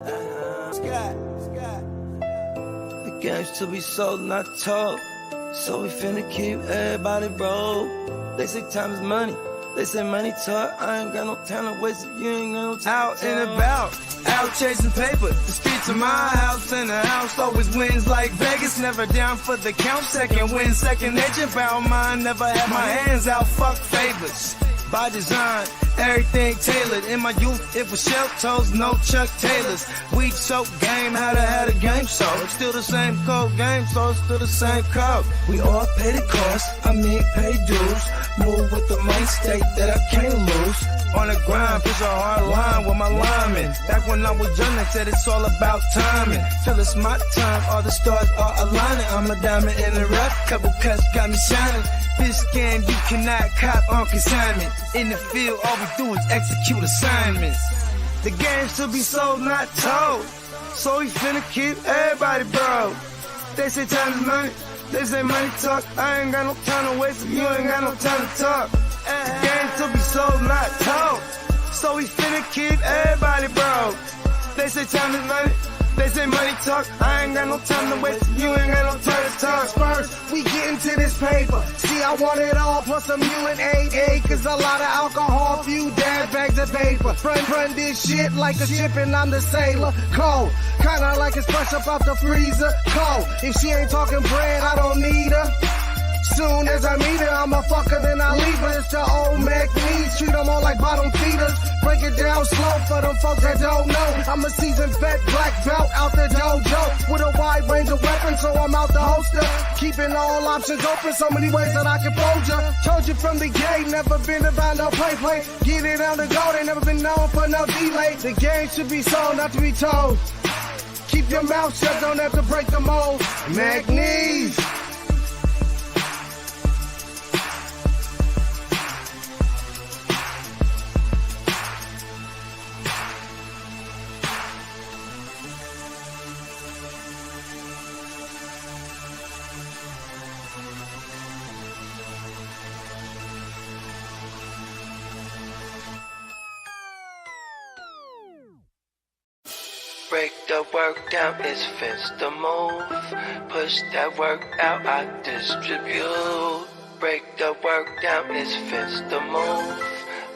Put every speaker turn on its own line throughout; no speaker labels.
The game's to be sold, not told. So we finna keep everybody broke. They say time is money. They say money talk. I ain't got no time to waste if you ain't got no time. Out and about, out chasing paper. The streets of my house and the house always wins like Vegas. Never down for the count. Second win, second nature. Found mine. Never had my hands out. Fuck favors. By design, everything tailored. In my youth, it was shell toes, no Chuck Taylors. Weed soap game, how to have a game so. It's still the same code game, so it's still the same code. We all pay the cost, pay dues. Move with the mind state that I can't lose. On the grind, push a hard line with my linemen. Back when I was young, they said it's all about timing. Till it's my time, all the stars are aligning. I'm a diamond in the rough, couple cuts got me shining. This game you cannot cop on consignment. In the field, all we do is execute assignments. The game should be sold, not told. So we finna keep everybody broke. They say time is money, they say money talk. I ain't got no time to waste, you ain't got no time to talk. The game should be sold, not told. So we finna keep everybody broke. They say time is money, they say money talk. I ain't got no time to waste, you ain't got no time to talk.
First, we get into this paper. See, I want it all, plus some UNDERDOG acres, a lot of alcohol, few dad bags of paper. Run this shit like a ship and I'm the sailor. Cold, kinda like it's fresh up out the freezer. Cold, if she ain't talking bread, I don't need her. Soon as I meet her, I'm a fucker, then I leave her. It's the old Mac needs, treat them all like bottom feeders. Break it down slow for them folks that don't know. I'm a seasoned vet, black belt out the dojo. With a wide range of weapons, so I'm out the holster. Keeping all options open, so many ways that I can fold ya. Told you from the gate, never been about no play. Get it on the go, they never been known for no delay. The game should be sold, not to be told. Keep your mouth shut, don't have to break the mold. Mac needs.
Break the work down, it's fence the move. Push that work out, I distribute. Break the work down, it's fence the move.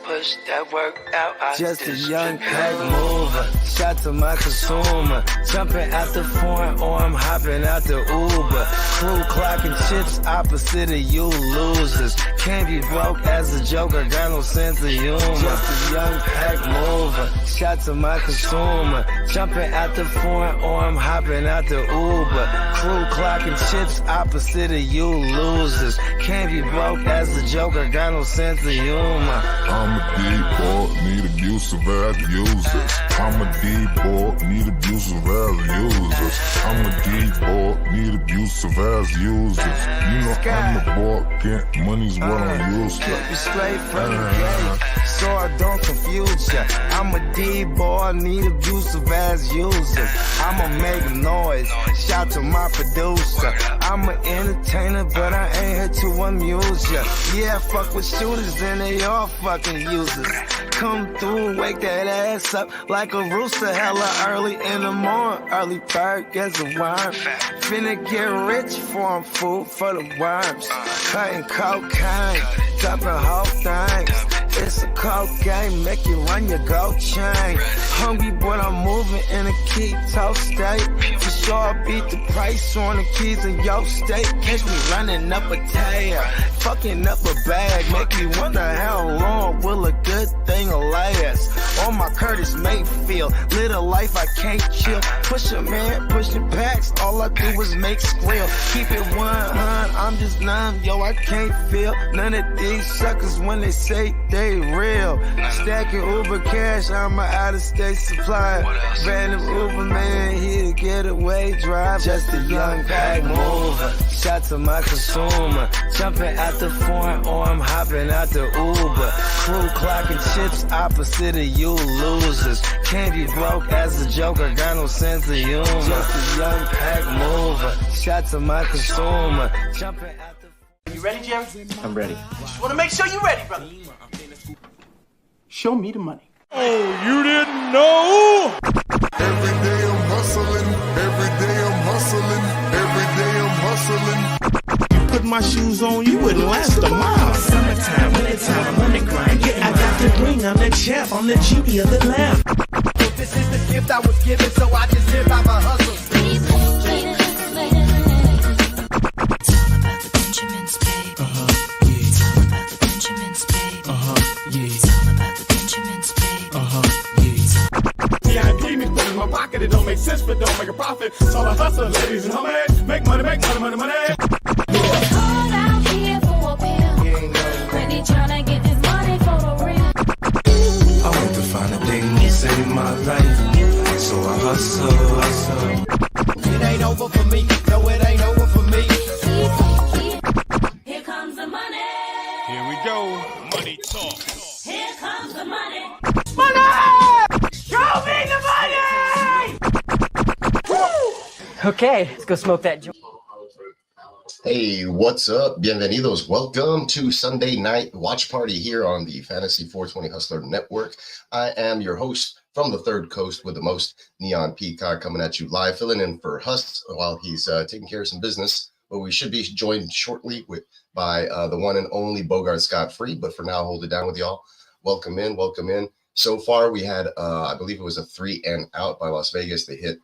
Push that work out, I just distribute. A young pack mover, shot to my consumer. Jumping out the foreign or I'm hopping out the Uber. Crew clocking chips opposite of you losers. Can't be broke as a joker, got no sense of humor. Just a young pack mover, shot to my consumer. Jumping out the foreign or I'm hopping out the Uber. Crew clocking chips opposite of you losers. Can't be broke as a joker, got no sense of humor.
I'm a D-boy, need abusive as users. I'm a D-boy, need abusive as users. I'm a D-boy, need abusive as users. You know I'm the boy, get money's what I'm used to.
Keep you straight from the gate, so I don't confuse ya. I'm a D-boy, need abusive as users. I'ma make noise, shout to my producer. I'm an entertainer, but I ain't here to amuse ya. Yeah, I fuck with shooters and they all fucking users. Come through, wake that ass up like a rooster, hella early in the morning. Early bird gets a worm. Finna get rich for 'em, food for the worms. Cutting cocaine, dumping whole things. It's a cold game, make you run your gold chain. Hungry, but I'm moving in a keto state. For sure, beat the price on the keys in your state. Catch me running up a tire, fucking up a bag. Make me wonder how long will a good thing last. On my Curtis Mayfield, live a life I can't chill. Push a man, pushing packs, all I do is make squeal. Keep it 100, I'm just numb, yo, I can't feel none of these suckers when they say they real. Stacking Uber cash, I'm an out-of-state supplier. Random Uber man here to get away drive. Just a young pack mover, shot to my consumer. Jumping out the foreign or I'm hopping out the Uber. Crew clocking chips opposite of you losers. Can't be broke as a joker, got no sense of humor. Just a young pack mover, shot to my consumer. Jumping out the...
You ready, Jerry?
I'm ready.
Just want to make sure you're ready, brother. Show me the money.
Oh, you didn't know?
Every day I'm hustling. Every day I'm hustling. Every day I'm hustling.
Put my shoes on, you wouldn't last a mile. Summertime, wintertime, I'm on the grind. Yeah, I got the ring, I'm the champ, I'm the genie of the lamp.
This is the gift I was given, so I just live by my hustle.
It's all about the Benjamins, baby. It's all about the Benjamins, baby. It's all about the Benjamins, baby.
VIP me put in my pocket, it don't make sense, but don't make a profit. So I hustle, ladies and homies, make money, money, money.
Hold out here for a pill. Ready tryna get this money for the real.
I want to find a thing to save my life, so I hustle.
It ain't over for me. No, it ain't over for me.
Here comes the money.
Here we go, money talk.
Here comes the money.
Okay, let's go smoke that joint.
Hey, what's up? Bienvenidos. Welcome to Sunday Night Watch Party here on the Fantasy 420 Hustler Network. I am your host from the third coast with the most, Neon Peacock, coming at you live, filling in for Hus while he's taking care of some business. But we should be joined shortly by the one and only Bogard Scott-Free. But for now, hold it down with y'all. Welcome in, welcome in. So far, we had, I believe it was a 3 and out by Las Vegas. They hit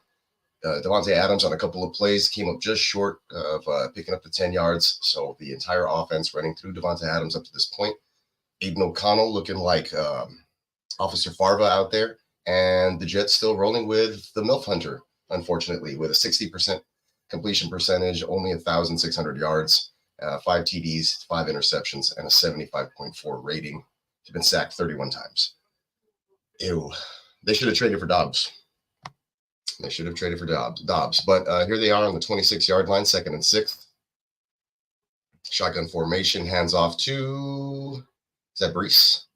Davante Adams on a couple of plays, came up just short of picking up the 10 yards. So the entire offense running through Davante Adams up to this point. Aiden O'Connell looking like Officer Farva out there. And the Jets still rolling with the MILF Hunter, unfortunately, with a 60% completion percentage, only 1,600 yards, 5 TDs, 5 interceptions, and a 75.4 rating. He's been sacked 31 times. Ew. They should have traded for Dobbs. They should have traded for Dobbs. But here they are on the 26-yard line, 2nd and 6. Shotgun formation, hands off to, is that Brees?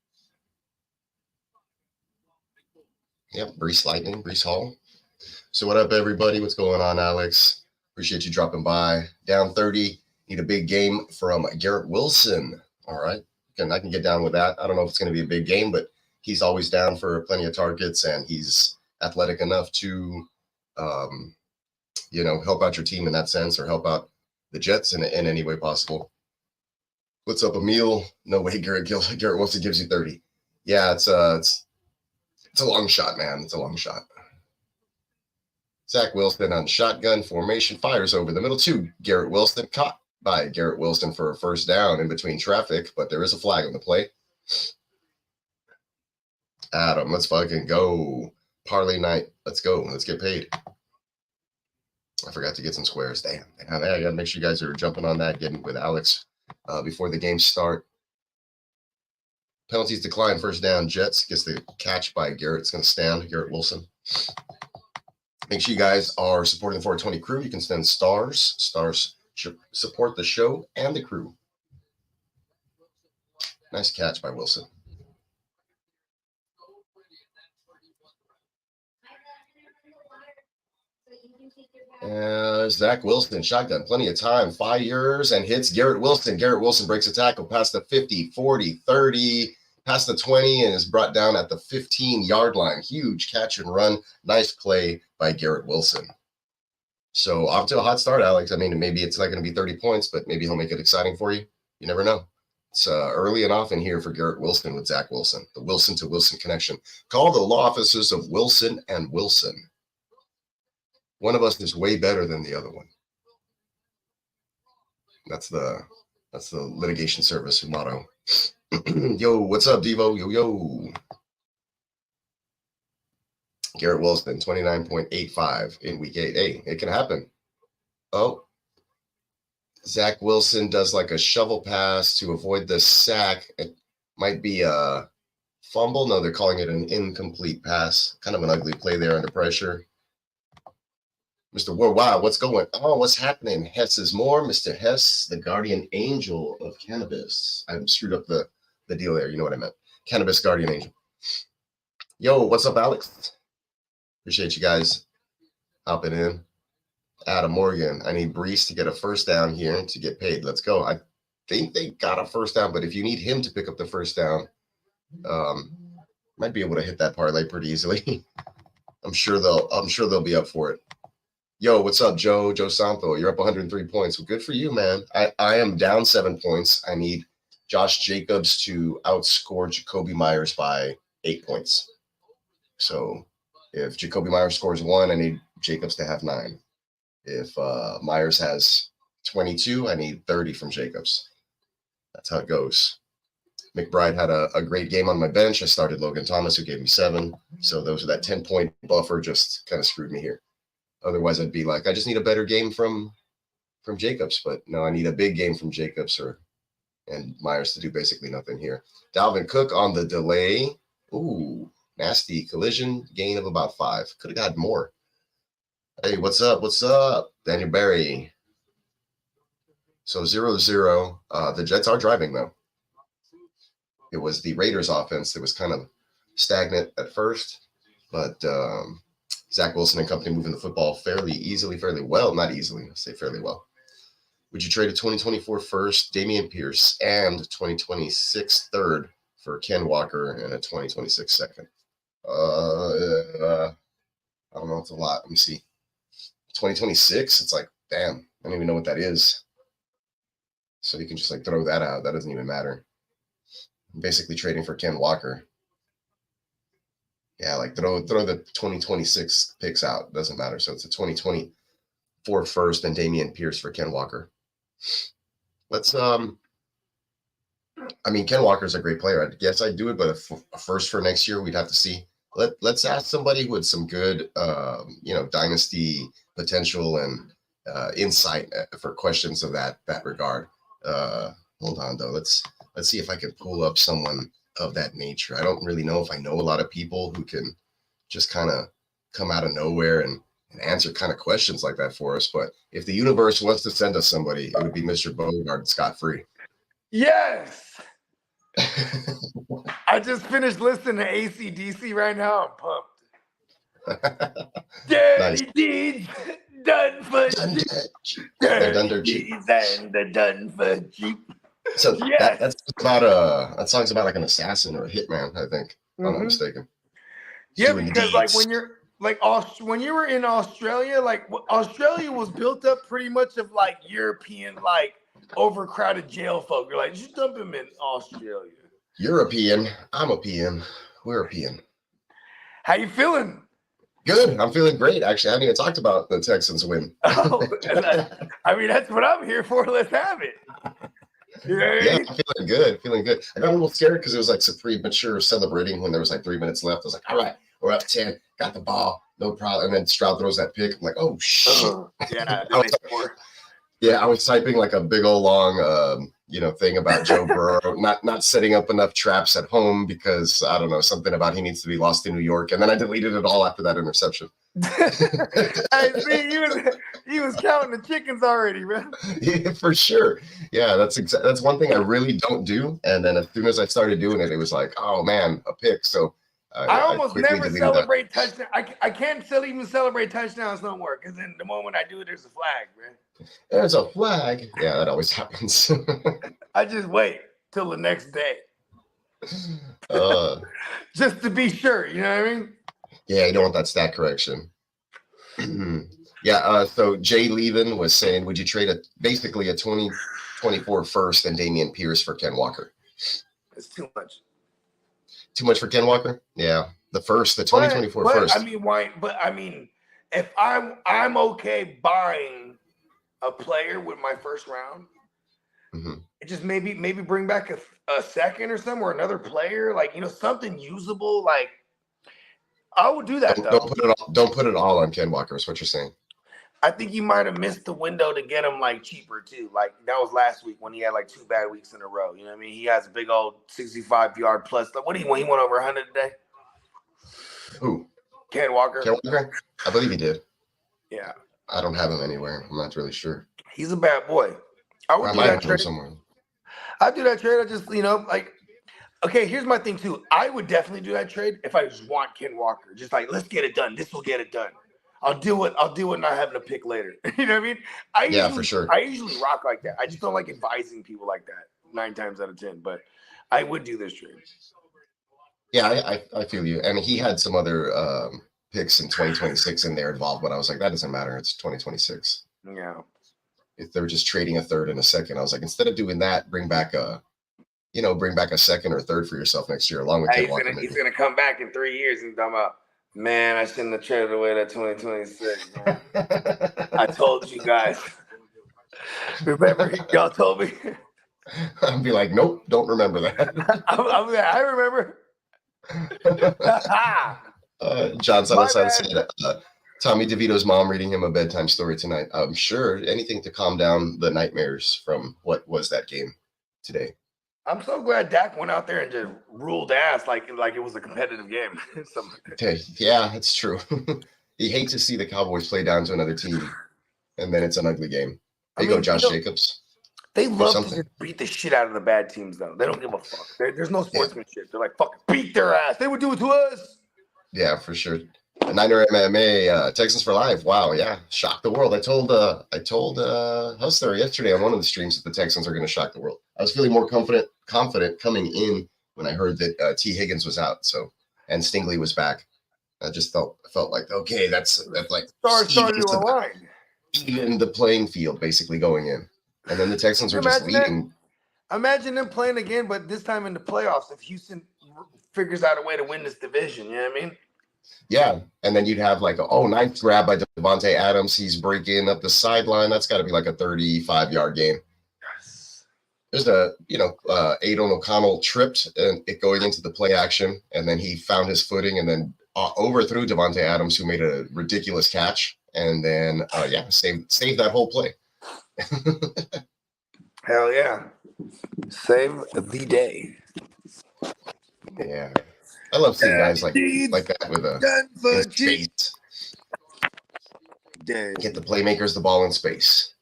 Yep, Brees Lightning, Brees Hall. So what up, everybody? What's going on, Alex? Appreciate you dropping by. Down 30, need a big game from Garrett Wilson. All right, I can get down with that. I don't know if it's going to be a big game, but he's always down for plenty of targets, and he's athletic enough to help out your team in that sense, or help out the Jets in any way possible. What's up, Emil? No way Garrett Wilson gives you 30. Yeah, it's a long shot, man. It's a long shot. Zach Wilson on shotgun formation, fires over the middle to Garrett Wilson, caught by Garrett Wilson for a first down in between traffic, but there is a flag on the play. Adam, let's fucking go. Parlay night. Let's go. Let's get paid. I forgot to get some squares. Damn. I got to make sure you guys are jumping on that, getting with Alex before the game start. Penalties decline. First down. Jets gets the catch by Garrett. It's going to stand. Garrett Wilson. Make sure you guys are supporting the 420 crew. You can send stars. Stars support the show and the crew. Nice catch by Wilson. Zach Wilson, shotgun, plenty of time, fires and hits Garrett Wilson. Garrett Wilson breaks a tackle past the 50, 40, 30, past the 20, and is brought down at the 15-yard line. Huge catch and run. Nice play by Garrett Wilson. So off to a hot start, Alex. I mean, maybe it's not going to be 30 points, but maybe he'll make it exciting for you. You never know. It's early and often here for Garrett Wilson with Zach Wilson, the Wilson to Wilson connection. Call the law offices of Wilson and Wilson. One of us is way better than the other one. That's the litigation service motto. Yo, what's up, Devo? Yo. Garrett Wilson, 29.85 in week 8. Hey, it can happen. Oh. Zach Wilson does like a shovel pass to avoid the sack. It might be a fumble. No, they're calling it an incomplete pass. Kind of an ugly play there under pressure. Mr. Worldwide, what's going on? What's happening? Hess is more. Mr. Hess, the guardian angel of cannabis. I screwed up the deal there. You know what I meant. Cannabis guardian angel. Yo, what's up, Alex? Appreciate you guys hopping in. Adam Morgan, I need Brees to get a first down here to get paid. Let's go. I think they got a first down, but if you need him to pick up the first down, might be able to hit that parlay pretty easily. I'm sure they'll be up for it. Yo, what's up, Joe Santo? You're up 103 points. Well, good for you, man. I am down 7 points. I need Josh Jacobs to outscore Jacoby Myers by 8 points. So if Jacoby Myers scores 1, I need Jacobs to have 9. If Myers has 22, I need 30 from Jacobs. That's how it goes. McBride had a great game on my bench. I started Logan Thomas, who gave me 7. So those are that 10-point buffer just kind of screwed me here. Otherwise, I'd be like, I just need a better game from Jacobs. But no, I need a big game from Jacobs and Myers to do basically nothing here. Dalvin Cook on the delay. Ooh, nasty collision gain of about 5. Could have got more. Hey, what's up? What's up? Daniel Berry. So 0-0. The Jets are driving, though. It was the Raiders offense that was kind of stagnant at first, but Zach Wilson and company moving the football fairly well. Not easily, I'll say fairly well. Would you trade a 2024 first, Dameon Pierce, and 2026 third for Ken Walker and a 2026 second? I don't know. It's a lot. Let me see. 2026, it's like, damn, I don't even know what that is. So you can just like throw that out. That doesn't even matter. I'm basically trading for Ken Walker. Yeah, like throw the 2026 picks out. Doesn't matter. So it's a 2024 first and Dameon Pierce for Ken Walker. Let's I mean, Ken Walker's a great player. I guess I'd do it, but a first for next year, we'd have to see. Let's ask somebody with some good dynasty potential and insight for questions of that regard. Hold on though. Let's see if I can pull up someone of that nature. I don't really know if I know a lot of people who can just kind of come out of nowhere and answer kind of questions like that for us. But if the universe wants to send us somebody, it would be Mr. Bogard scot-free.
Yes. I just finished listening to AC/DC right now. I'm pumped. Dirty deeds done for cheap. Dirty deeds and done for cheap.
So yes. That song's about like an assassin or a hitman, I think. If I'm not mistaken.
Yeah, because like when you were in Australia, like Australia was built up pretty much of like European, like overcrowded jail folk. You're like, just dump him in Australia.
European. I'm a peon. We're a peon.
How you feeling?
Good. I'm feeling great, actually. I haven't even talked about the Texans win.
Oh, I mean, that's what I'm here for. Let's have it.
Yeah, I'm feeling good. I got a little scared because it was like some premature celebrating when there was like 3 minutes left. I was like, all right, we're up 10, got the ball, no problem. And then Stroud throws that pick. I'm like, oh shit. I was typing like a big old long thing about Joe Burrow not setting up enough traps at home because I don't know, something about he needs to be lost in New York. And then I deleted it all after that interception.
I see he was counting the chickens already, man.
Yeah, for sure. Yeah, that's one thing I really don't do. And then as soon as I started doing it, it was like, oh man, a pick. So
I almost never celebrate touchdowns. I can't still even celebrate touchdowns no more because then the moment I do it, there's a flag, man.
There's a flag. Yeah, that always happens.
I just wait till the next day. Just to be sure, you know what I mean?
Yeah, you don't want that stat correction. Yeah, so Jay Levin was saying, would you trade basically a 2024 first and Dameon Pierce for Ken Walker?
It's too much.
Too much for Ken Walker? Yeah, the 2024 first.
I mean, why? But I mean, if I'm okay buying a player with my first round, it just maybe bring back a second or something, or another player, like something usable. Like I would do that.
Don't put it all on Ken Walker. Is what you're saying?
I think you might have missed the window to get him like cheaper too. Like that was last week when he had like 2 bad weeks in a row. You know what I mean? He has a big old 65-yard plus. What did he win? He went over 100 today.
Who?
Ken Walker.
Ken Walker? I believe he did.
Yeah.
I don't have him anywhere. I'm not really sure.
He's a bad boy. I would do that trade
somewhere.
I'd do that trade. I just okay, here's my thing too. I would definitely do that trade if I just want Ken Walker. Just like, let's get it done. This will get it done. I'll do it not having to pick later. You know what I mean?
For sure.
I usually rock like that. I just don't like advising people like that 9 times out of 10. But I would do this trade.
Yeah, I feel you. And he had some other picks in 2026 in there involved, but I was like, that doesn't matter. It's 2026.
Yeah.
If they were just trading a third and a second, I was like, instead of doing that, bring back a second or third for yourself next year, along with Ken Walker.
He's gonna come back in 3 years and talk about, man, I shouldn't have traded away that 2026. Man. I told you guys. Remember, y'all told me.
I'd be like, nope, don't remember that.
I remember.
John Salazar said, Tommy DeVito's mom reading him a bedtime story tonight. I'm sure anything to calm down the nightmares from what was that game today.
I'm so glad Dak went out there and just ruled ass like it was a competitive game.
Okay, yeah, it's true. You hate to see the Cowboys play down to another team, and then it's an ugly game. There you go, Josh Jacobs.
They love to just beat the shit out of the bad teams, though. They don't give a fuck. There's no sportsmanship. They're like, fucking beat their ass. They would do it to us.
Yeah, for sure. Niner MMA, Texans for life. Wow, yeah, shocked the world. I told Hustler yesterday on one of the streams that the Texans are going to shock the world. I was feeling more confident coming in when I heard that T. Higgins was out, and Stingley was back. I just felt like, okay, that's like even the playing field basically going in, and then the Texans are just leading.
Imagine them playing again, but this time in the playoffs. If Houston figures out a way to win this division, you know what I mean?
Yeah, and then you'd have like ninth grab by Devontae Adams. He's breaking up the sideline. That's got to be like a 35-yard game.
Yes.
There's Aidan O'Connell tripped and it going into the play action, and then he found his footing and then overthrew Devontae Adams, who made a ridiculous catch, and then saved that whole play.
Hell yeah, save the day.
Yeah. I love seeing guys like that with a space. Get the playmakers the ball in space.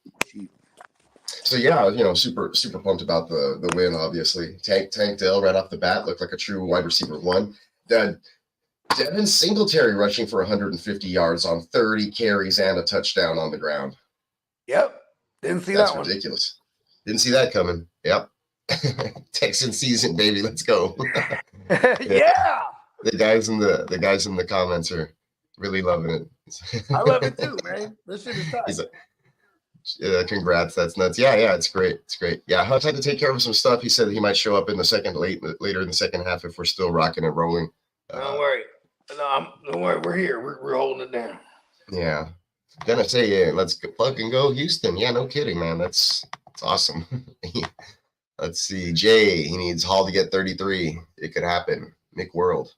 So yeah, super pumped about the win. Obviously, Tank Dell right off the bat looked like a true wide receiver one. Devin Singletary rushing for 150 yards on 30 carries and a touchdown on the ground.
Yep, didn't see
That's
that one.
ridiculous. Didn't see that coming. Yep. Texan season, baby. Let's go.
Yeah.
The guys in the comments are really loving it.
I love it too, man. This shit is tight.
He's like, congrats. That's nuts. Yeah, it's great. It's great. Yeah, Hutch had to take care of some stuff. He said he might show up in the later in the second half if we're still rocking and rolling.
Don't worry. Don't worry. We're here. We're holding it down.
Yeah. Gonna say, yeah, let's fucking go Houston. Yeah, no kidding, man. That's awesome. Let's see. Jay, he needs Hall to get 33. It could happen. Mick World.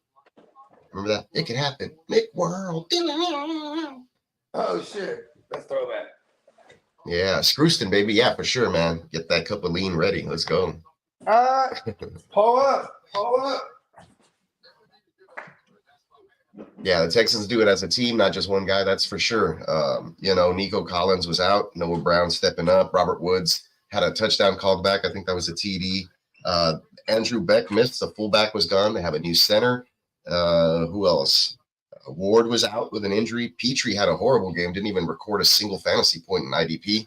Remember that? It could happen. Mick World.
Oh, shit. That's throwback.
Yeah. Scrooston, baby. Yeah, for sure, man. Get that cup of lean ready. Let's go.
Pull up.
Yeah, the Texans do it as a team, not just one guy. That's for sure. Nico Collins was out. Noah Brown stepping up. Robert Woods had a touchdown called back. I think that was a TD. Andrew Beck missed. The fullback was gone. They have a new center. Who else? Ward was out with an injury. Petrie had a horrible game. Didn't even record a single fantasy point in IDP.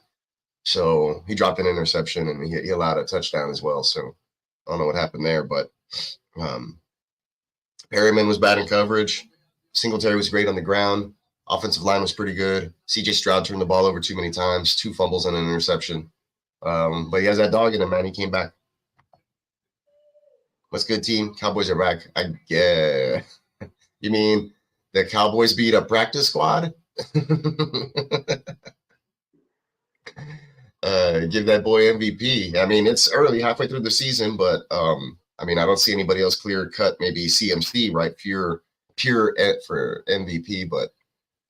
So he dropped an interception and he allowed a touchdown as well. So I don't know what happened there, but Perryman was bad in coverage. Singletary was great on the ground. Offensive line was pretty good. CJ Stroud turned the ball over too many times, 2 fumbles and an interception. But he has that dog in him, man. He came back. What's good, team? Cowboys are back. Yeah. You mean the Cowboys beat a practice squad? Give that boy MVP. I mean, it's early, halfway through the season, but I don't see anybody else clear cut. Maybe CMC, right? Pure for MVP, but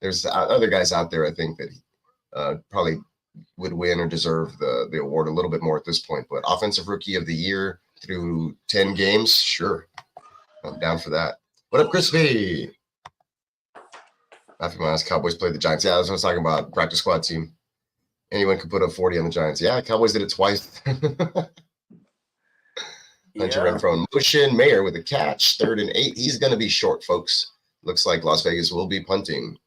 there's other guys out there I think that probably would win or deserve the award a little bit more at this point. But offensive rookie of the year through 10 games, sure, I'm down for that. What up, Crispy? After my last Cowboys played the Giants. Yeah, that's what I was talking about. Practice squad team. Anyone could put up 40 on the Giants. Yeah, Cowboys did it twice. Hunter Renfro in motion. Mayer with a catch. 3rd and 8. He's going to be short, folks. Looks like Las Vegas will be punting.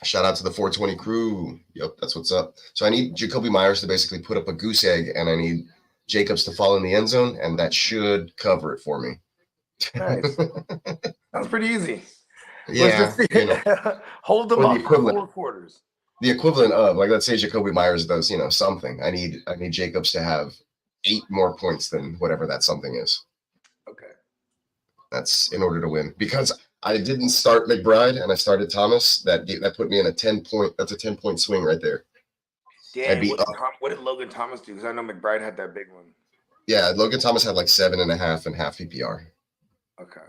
Shout out to the 420 crew. Yep, that's what's up. So I need Jacoby Myers to basically put up a goose egg, and I need Jacobs to fall in the end zone, and that should cover it for me.
Nice. Sounds pretty easy.
Yeah, you know,
Hold them
or the
up for
equivalent.
4 quarters.
The equivalent of, like, let's say Jacoby Myers does, you know, something. I need Jacobs to have 8 more points than whatever that something is.
Okay.
That's in order to win. Because I didn't start McBride and I started Thomas. That put me in a 10-point. That's a 10-point swing right there.
Damn. What did Logan Thomas do? Because I know McBride had that big one.
Yeah, Logan Thomas had like 7.5 and half PPR.
Okay.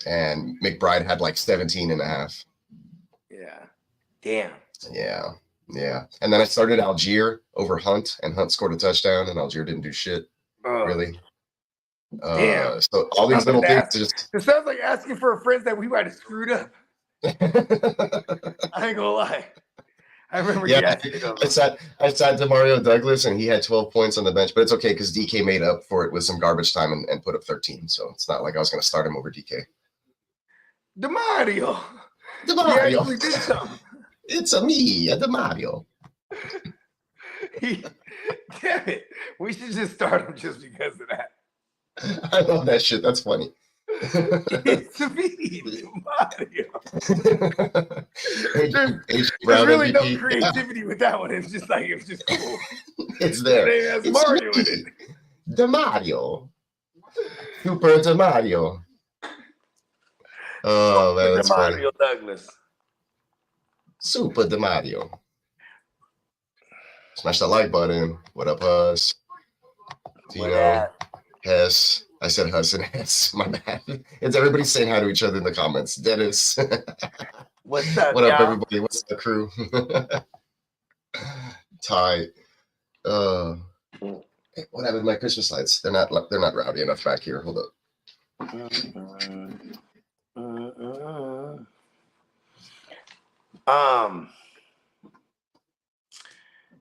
And McBride had like 17.5.
Yeah. Damn.
Yeah. And then I started Algier over Hunt, and Hunt scored a touchdown, and Algier didn't do shit. Really.
Damn.
So all these little things just.
It sounds like asking for a friend that we might have screwed up. I ain't gonna lie. I remember.
Yeah, I sat Demario Douglas, and he had 12 points on the bench, but it's okay because DK made up for it with some garbage time and put up 13. So it's not like I was going to start him over DK.
Demario.
He
actually did something.
It's a me, a Demario.
Damn it. We should just start him just because of that.
I love that shit. That's funny.
It's me, Demario. There's really
MVP.
no creativity with that one. It's just cool.
It's there.
It has
It's
Mario in it.
Demario. Super Demario. Oh, man, that's funny.
Demario Douglas.
Super Demario. Smash that like button. What up, Hus? Tino, Hess. I said Hus and Hess. My bad. It's everybody saying hi to each other in the comments. Dennis.
What's up,
what up,
y'all?
everybody? What's up, crew? Ty. What happened to my Christmas lights? They're not rowdy enough back here. Hold up.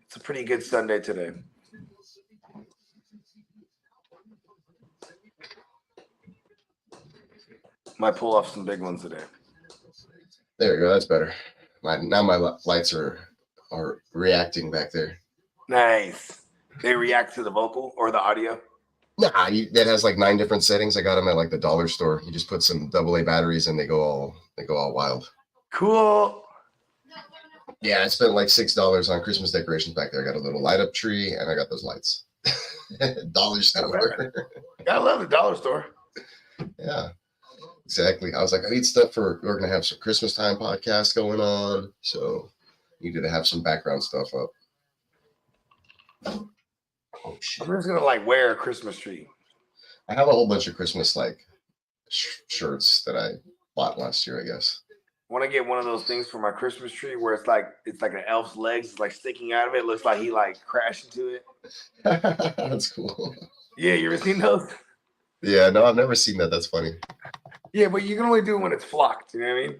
It's a pretty good Sunday today. Might pull off some big ones today.
There you go. That's better. Now my lights are reacting back there.
Nice. They react to the vocal or the audio?
Nah, that has like 9 different settings. I got them at like the dollar store. You just put some AA batteries and they go all wild.
Cool.
Yeah, I spent like $6 on Christmas decorations back there. I got a little light up tree and I got those lights. Dollar store.
Gotta love the dollar store.
Yeah, exactly. I was like, I need stuff we're gonna have some Christmas time podcast going on, so needed to have some background stuff up. Oh shit!
I'm just gonna like wear a Christmas tree.
I have a whole bunch of Christmas like shirts that I bought last year, I guess.
I want to get one of those things for my Christmas tree where it's like an elf's legs, it's like sticking out of it. It looks like he like crashed into it.
That's cool.
Yeah, you ever seen those?
Yeah, no, I've never seen that. That's funny.
Yeah, but you can only do it when it's flocked. You know what I mean?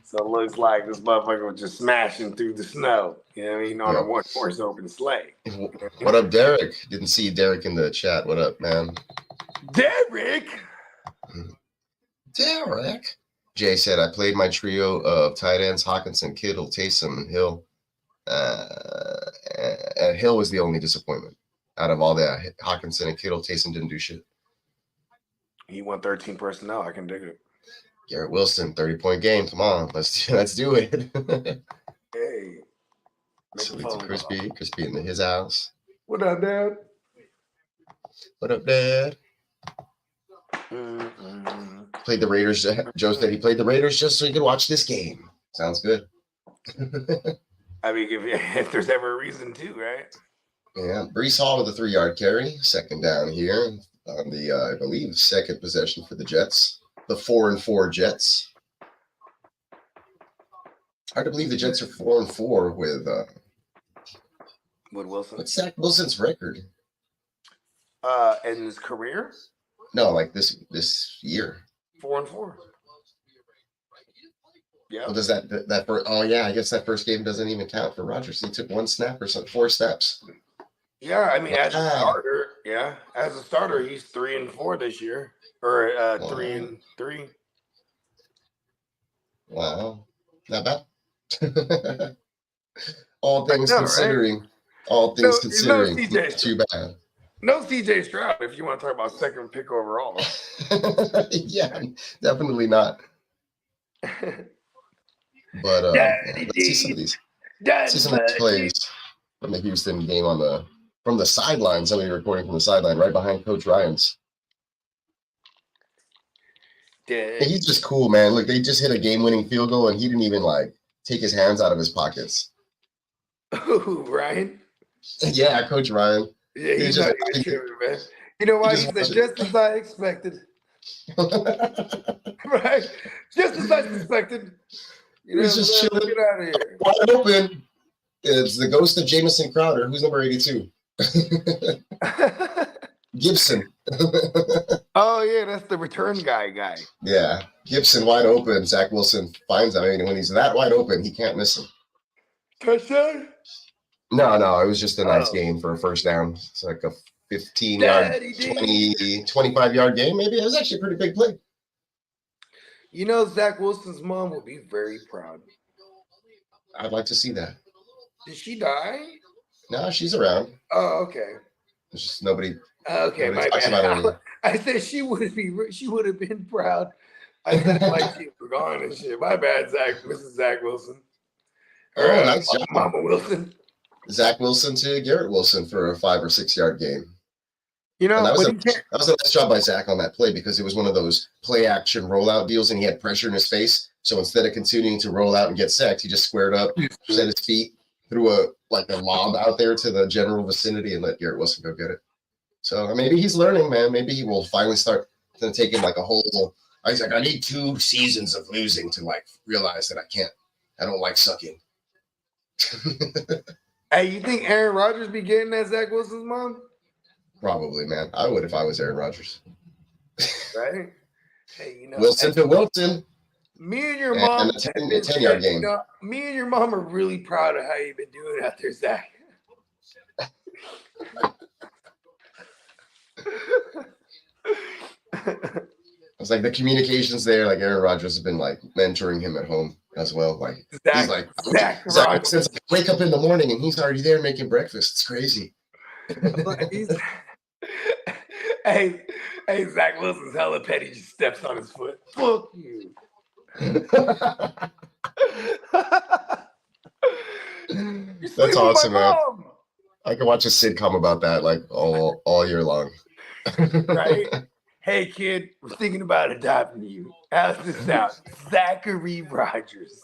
So it looks like this motherfucker was just smashing through the snow. You know what I mean? On a one-horse open sleigh.
What up, Derek? Didn't see Derek in the chat. What up, man?
Derek.
Jay said, I played my trio of tight ends, Hawkinson, Kittle, Taysom, and Hill. And Hill was the only disappointment. Out of all that, Hawkinson and Kittle, Taysom didn't do shit.
He won 13 personnel. I can dig it.
Garrett Wilson, 30-point game. Come on, let's do it.
Hey.
Salute to Crispy into his house.
What up, Dad?
What up, Dad? Played the Raiders. Joe said he played the Raiders just so he could watch this game. Sounds good.
I mean, if there's ever a reason to, right?
Yeah, Brees Hall with a 3-yard carry. Second down here on the, I believe, second possession for the Jets. The 4-4 Jets. Hard to believe the Jets are 4-4 with
Wilson.
What's Zach Wilson's record?
In his career?
No, like this year.
4-4. Yeah.
Well, does that first? Oh yeah, I guess that first game doesn't even count for Rodgers. He took 1 snap or something, 4 steps.
Yeah, I mean, as a starter, he's 3-4 this year, or 3-3.
Wow, not bad. All things considering,
not too
not too bad.
No CJ Stroud if you want to talk about second pick overall.
Yeah, definitely not. But let's see some of these. See some of these plays from the Houston game from the sideline. Somebody recording from the sideline, right behind Coach Ryan's. And he's just cool, man. Look, they just hit a game-winning field goal, and he didn't even take his hands out of his pockets.
Ooh, Ryan.
Yeah, Coach Ryan.
Yeah, he's not even sure, man. You know why? He said, just as I expected. Right? Just as I suspected. You know,
he's just chilling.
Get out of here.
Wide open. It's the ghost of Jamison Crowder. Who's number 82? Gibson.
Oh, yeah, that's the return guy.
Yeah. Gibson wide open. Zach Wilson finds him. I mean, when he's that wide open, he can't miss him.
Touchdown?
No, it was just a nice game for a first down. It's like a 15-yard, 25-yard game, maybe. It was actually a pretty big play.
You know, Zach Wilson's mom will be very proud.
I'd like to see that.
Did she die?
No, she's around.
Oh, okay.
There's just nobody.
Okay, my bad. I said she would have been proud. I said it like she was gone and shit. My bad, Mrs. Zach Wilson.
Nice job.
Mama Wilson.
Zach Wilson to Garrett Wilson for a 5 or 6 yard game.
You know,
that was a nice job by Zach on that play because it was one of those play action rollout deals and he had pressure in his face. So instead of continuing to roll out and get sacked, he just squared up, set his feet, threw a lob out there to the general vicinity and let Garrett Wilson go get it. So maybe he's learning, man. Maybe he will finally start taking a whole. I need 2 seasons of losing to realize that I don't like sucking.
Hey, you think Aaron Rodgers be getting that Zach Wilson's mom?
Probably, man. I would if I was Aaron Rodgers.
Right? Hey, you know,
Wilson to Wilson.
Me and your mom.
And a 10-yard game.
You know, me and your mom are really proud of how you've been doing out there, Zach.
It's the communications there. Aaron Rodgers has been mentoring him at home as well. Zach since I wake up in the morning and he's already there making breakfast. It's crazy.
Hey, Zach Wilson's hella petty. Just steps on his foot. Fuck you.
That's awesome, man. I can watch a sitcom about that all year long.
Right? Hey, kid, we're thinking about adopting you. How's this out? Zachary Rodgers.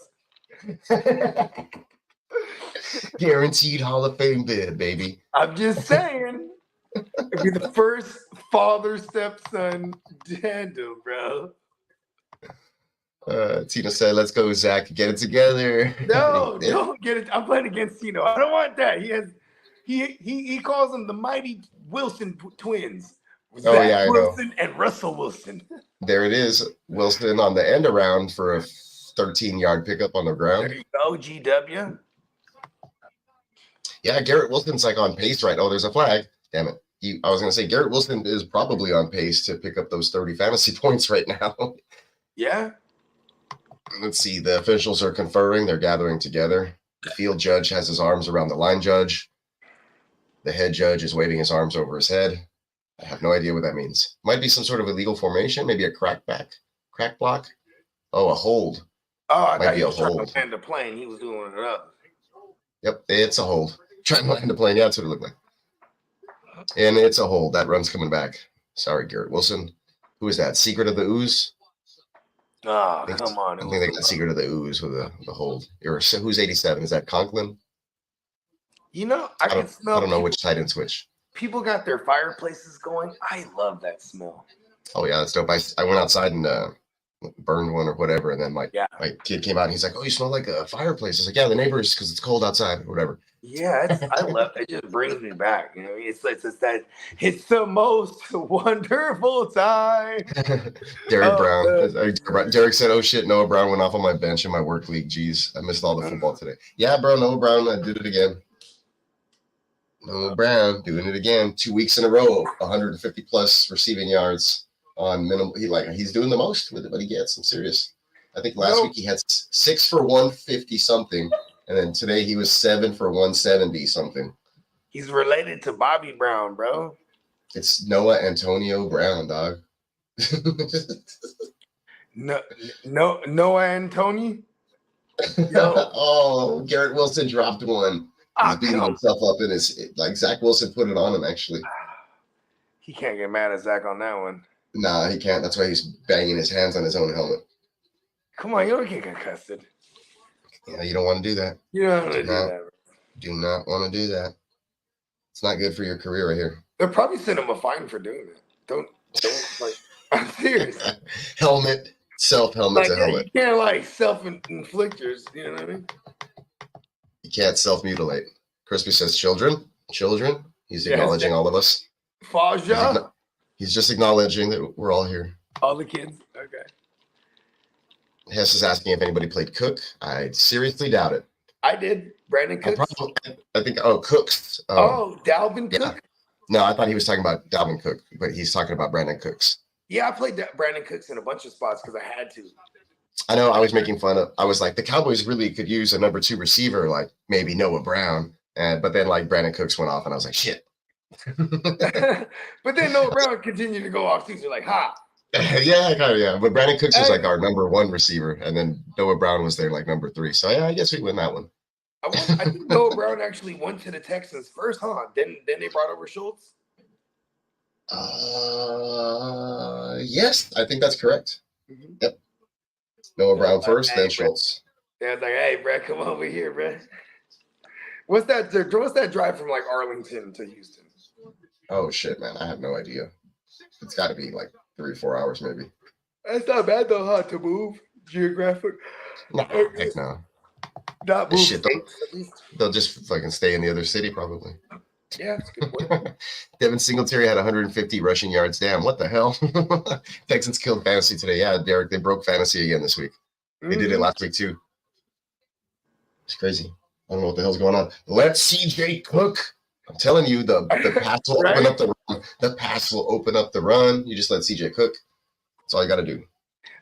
Guaranteed Hall of Fame bid, baby.
I'm just saying. It'd be the first father-stepson tandem, bro.
Tina said, let's go, Zach. Get it together.
No, don't get it. I'm playing against Tino. I don't want that. He calls them the mighty Wilson twins. Zach Wilson and Russell Wilson.
There it is. Wilson on the end around for a 13-yard pickup on the ground.
There you go, GW.
Yeah, Garrett Wilson's on pace right. Oh, there's a flag. Damn it. I was going to say Garrett Wilson is probably on pace to pick up those 30 fantasy points right now.
Yeah.
Let's see. The officials are conferring. They're gathering together. The field judge has his arms around the line judge. The head judge is waving his arms over his head. I have no idea what that means. Might be some sort of illegal formation, maybe a crack block. Oh, a hold.
Oh, I thought he was trying to land the plane. He was doing it up.
Yep, it's a hold. Trying to land the plane. Yeah, that's what it looked like. And it's a hold. That run's coming back. Sorry, Garrett Wilson. Who is that? Secret of the Ooze?
Oh, come on.
I think they got Secret of the Ooze with the hold. Who's 87? Is that Conklin?
You know, I can smell.
I don't know which tight end's which.
People got their fireplaces going. I love that smell.
Oh, yeah, that's dope. I went outside and burned one or whatever, and then my kid came out and he's like, oh, you smell like a fireplace. I was like, yeah, the neighbors, because it's cold outside or whatever.
Yeah, I love it. It just brings me back. You know, it's the most wonderful time.
Derek Brown. Derek said, oh shit, Noah Brown went off on my bench in my work league. Jeez, I missed all the football today. Yeah, bro, Noah Brown, I did it again. Noah Brown doing it again. 2 weeks in a row, 150 plus receiving yards on minimum. He's doing the most with it, but he gets. I'm serious. I think last week he had 6 for 150 something. And then today he was 7 for 170 something.
He's related to Bobby Brown, bro.
It's Noah Antonio Brown, dog.
Noah and Tony.
Oh, Garrett Wilson dropped one. He's beating
come.
himself up in his, like, Zach Wilson put it on him, actually.
He can't get mad at Zach on that one.
Nah, he can't. That's why he's banging his hands on his own helmet.
Come on, you don't get concussed.
Yeah, you don't want to do that.
You don't want to do that.
Do not want to do that. It's not good for your career right here.
They'll probably send him a fine for doing that. Don't like. I'm serious.
Helmet, self-helmet's
Like,
a helmet.
you can't like self-inflict yours. You know what I mean?
You can't self-mutilate. Crispy says children. He's acknowledging all of us.
Faja.
He's just acknowledging that we're all here.
All the kids. Okay.
Hess is asking if anybody played Cook. I seriously doubt it.
I did. Brandon Cooks.
I think, Cooks.
Dalvin Cook.
No, I thought he was talking about Dalvin Cook, but he's talking about Brandon Cooks.
Yeah, I played Brandon Cooks in a bunch of spots because I had to.
I know I was making fun of, I was like, the Cowboys really could use a number 2 receiver, like maybe Noah Brown. But then like Brandon Cooks went off and I was like, shit.
But then Noah Brown continued to go off too. So like, ha.
Yeah. But Brandon Cooks was like our number 1 receiver. And then Noah Brown was there like number 3. So yeah, I guess we win that one.
I think Noah Brown actually went to the Texans first, huh? Then they brought over Schultz.
Yes, I think that's correct.
Mm-hmm.
Yep. Noah Brown first, then Schultz.
Yeah, it's like, hey, bro, come over here, bro. What's that drive from like Arlington to Houston?
Oh shit, man, I have no idea. It's got to be like 3 or 4 hours, maybe.
That's not bad though, huh? To move geographic.
No, heck no.
Not move.
Shit, they'll just fucking stay in the other city, probably.
Yeah, that's a good point.
Devin Singletary had 150 rushing yards. Damn, what the hell? Texans killed fantasy today. Yeah, Derek, they broke fantasy again this week. They did it last week too. It's crazy. I don't know what the hell's going on. Let CJ cook. I'm telling you, the pass will open up the run. The pass will open up the run. You just let CJ cook. That's all you got to do.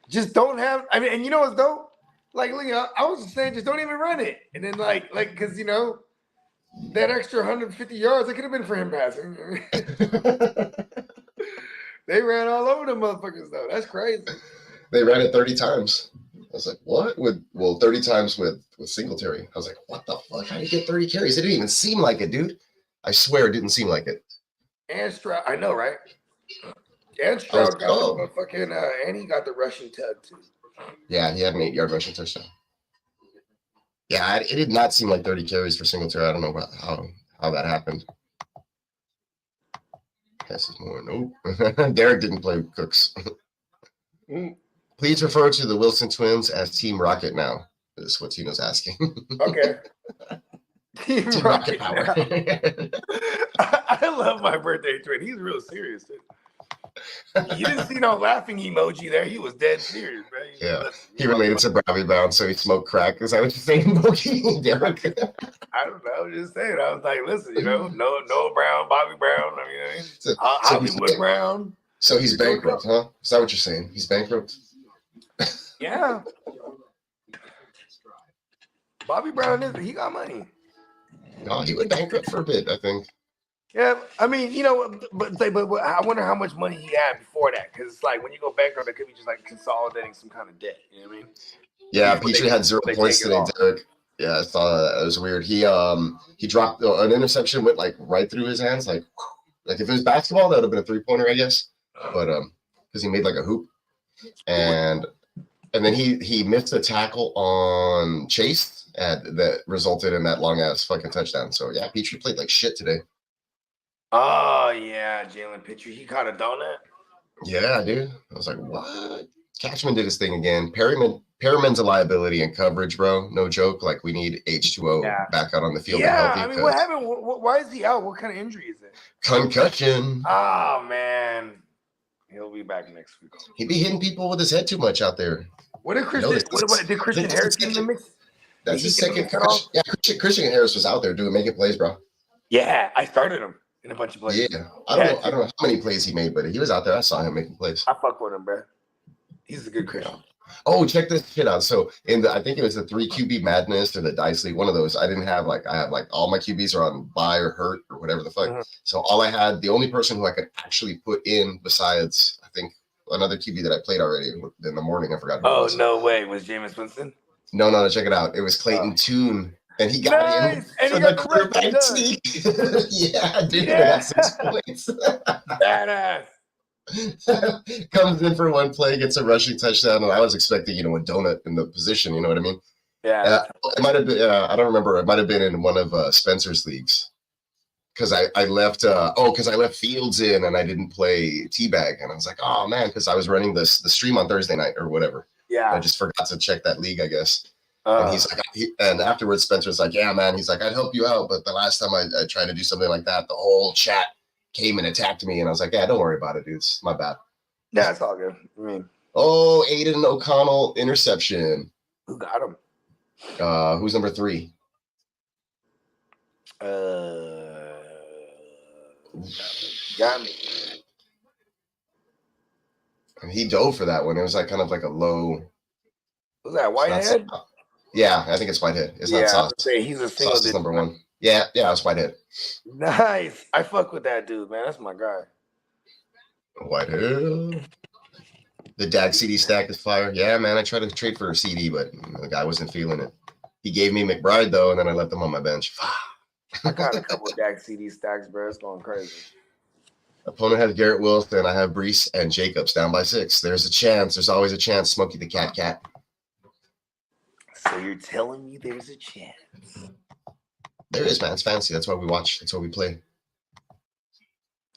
Just don't have. I mean, and you know what's dope? Like, look, I was just saying, just don't even run it. And then like, because you know. That extra 150 yards, it could have been for him passing. They ran all over the motherfuckers, though. That's crazy.
They ran it 30 times. I was like, what? 30 times with Singletary. I was like, what the fuck? How do you get 30 carries? It didn't even seem like it, dude. I swear it didn't seem like it.
And Stroud, I know, right? And Stroud got the motherfucking, and he got the rushing tug, too.
Yeah, he had an 8-yard rushing touchdown. Yeah, it did not seem like 30 carries for Singletary. I don't know how that happened. This is more. Nope. Derek didn't play Cooks. Please refer to the Wilson twins as Team Rocket now. This is what Tino's asking.
Okay.
Team Rocket Power.
I love my birthday twin. He's real serious, dude. You didn't see no laughing emoji there. He was dead serious, man.
Yeah. He related to Bobby Brown, so he smoked crack. Is that what you're saying, Bogey? Derek?
I don't know. I was just saying. I was like, listen, you know, Noah Brown, Bobby Brown. I mean, Hollywood Brown.
So he's bankrupt, huh? Is that what you're saying? He's bankrupt?
Yeah. Bobby Brown he got money.
No, he went bankrupt for a bit, I think.
Yeah, I mean, you know, but I wonder how much money he had before that, because it's like when you go bankrupt, it could be just like consolidating some kind of debt. You know what I mean? Yeah,
Petrie had 0 points today, Derek. Yeah, I saw that. It was weird. He dropped an interception, went like right through his hands, like if it was basketball, that would have been a 3-pointer, I guess. But because he made like a hoop, and then he missed a tackle on Chase that resulted in that long ass fucking touchdown. So yeah, Petrie played like shit today.
Oh, yeah, Jalen Petrie. He caught a donut.
Yeah, dude. I was like, what? Cashman did his thing again. Perriman's a liability in coverage, bro. No joke. Like, we need H2O back out on the field.
Yeah, I mean, what happened? Why is he out? What kind of injury is it?
Concussion.
Oh, man. He'll be back next week.
He'd be hitting people with his head too much out there.
Did Christian Harris get in the mix?
That's his second concussion. Yeah, Christian Harris was out there making plays, bro.
Yeah, I started him in a bunch of plays.
Yeah, I don't know how many plays he made, but he was out there. I saw him making plays.
I fuck with him, bro. He's a good Christian.
Oh, check this shit out. So I think it was the 3 QB Madness or the Dice League, one of those. I didn't have I have all my QBs are on buy or hurt or whatever the fuck. So all I had, the only person who I could actually put in besides I think another QB that I played already in the morning, I forgot.
Oh no way, was Jameis Winston?
No, check it out. It was Clayton Toon. And he got in for the quarterback sneak. Yeah, dude, I got 6 points.
Badass.
Comes in for one play, gets a rushing touchdown, and I was expecting, a donut in the position. You know what I mean?
Yeah.
It might have been. I don't remember. It might have been in one of Spencer's leagues because I left. Because I left Fields in and I didn't play Teabag, and I was like, oh man, because I was running the stream on Thursday night or whatever.
Yeah.
I just forgot to check that league, I guess. And he's like, and afterwards, Spencer's like, yeah, man. He's like, I'd help you out, but the last time I tried to do something like that, the whole chat came and attacked me, and I was like, yeah, don't worry about it, dude. It's my bad.
Yeah, it's all good. I mean,
Aiden O'Connell interception.
Who got him?
Who's number 3?
Got me.
And he dove for that one. It was like kind of like a low.
Was that Whitehead?
Yeah, I think it's Whitehead. It's not Sauce.
He's a single.
Sauce is number 1. Yeah, it's Whitehead.
Nice. I fuck with that dude, man. That's my guy.
Whitehead. The Dag CD stack is fire. Yeah, man. I tried to trade for a CD, but the guy wasn't feeling it. He gave me McBride though, and then I left him on my bench.
I got a couple of Dag CD stacks, bro. It's going crazy.
Opponent has Garrett Wilson. I have Brees and Jacobs down by 6. There's a chance. There's always a chance. Smokey the Cat.
So you're telling me there's a chance?
There is, man. It's fancy. That's why we watch. That's why we play.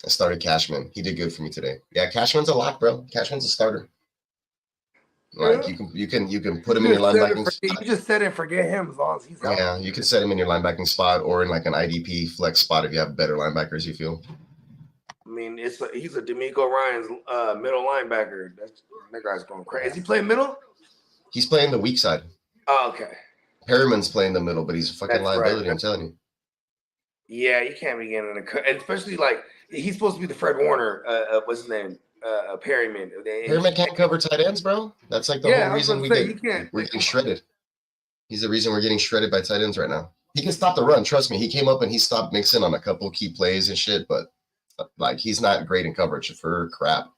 I started Cashman. He did good for me today. Yeah, Cashman's a lock, bro. Cashman's a starter. Like you can put him in your linebacking spot. You
just set and forget him as long as he's out.
Yeah, you can set him in your linebacking spot or in like an IDP flex spot if you have better linebackers. You feel?
I mean, he's a D'Amico Ryan's middle linebacker. That guy's going crazy. Is he playing middle?
He's playing the weak side. Oh,
okay.
Perriman's playing the middle, but he's a fucking liability. Right. I'm telling you.
Yeah, you can't be getting in and especially like he's supposed to be the Fred Warner. What's his name? Perryman.
Perryman can't cover tight ends, bro. That's like the whole reason we're getting shredded. He's the reason we're getting shredded by tight ends right now. He can stop the run. Trust me. He came up and he stopped Mixon on a couple key plays and shit, but like he's not great in coverage for crap.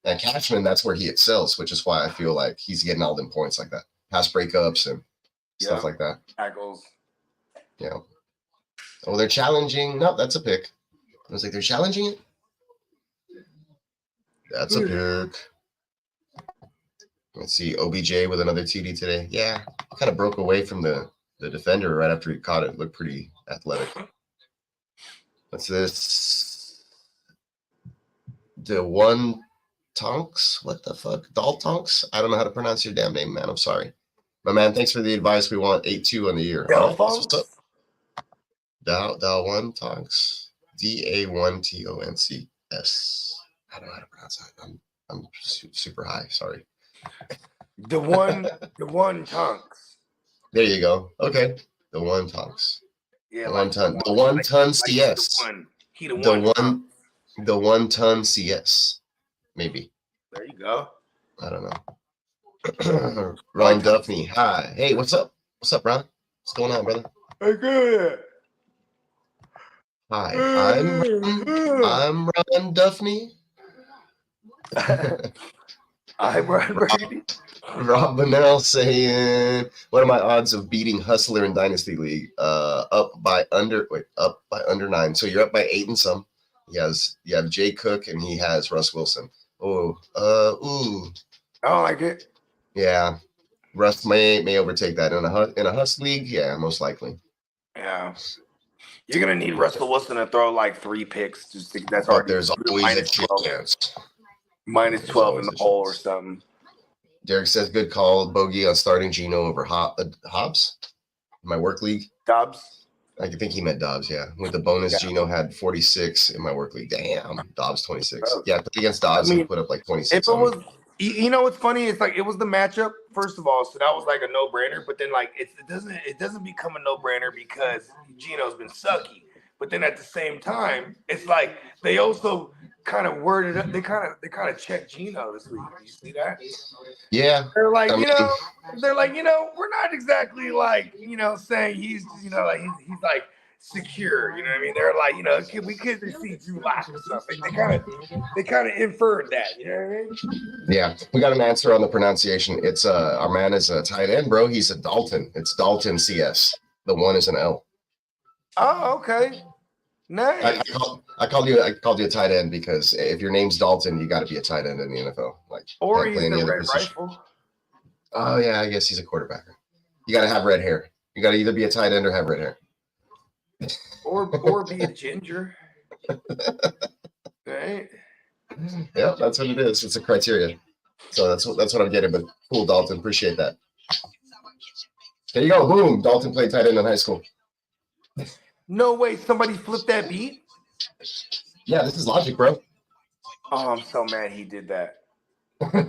And Cashman, that's where he excels, which is why I feel like he's getting all them points like that. Pass breakups and stuff like that.
Tackles.
Yeah. Oh, they're challenging. No, that's a pick. I was like, they're challenging it? That's a pick. Let's see. OBJ with another TD today. Yeah. Kind of broke away from the defender right after he caught it. Looked pretty athletic. What's this? The one Tonks? What the fuck? Daltonks? I don't know how to pronounce your damn name, man. I'm sorry. My man, thanks for the advice. We want 8-2 on the year. What's up? Dal1 Tonks. DA1TONCS. I don't know how to pronounce that. I'm super high. Sorry.
The one Tonks.
There you go. Okay. The one Tonks.
Yeah.
The one ton CS. The one ton CS. Maybe.
There you go.
I don't know. Ron Duffney. Hi. Hey, what's up? What's up, Ron? What's going on, brother?
Hey, good.
Hi. I'm Ron Duffney.
I'm Ron Brady.
Rob Bonnell saying, what are my odds of beating Hustler in Dynasty League? Up by under 9. So you're up by 8 and some. You have Jay Cook and he has Russ Wilson. I
don't like it.
Yeah, Russ may overtake that in a Hus league. Yeah, most likely.
Yeah, you're gonna need Russell Wilson to throw like 3 picks. That's hard.
There's always a chance.
Minus 12 in the hole or something.
Derek says, good call, Bogey, on starting Geno over Hobbs. My work league.
Dobbs.
I think he meant Dobbs, yeah. With the bonus, Geno had 46 in my work league. Damn, Dobbs 26. Yeah, against Dobbs, he put up like 26.
If it was, you know what's funny? It's like it was the matchup, first of all, so that was like a no-brainer. But then like it doesn't become a no-brainer because Geno's been sucky. But then at the same time, it's like they also kind of worded up. They kind of checked Gino this week. You see that?
Yeah.
They're like,
I mean,
we're not exactly like, saying he's, like he's like secure. You know what I mean? They're like, we could see Drew Lock or something. They kind of inferred that. You know what I mean?
Yeah, we got an answer on the pronunciation. It's our man is a tight end, bro. He's a Dalton. It's Dalton CS. The one is an L.
Oh, okay. Nice.
I called you a tight end because if your name's Dalton, you got to be a tight end in the NFL. Like,
or
can't
he's
play any
the
other
red
position.
rifle.
Oh yeah, I guess he's a quarterbacker. You got to have red hair. You got to either be a tight end or have red hair.
Or be a ginger. Right?
Yeah, that's what it is. It's a criteria. So that's what I'm getting. But cool, Dalton. Appreciate that. There you go. Boom. Dalton played tight end in high school.
No way. Somebody flipped that beat?
Yeah, this is logic, bro.
Oh, I'm so mad he did that. When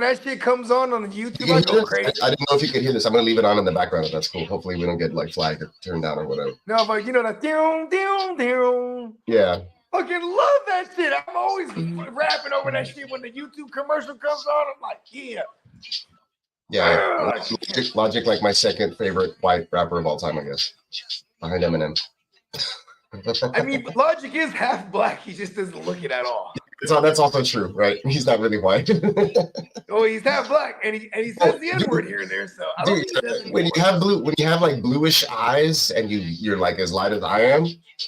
that shit comes on the YouTube, I go crazy.
I didn't know if you could hear this. I'm going to leave it on in the background if that's cool. Hopefully we don't get like flagged or turned down or whatever.
No, but that down.
Yeah.
Fucking love that shit. I'm always rapping over that shit when the YouTube commercial comes on. I'm like, yeah.
Yeah. Logic, like my second favorite white rapper of all time, I guess. Behind Eminem.
I mean, Logic is half black. He just doesn't look it at all.
That's also true, right? He's not really white.
Oh, he's half black, and he says the N-word here and there. So I don't think
when you have like bluish eyes and you're like as light as I am,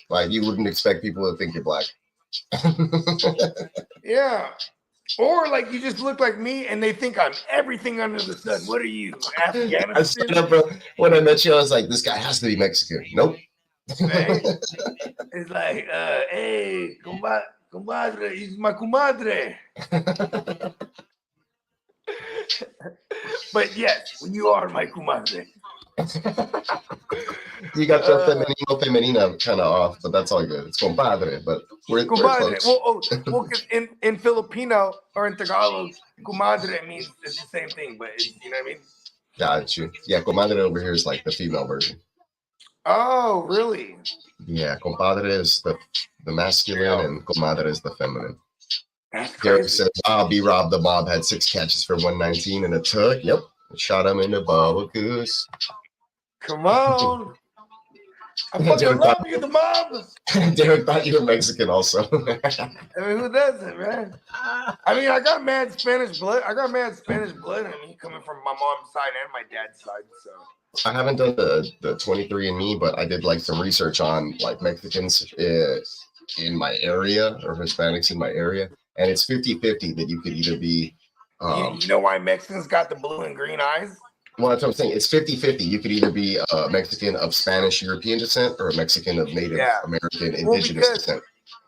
like you wouldn't expect people to think you're black.
Yeah. Or like you just look like me and they think I'm everything under the sun. What are you, Afghanistan?
When I met you, I was like, this guy has to be Mexican. Nope.
Right? It's like, hey, comadre, he's my comadre. But yes, you are my comadre.
You got the femenina kind of off, but that's all good. It's compadre, but we're
compadre.
close.
Well, because in Filipino or in Tagalog, comadre means it's the same thing, but you know what I mean?
Got you. Yeah, comadre over here is like the female version.
Oh, really?
Yeah, compadre is the masculine and comadre is the feminine.
That's
Derek
crazy.
said, B-Rob the mob had 6 catches for 119 and a tug. Yep. Shot him in the ball, goose.
Come on. I fucking love you, the mob.
Derek thought you were Mexican also.
I mean, who doesn't, man? I mean, I got mad Spanish blood. in me coming from my mom's side and my dad's side. So
I haven't done the 23andMe, but I did like some research on like Mexicans in my area or Hispanics in my area. And it's 50-50 that you could either be...
you know why Mexicans got the blue and green eyes?
Well, that's what I'm saying. It's 50-50. You could either be a Mexican of Spanish European descent or a Mexican of Native American indigenous descent.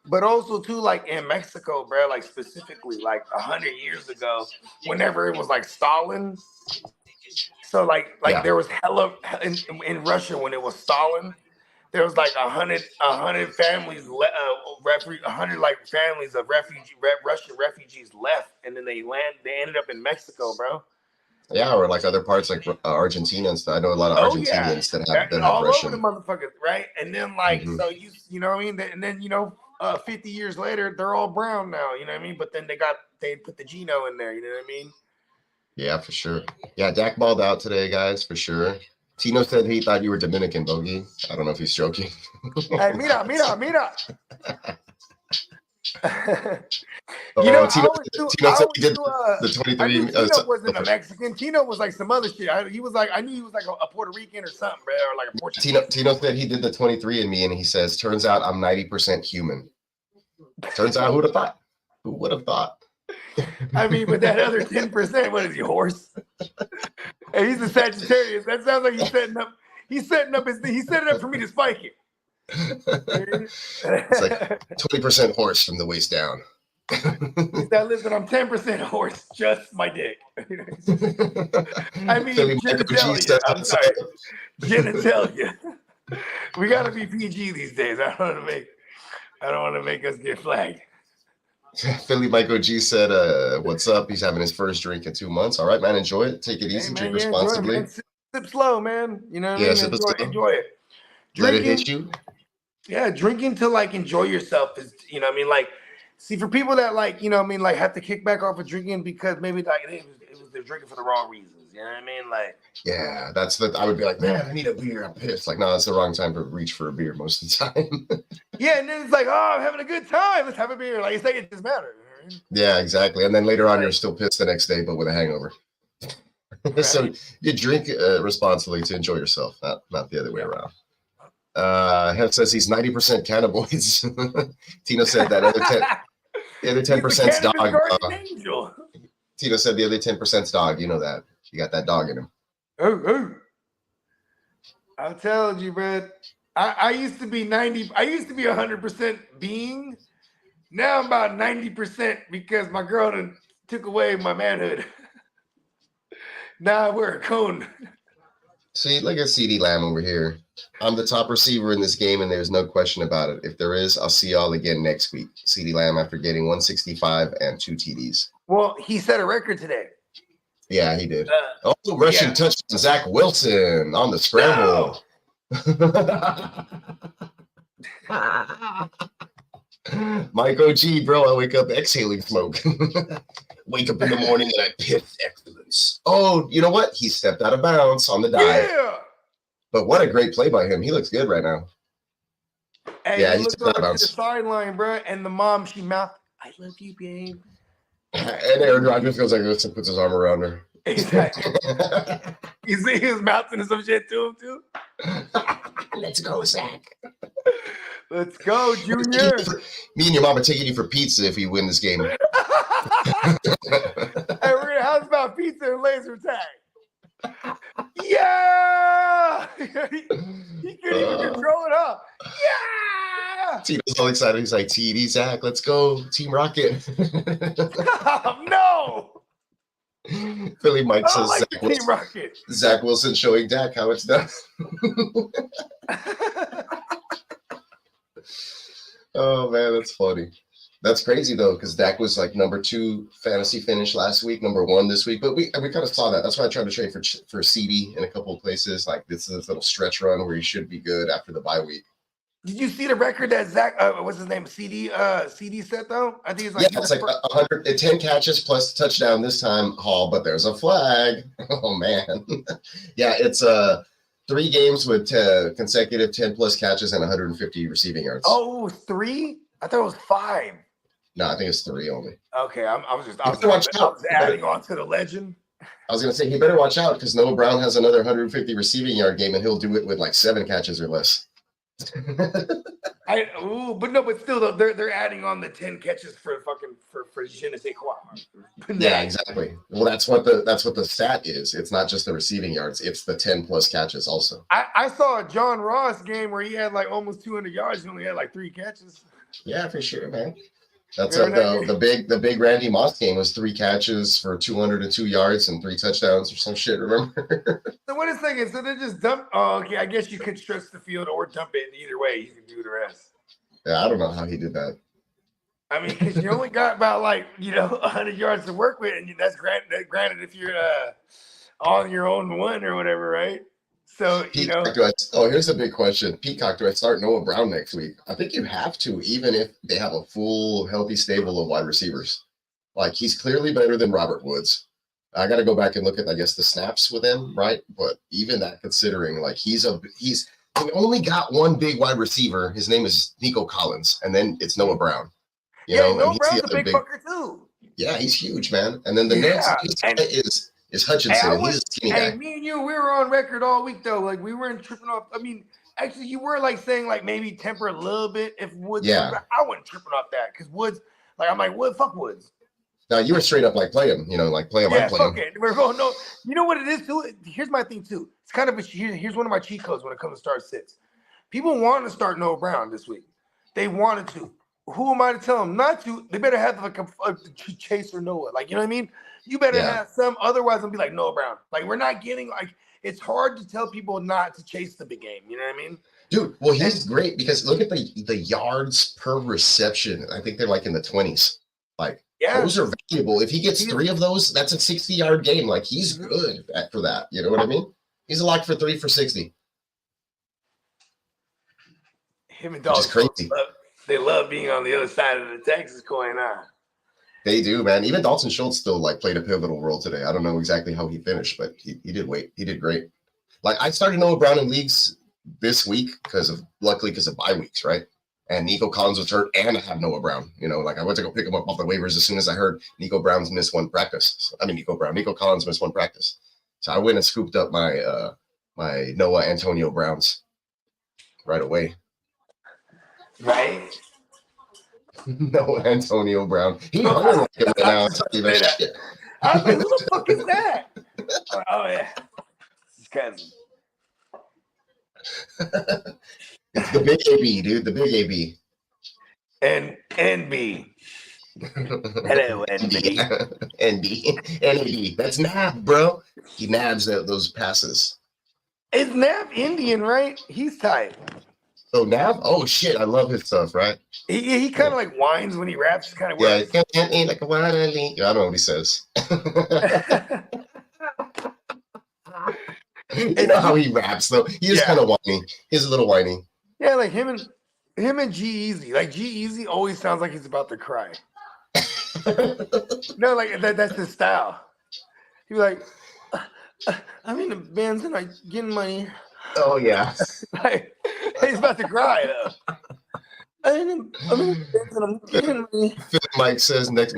But also, too, like in Mexico, bro, like specifically like 100 years ago, whenever it was like Stalin. So like there was hella in Russia when it was Stalin. There was like 100 families, 100 like families of Russian refugees left, and then they ended up in Mexico, bro.
Yeah, or like other parts like Argentina and stuff. I know a lot of Argentinians that have
all
Russian.
over the motherfuckers, right? And then like so you know what I mean? And then 50 years later, they're all brown now. You know what I mean? But then they put the Gino in there. You know what I mean?
Yeah, for sure. Yeah, Dak balled out today, guys, for sure. Tino said he thought you were Dominican, Bogey. I don't know if he's joking.
Hey, mira.
Tino said he did the 23.
Tino wasn't a Mexican. Tino was like some other shit. I knew he was like a Puerto Rican or something, bro, or like a Portuguese.
Tino said he did the 23andMe, and he says, turns out I'm 90% human. Turns out, who would have thought?
I mean, but that other 10%, what is he, horse? Hey, he's a Sagittarius. That sounds like he's setting up for me to spike it.
It's like 20% horse from the waist down.
He's not listen, I'm 10% horse, just my dick. I mean, genitalia. I'm sorry. Genitalia. We gotta be PG these days. I don't want to make us get flagged.
Philly Michael G said, what's up? He's having his first drink in 2 months. All right, man, enjoy it. Take it easy, drink responsibly.
Sip slow, man. You know what I mean? Enjoy it.
Let it hit you.
Yeah, drinking to like enjoy yourself is, you know what I mean? Like, see, for people that like, you know what I mean, like have to kick back off of drinking because maybe like they're drinking for the wrong reasons. You know what I mean? Like,
yeah, I would be like, man, I need a beer. I'm pissed. Like, no, it's the wrong time to reach for a beer most of the time.
yeah, and then it's like, oh, I'm having a good time. Let's have a beer. Like, it's like it doesn't matter. You know?
Yeah, exactly. And then later on, you're still pissed the next day, but with a hangover. Right. So you drink responsibly to enjoy yourself, not the other way around. Hef says he's 90% cannabinoids. Tino said that the other 10%'s dog. Tino said the other 10%'s dog. You know that. You got that dog in him.
Oh. I told you, bro. I used to be 90. I used to be 100% being. Now I'm about 90% because my girl done took away my manhood. Now I wear a cone.
See, look at CD Lamb over here. I'm the top receiver in this game, and there's no question about it. If there is, I'll see y'all again next week. CD Lamb after getting 165 and 2 TDs.
Well, he set a record today.
Yeah, he did. Also, rushing touchdown, Zach Wilson on the scramble. No. Mike OG, bro, I wake up exhaling smoke. Wake up in the morning and I piss excellence. Oh, you know what? He stepped out of bounds on the dive. Yeah. But what a great play by him. He looks good right now.
Hey, yeah, he's over to the sideline, bro, and the mom, she mouthed, "I love you, babe."
And Aaron Rodgers goes like this and puts his arm around her.
Exactly. You see his mouth and some shit to him too.
Let's go, Zach.
Let's go, Junior.
Me and your mom are taking you for pizza if you win this game.
Hey, we're gonna house about pizza and laser tag. Yeah! He couldn't even control it up. Yeah!
Tito's all excited. He's like, TD, Zach, let's go. Team Rocket.
No!
Philly Mike says
like Team Rocket.
Zach Wilson showing Dak how it's done. Oh, man, that's funny. That's crazy, though, because Dak was like number 2 fantasy finish last week, number 1 this week. But we kind of saw that. That's why I tried to trade for CD in a couple of places. Like, this is a little stretch run where he should be good after the bye week.
Did you see the record that Zach, what's his name, CD set, though? I think it's like...
Yeah, it's like 110 catches plus touchdown this time, Hall, but there's a flag. Oh, man. Yeah, it's 3 games with consecutive 10-plus catches and 150 receiving yards.
Oh, 3? I thought it was 5.
No, I think it's 3 only.
Okay, I was adding on to the legend.
I was going to say, he better watch out because Noah Brown has another 150 receiving yard game, and he'll do it with like 7 catches or less.
But still, though, they're adding on the 10 catches for je ne sais quoi.
Yeah, exactly. Well, that's what the stat is. It's not just the receiving yards; it's the 10+ catches also.
I saw a John Ross game where he had like almost 200 yards. He only had like 3 catches.
Yeah, for sure, man. That's the big Randy Moss game was 3 catches for 202 yards and 3 touchdowns or some shit. Remember?
So what is thinking? So they just dump. Oh, okay. I guess you could stretch the field or dump it. Either way, you can do the rest.
Yeah, I don't know how he did that.
I mean, because you only got about 100 yards to work with, and that's granted if you're on your own one or whatever, right? So
Peacock, here's a big question. Peacock, do I start Noah Brown next week? I think you have to, even if they have a full, healthy stable of wide receivers. Like, he's clearly better than Robert Woods. I got to go back and look at, I guess, the snaps with him, right? But even that, considering, like, we only got one big wide receiver. His name is Nico Collins, and then it's Noah Brown.
Noah Brown's a big fucker too.
Yeah, he's huge, man. And then the next is Hutchinson. He's a skinny guy.
Me and you, we were on record all week though. Like, we weren't tripping off. I mean, actually, you were like saying like maybe temper a little bit if Woods.
Yeah.
I wasn't tripping off that because Woods. Like, I'm like, what? Fuck Woods.
No, you were straight up like play him. Like play him.
Yeah, fuck it. We're going no. You know what it is too? Here's my thing too. It's kind of here's one of my cheat codes when it comes to start sits. People want to start Noah Brown this week. They wanted to. Who am I to tell them not to? They better have like a Chaser Noah. Like, you know what I mean? You better have some. Otherwise, I'll be like Noah Brown. Like, we're not getting like. It's hard to tell people not to chase the big game. You know what I mean?
Dude, well, he's great because look at the yards per reception. I think they're like in the 20s. Like, those are valuable. If he gets 3 of those, that's a 60-yard game. Like, he's good for that. You know what I mean? He's a lock for 3 for 60.
Him and
which is
Dalton
crazy.
they love being on the other side of the Texas coin, huh?
They do, man. Even Dalton Schultz still like played a pivotal role today. I don't know exactly how he finished, but he did he did great. Like I started Noah Brown in leagues this week luckily because of bye weeks, right? And Nico Collins was hurt, and I have Noah Brown. You know, like I went to go pick him up off the waivers as soon as I heard Nico Collins missed one practice. So I went and scooped up my my Noah Antonio Browns right away.
Right?
No, Antonio Brown. He hung like it right now. I'll tell you that shit.
I was like, who the fuck is that? Oh yeah, his cousin.
It's the big AB, dude. The big AB.
And NB. Hello, NB.
NB. That's Nab, bro. He nabs those passes.
Is Nav Indian, right? He's tight.
Oh, Nav? Oh, shit. I love his stuff, right?
He kind of like whines when he raps. Kind of
weird. Yeah, like a I don't know what he says. You know how he raps, though. He is kind of whiny. He's a little whiny.
Yeah, like him and G-Eazy. Like G-Eazy always sounds like he's about to cry. No, like that's his style. He'd be like, I'm in the bands and I getting money.
Oh yeah.
Like he's about to cry though. I'm in the bands and I'm getting money.
Mike says next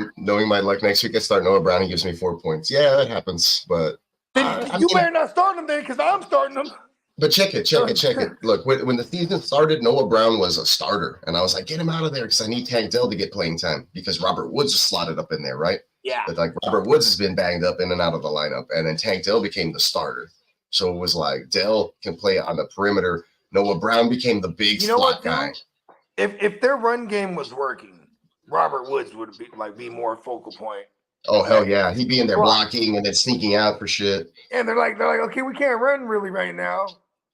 week I start Noah Brown, he gives me 4 points. Yeah, that happens, but
you better not start him then because I'm starting him.
But check it. Look, when the season started, Noah Brown was a starter. And I was like, get him out of there because I need Tank Dell to get playing time because Robert Woods was slotted up in there, right?
Yeah.
But like Robert Woods has been banged up in and out of the lineup. And then Tank Dell became the starter. So it was like Dell can play on the perimeter. Noah Brown became the big slot guy.
If their run game was working, Robert Woods would be more focal point.
Oh, hell yeah. He'd be in there blocking and then sneaking out for shit.
And they're like, okay, we can't run really right now.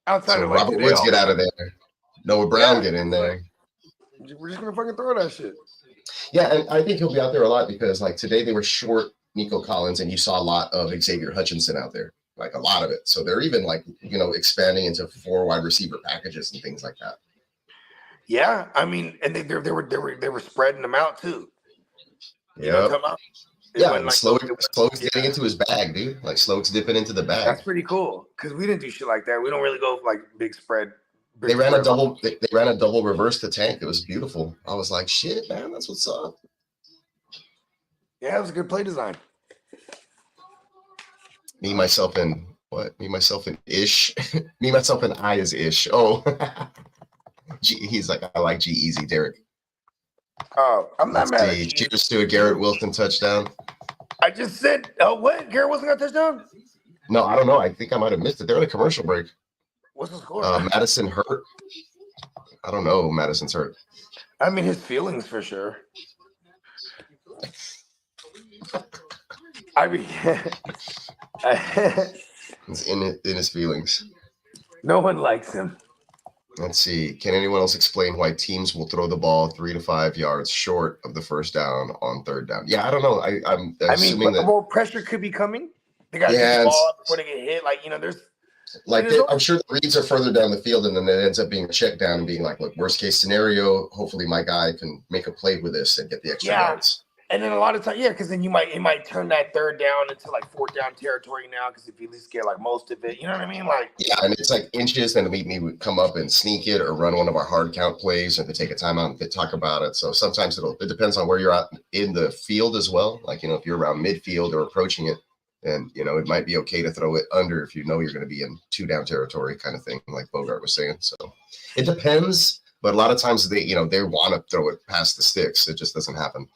Outside of
Robert Woods get out of there. Noah Brown get in there.
We're just gonna fucking throw that shit.
Yeah, and I think he'll be out there a lot because like today they were short Nico Collins and you saw a lot of Xavier Hutchinson out there, like a lot of it. So they're even like expanding into 4 wide receiver packages and things like that.
Yeah, I mean, and they were spreading them out too.
Yeah. Yeah, like, Slowick's getting into his bag, dude. Like Slowick's dipping into the bag.
That's pretty cool because we didn't do shit like that. We don't really go like big spread.
They ran a double reverse to Tank. It was beautiful. I was like, shit, man, that's what's up.
Yeah, it was a good play design.
Me, myself, and Ish. Me, myself, and I is Ish. Oh, he's like, I like G-Eazy, Derek.
Oh, I'm not mad at you.
Cheers to a Garrett Wilson touchdown.
I just said, what? Garrett Wilson got a touchdown?
No, I don't know. I think I might have missed it. They're in a commercial break.
What's the score?
Madison hurt. I don't know. Madison's hurt.
I mean, his feelings for sure. I mean,
He's in his feelings.
No one likes him.
Let's see. Can anyone else explain why teams will throw the ball 3 to 5 yards short of the first down on third down? Yeah, I don't know. I'm assuming that
more pressure could be coming. They got to get the ball up before they get hit. Like, there's
like I'm sure the reads are further down the field, and then it ends up being a check down and being like, look, worst case scenario. Hopefully, my guy can make a play with this and get the extra yards.
And then a lot of times, because then it might turn that third down into like fourth down territory now because if you at least get like most of it, you know what I mean? Like
and it's like inches, then we would come up and sneak it or run one of our hard count plays and to take a timeout and talk about it. So sometimes it depends on where you're at in the field as well. Like if you're around midfield or approaching it, then it might be okay to throw it under if you're going to be in 2 down territory kind of thing, like Bogard was saying. So it depends, but a lot of times they want to throw it past the sticks. It just doesn't happen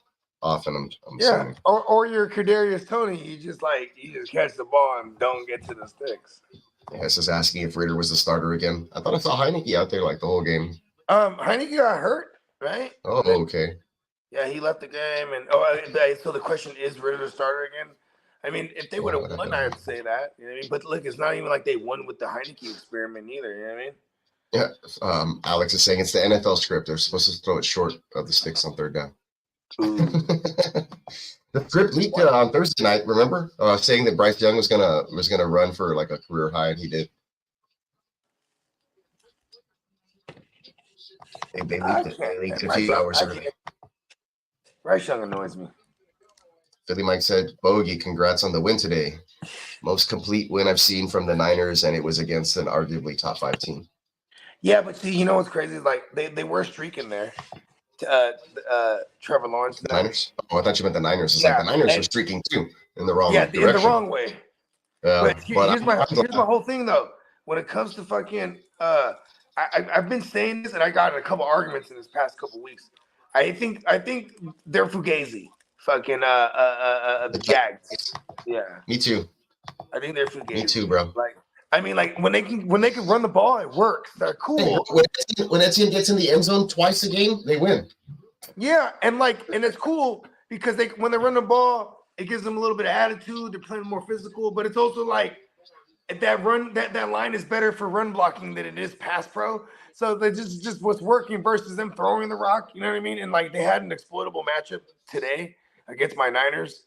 often. I'm assuming.
Or you're Kadarius Toney, you just catch the ball and don't get to the sticks.
Yeah, it's just asking if Ritter was the starter again. I thought I saw Heineke out there like the whole game.
Heineke got hurt, right?
Oh, okay.
Yeah, he left the game, and so the question is Ritter the starter again? I mean, if they would have won, I'd say that. You know what I mean? But look, it's not even like they won with the Heineke experiment either. You know what I mean?
Yeah. Alex is saying it's the NFL script. They're supposed to throw it short of the sticks on third down. The script leaked on Thursday night. Remember, saying that Bryce Young was gonna run for like a career high, and he did. They leaked a few hours early.
Bryce Young annoys me.
Philly Mike said, Bogey, congrats on the win today. Most complete win I've seen from the Niners, and it was against an arguably top 5 team.
Yeah, but see, you know what's crazy? Like they were streaking there. Trevor Lawrence.
The Niners? Oh, I thought you meant the Niners. It's like the Niners are streaking too in the wrong direction.
In the wrong way. But here's my whole thing though. When it comes to fucking, I've been saying this, and I got in a couple arguments in this past couple weeks. I think they're fugazi. Fucking the Jags. Yeah.
Me too.
I think they're fugazi.
Me too, bro.
Like when they can run the ball, it works. They're cool.
When Etienne gets in the end zone twice a game, they win.
Yeah, and it's cool because when they run the ball, it gives them a little bit of attitude. They're playing more physical, but it's also like that line is better for run blocking than it is pass pro. So they just what's working versus them throwing the rock. You know what I mean? And like they had an exploitable matchup today against my Niners.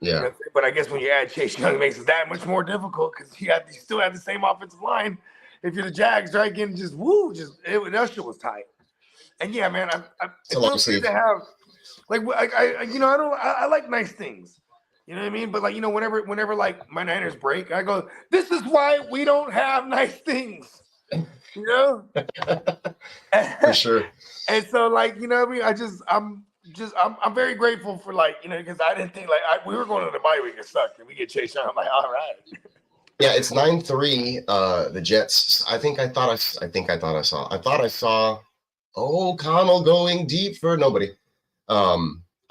Yeah.
But I guess when you add Chase Young, it makes it that much more difficult because you still have the same offensive line. If you're the Jags, right? Getting that shit was tight. And yeah, man, it's good to have I like nice things. You know what I mean? But like, whenever like my Niners break, I go, this is why we don't have nice things. You know?
For sure.
And so like, you know what I mean? I'm very grateful for because I didn't think we were going to the bye week, it sucked, and we get Chase Young. I'm like, all right.
Yeah, it's 9-3. The Jets. I thought I saw. Oh, Connell going deep for nobody.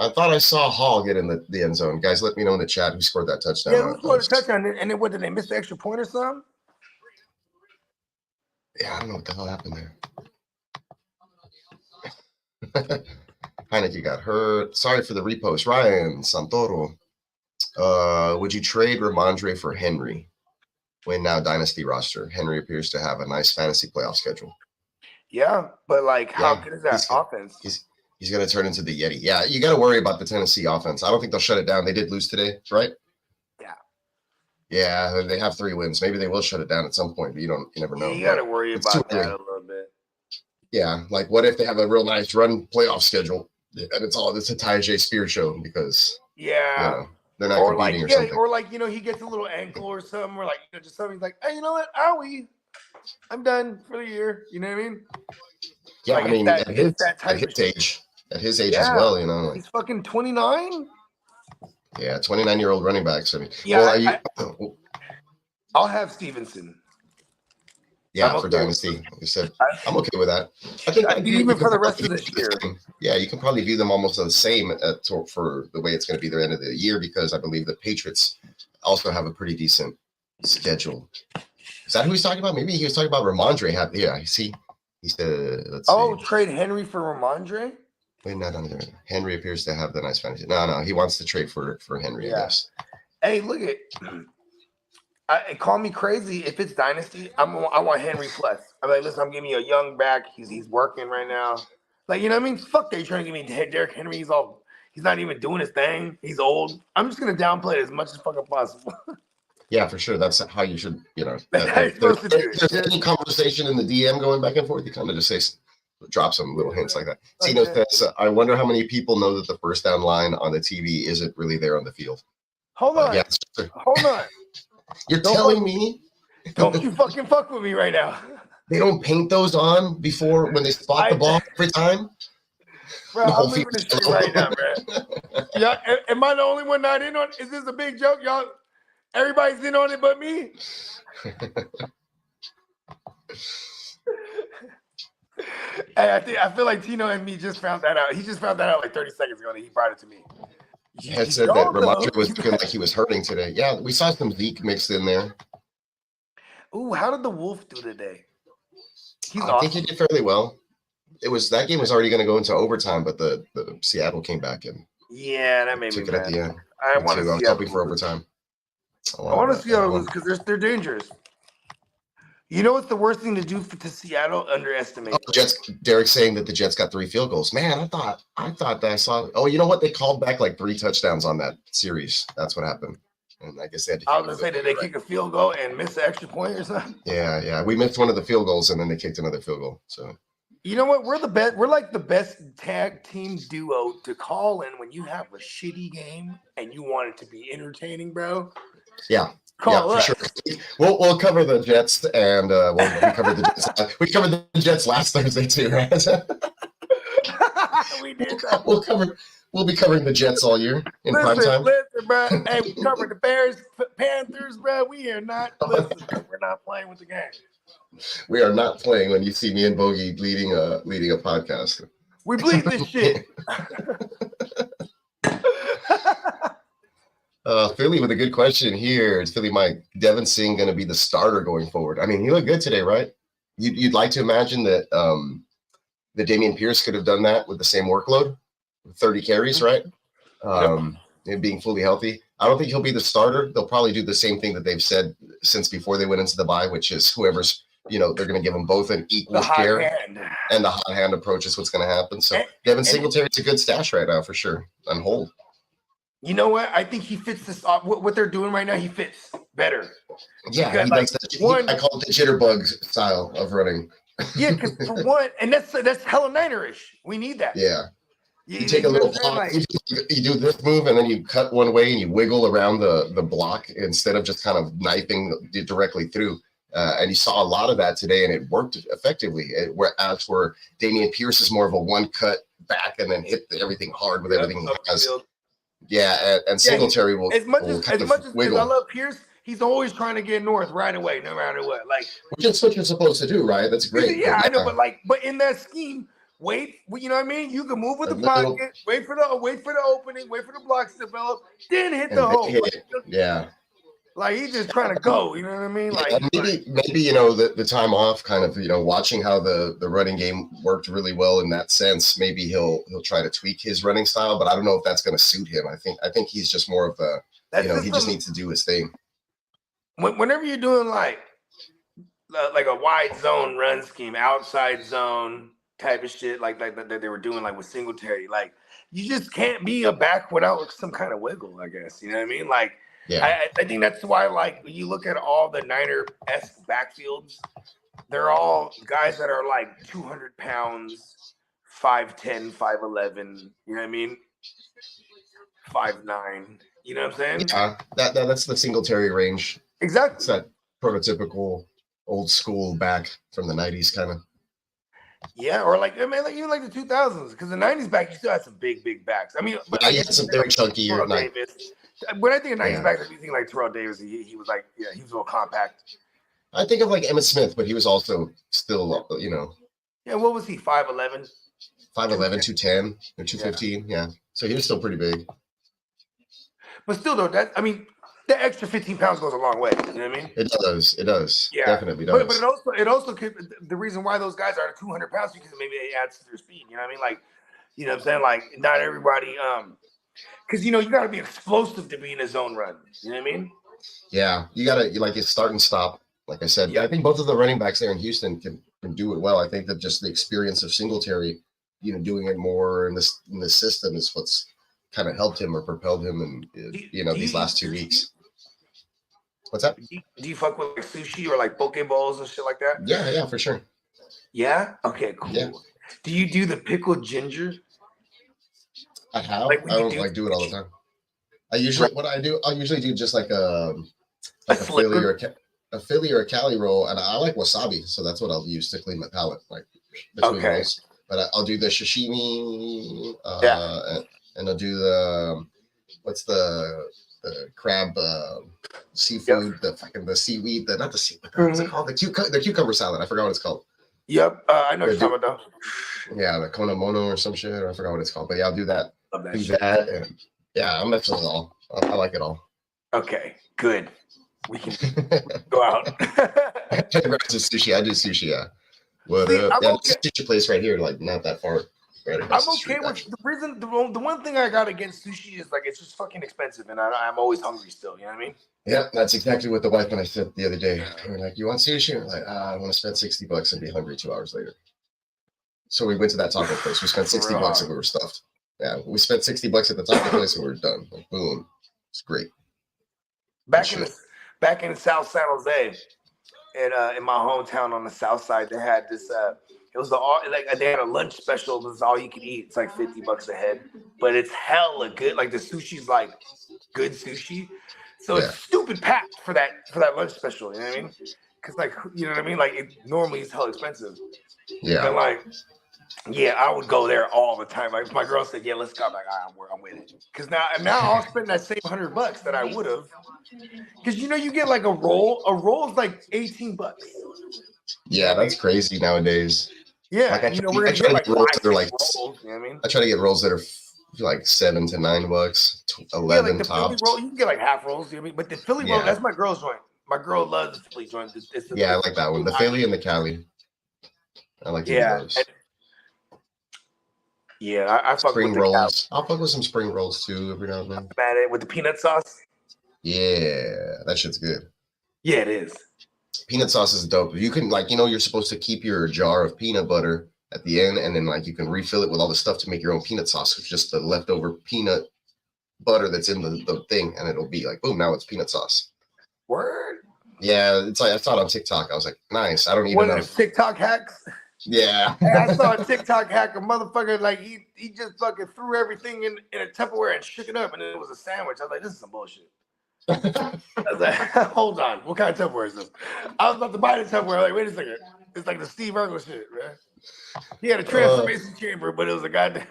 I thought I saw Hall get in the end zone. Guys, let me know in the chat who scored that touchdown.
Yeah, who scored the touchdown? And then what, did they miss the extra point or something?
Yeah, I don't know what the hell happened there. Heineke got hurt. Sorry for the repost. Ryan Santoro. Would you trade Ramondre for Henry? Win now dynasty roster. Henry appears to have a nice fantasy playoff schedule.
Yeah, but how good is that offense?
He's going to turn into the Yeti. Yeah, you got to worry about the Tennessee offense. I don't think they'll shut it down. They did lose today, right?
Yeah.
Yeah, they have 3 wins. Maybe they will shut it down at some point, but you never know.
You got to worry about that a little bit.
Yeah, like what if they have a real nice run playoff schedule and it's a Tajay Spears show because they're not competing or something.
Or he gets a little ankle or something, or just something like, hey, you know what? I'm done for the year. You know what I mean?
Yeah, I mean at his age as well,
he's fucking 29.
Yeah, 29-year-old running backs. I mean,
I'll have Stevenson.
Yeah, for dynasty. You said I'm okay with that. I think
even for the rest of this year.
Yeah, you can probably view them almost the same for the way it's going to be the end of the year because I believe the Patriots also have a pretty decent schedule. Is that who he's talking about? Maybe he was talking about Ramondre. Yeah, see. He said, let's see.
Trade Henry for Ramondre?
Wait, not under there. Henry appears to have the nice fantasy. No, he wants to trade for Henry, I guess.
Hey, look at call me crazy. If it's dynasty, I want Henry plus. I'm like, listen, I'm giving you a young back. He's working right now. Like, you know what I mean? Fuck that. You're trying to give me Derrick Henry. He's not even doing his thing. He's old. I'm just gonna downplay it as much as fucking possible.
Yeah, for sure. That's how you should,
That's how you're supposed to do it.
There's any conversation in the DM going back and forth, you kind of just drop some little hints like that. Tino says, I wonder how many people know that the first down line on the TV isn't really there on the field.
Hold on. Hold on.
You're telling me?
Don't you fucking fuck with me right now.
They don't paint those on before when they spot the ball every time?
Bro, I'm leaving this shit right now, man. Yeah, am I the only one not in on it? Is this a big joke, y'all? Everybody's in on it but me. Hey, I feel like Tino and me just found that out. He just found that out like 30 seconds ago and he brought it to me.
He had said that Ramondre was looking like he was hurting today. Yeah, we saw some Zeke mixed in there.
Ooh, how did the Wolf do today?
I think he did fairly well. That game was already going to go into overtime, but the Seattle came back and
that made me
took it
mad.
at the end.
I was
hoping for overtime.
I want to see how it lose because they're dangerous. You know what's the worst thing to do to Seattle? Underestimate.
Derek saying that the Jets got 3 field goals. Man, I thought that I saw. Oh, you know what? They called back like 3 touchdowns on that series. That's what happened. And I guess they had to.
I was gonna say, did they kick a field goal and miss an extra point or something?
Yeah. We missed one of the field goals and then they kicked another field goal. So
You know what? We're the best. We're like the best tag team duo to call in when you have a shitty game and you want it to be entertaining, bro.
Yeah.
Call us.
For sure. We'll cover the Jets, and we covered the Jets. We covered the Jets last Thursday too, right?
We did that.
We'll be covering the Jets all year in prime time.
Listen, bro. Hey, we covered the Bears, Panthers, bro. We are not. Listen, we're not playing with the game.
We are not playing when you see me and Bogey leading a podcast.
We bleed this shit.
Philly with a good question here. Is Philly Mike Devin Singh going to be the starter going forward? I mean, he looked good today, right? You'd like to imagine that that Dameon Pierce could have done that with the same workload, 30 carries, right? And being fully healthy. I don't think he'll be the starter. They'll probably do the same thing that they've said since before they went into the bye, which is whoever's, they're going to give them both an equal share. And the hot hand approach is what's going to happen. So Devin Singletary's a good stash right now for sure on hold.
You know what? I think he fits this. What they're doing right now, he fits better.
Yeah, he does that. I call it the jitterbug style of running.
Yeah, because for one, and that's hella Ninerish. We need that.
Yeah. You take a little block, you do this move, and then you cut one way and you wiggle around the block instead of just kind of knifing directly through. And you saw a lot of that today, and it worked effectively. Whereas for Dameon Pierce is more of a one cut back and then hit everything hard with everything he has. Yeah, and Singletary will
as much as I love Pierce, he's always trying to get north right away, no matter what. Like,
which is what you're supposed to do, right? That's great.
Yeah, I know, but in that scheme, wait, you know what I mean? You can move with the pocket, wait for the opening, wait for the blocks to develop, then hit the hole.
Yeah.
Like he's just trying to go, you know what I mean? Like
maybe the time off, kind of watching how the running game worked really well in that sense. Maybe he'll try to tweak his running style, but I don't know if that's going to suit him. I think he's just more of a he just needs to do his thing.
Whenever you're doing like a wide zone run scheme, outside zone type of shit, like that they were doing like with Singletary, like you just can't be a back without some kind of wiggle, I guess. You know what I mean? Like. Yeah. I think that's why, like, when you look at all the Niner-esque backfields, they're all guys that are like 200 pounds, 5'10", 5'11", you know what I mean? 5'9", you know what I'm saying?
Yeah, that's the Singletary range.
Exactly.
It's that prototypical old school back from the 90s kind of.
Yeah, or like, I mean, like even like the 2000s, because the 90s back, you still had some big backs. I mean, but
you had some very chunky or
Davis. When I think of 90s back, I think like Terrell Davis, he was like, he was a little compact.
I think of like Emmitt Smith, but he was also still,
Yeah, what was he, 5'11"?
5'11", 210, or 215, yeah. So he was still pretty big.
But still, though, that extra 15 pounds goes a long way. You know what I mean?
It does. Yeah, definitely does.
But it also could, the reason why those guys are 200 pounds because maybe it adds to their speed. You know what I mean? Like, you know what I'm saying? Like, not everybody, because, you got to be explosive to be in a zone run. You know what I mean?
Yeah. You got to, like, start and stop. Like I said, I think both of the running backs there in Houston can do it well. I think that just the experience of Singletary, doing it more in the system is what's kind of helped him or propelled him in, these last 2 weeks. What's that?
Do you fuck with like sushi or like poke bowls and shit like that?
Yeah, for sure.
Yeah? Okay, cool. Yeah. Do you do the pickled ginger?
I have. I don't do it all the time. I'll usually do just like a Philly or a Cali roll, and I like wasabi, so that's what I'll use to clean my palate, like between those. But I'll do the sashimi, and I'll do the crab seafood, the seaweed, not the seaweed. What's it called? The cucumber salad. I forgot what it's called.
Yep, I know what you're talking about.
Yeah, the konomono or some shit. I forgot what it's called, but yeah, I'll do that.
Love that shit.
And I'm messing with it all. I like it all.
Okay, good. We can go out.
Sushi. I do sushi. Yeah. What up? Yeah, okay. Sushi place right here, like not that far. Right,
I'm okay with the reason. The one thing I got against sushi is like it's just fucking expensive, and I'm always hungry still. You know what I mean?
Yeah, that's exactly what the wife and I said the other day. We were like, "You want sushi?" We're like, "I want to spend $60 and be hungry 2 hours later." So we went to that taco place. We spent $60 and we were stuffed. Yeah, we spent $60 at the taco place and we were done. Like, boom, it's great.
Back in South San Jose, in my hometown on the south side, they had this It was they had a lunch special. It was all you could eat. It's like $50 a head, but it's hella good. Like the sushi's like good sushi, so it's stupid packed for that lunch special. You know what I mean? Because like you know what I mean? Like it normally is hella expensive.
Yeah.
And like yeah, I would go there all the time. Like if my girl said, "Yeah, let's go," I'm like, I'm with it. Because now I'll spend that same $100 that I would have. Because you get like a roll. A roll is like $18.
Yeah, that's crazy nowadays.
Yeah,
like
we're gonna get like
rolls that are like.
rolls, you know what I mean?
I try to get rolls that are like $7 to $9, 11
like the
tops.
Philly roll, you can get like half rolls. You know what I mean? But the Philly roll, that's my girl's joint. My girl loves the Philly joint.
I like that one. The Philly and the Cali. I like those.
I fuck
spring
with
rolls. I'll fuck with some spring rolls too every now and then.
Bad it with the peanut sauce.
Yeah, that shit's good.
Yeah, it is.
Peanut sauce is dope. You can you're supposed to keep your jar of peanut butter at the end, and then like you can refill it with all the stuff to make your own peanut sauce with just the leftover peanut butter that's in the thing, and it'll be like boom, now it's peanut sauce.
Word.
Yeah, it's like I saw it on TikTok. I was like, nice. I don't even know.
TikTok hacks.
Yeah.
I saw a TikTok hack. A motherfucker like he just fucking threw everything in a Tupperware and shook it up, and it was a sandwich. I was like, this is some bullshit. I was like, hold on, what kind of Tupperware is this? I was about to buy the Tupperware. Like, wait a second, it's like the Steve Urkel shit, man. He had a transformation chamber, but it was a goddamn.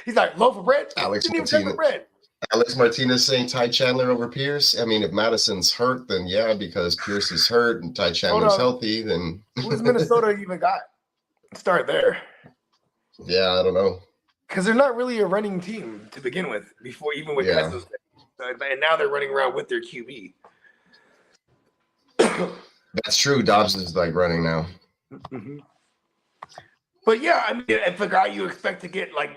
He's like loaf of bread.
Alex Martinez saying Ty Chandler over Pierce. I mean, if Madison's hurt, then yeah, because Pierce is hurt and Ty Chandler's healthy, then
who does Minnesota even got? Start there.
Yeah, I don't know.
Because they're not really a running team to begin with. Before even with Cousins. And now they're running around with their QB.
That's true. Dobbs is like running now.
Mm-hmm. But yeah, I mean, if a guy you expect to get like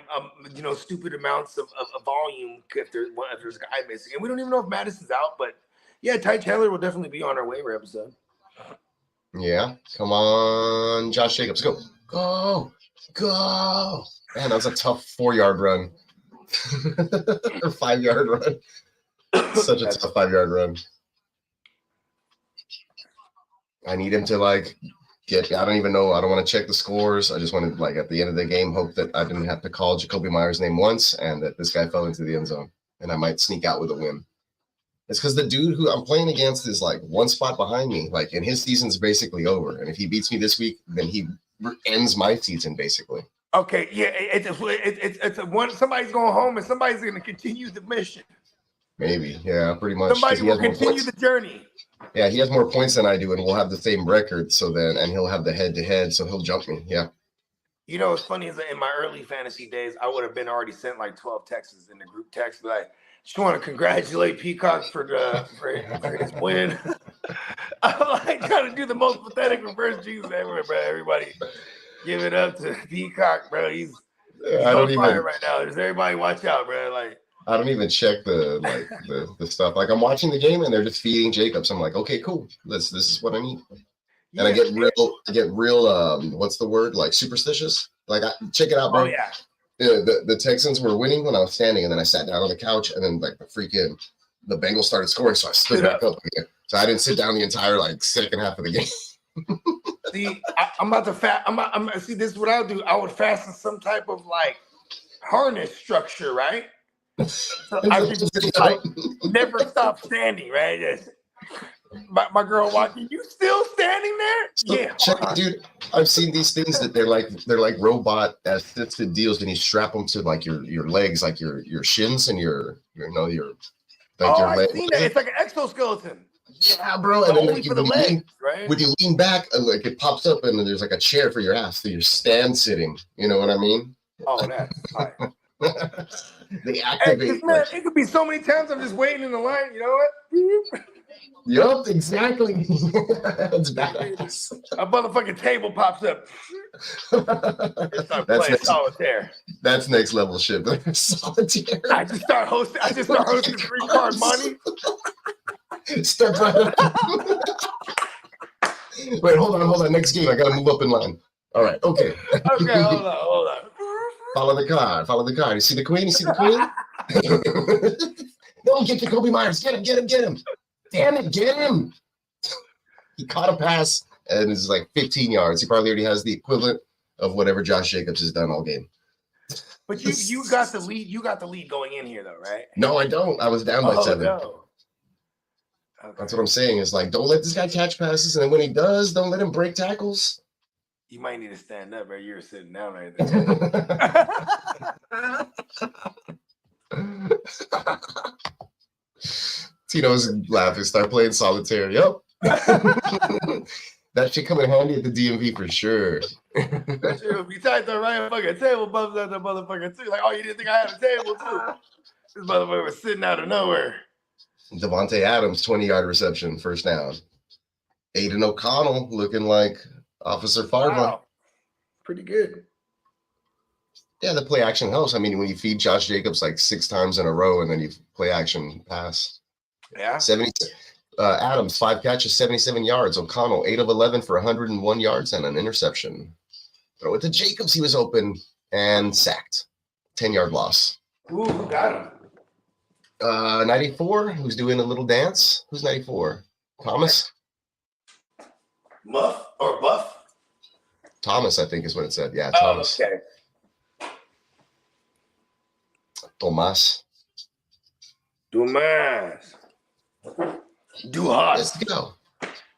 stupid amounts of volume if there's a guy missing, and we don't even know if Madison's out, but yeah, Ty Chandler will definitely be on our waiver episode.
Yeah, come on, Josh Jacobs, go. Man, that was a tough 4-yard run or 5-yard run. Such a tough 5-yard run. I need him to like get. I don't even know. I don't want to check the scores. I just want to like at the end of the game hope that I didn't have to call Jacoby Myers' name once and that this guy fell into the end zone and I might sneak out with a win. It's because the dude who I'm playing against is like one spot behind me. Like, and his season's basically over. And if he beats me this week, then he ends my season basically.
Okay, yeah, it's a one. Somebody's going home and somebody's going to continue the mission.
Maybe, yeah, pretty much.
Somebody will continue the journey.
Yeah, he has more points than I do, and we'll have the same record. So then, and he'll have the head-to-head, so he'll jump me. Yeah.
You know what's funny is that in my early fantasy days, I would have been already sent like 12 texts in the group text, but I just want to congratulate Peacock for his win. I'm like trying to do the most pathetic reverse Jesus ever, bro. Everybody give it up to Peacock, bro. He's on fire right now. Just everybody watch out, bro. Like.
I don't even check the stuff. Like I'm watching the game and they're just feeding Jacobs. I'm like, okay, cool. This is what I need. And I get real. What's the word? Like superstitious. Like check it out, bro.
Oh yeah.
The Texans were winning when I was standing, and then I sat down on the couch, and then like the Bengals started scoring, so I stood back up again. So I didn't sit down the entire like second half of the game.
See, I'm about to fast. See, this is what I'll do. I would fasten some type of like harness structure, right? So I could just like never stop standing, right? Just, my girl walking, you still standing there?
So,
yeah,
check, dude. I've seen these things that they're like robot assisted deals, and you strap them to like your legs, like your shins and your
I've seen that. It's like an exoskeleton.
Yeah, bro. And then
for the legs, right?
When you lean back, like it pops up, and then there's like a chair for your ass, so you're stand sitting. You know what I mean?
Oh, that's fine.
They activate.
Man, it could be so many times I'm just waiting in the line. You know what?
Yup, exactly. That's badass.
A motherfucking table pops up. Solitaire.
That's next level shit. Solitaire.
I just start hosting 3-card money.
Step right up. Wait, hold on. Next game, I gotta move up in line. All right, okay.
Okay, hold on.
Follow the card. You see the queen? Don't get Jacoby Myers. Get him. Damn it, get him. He caught a pass, and it's like 15 yards. He probably already has the equivalent of whatever Josh Jacobs has done all game.
But you got the lead. You got the lead going in here, though, right?
No, I don't. I was down by 7.
No. Okay.
That's what I'm saying. Is like, don't let this guy catch passes, and then when he does, don't let him break tackles.
You might need to stand up, right? You're sitting down right there.
Tito's laughing. Start playing solitaire. Yep. That should come in handy at the DMV for sure.
That shit would be tight the right fucking table bumps at the motherfucker too. Like, oh, you didn't think I had a table too? This motherfucker was sitting out of nowhere.
Devontae Adams, 20-yard reception, first down. Aiden O'Connell looking like Officer Farva.
Wow. Pretty good.
Yeah, the play action helps. I mean, when you feed Josh Jacobs like 6 times in a row and then you play action pass.
Yeah.
Adams, 5 catches, 77 yards. O'Connell, 8 of 11 for 101 yards and an interception. Throw it to Jacobs. He was open and sacked. 10-yard loss.
Ooh, who got him?
94, who's doing a little dance. Who's 94? Thomas?
Muff or Buff?
Thomas, I think is what it said. Yeah,
Oh,
Thomas.
okay.
Tomas.
Dumas. Duhas.
Let's go.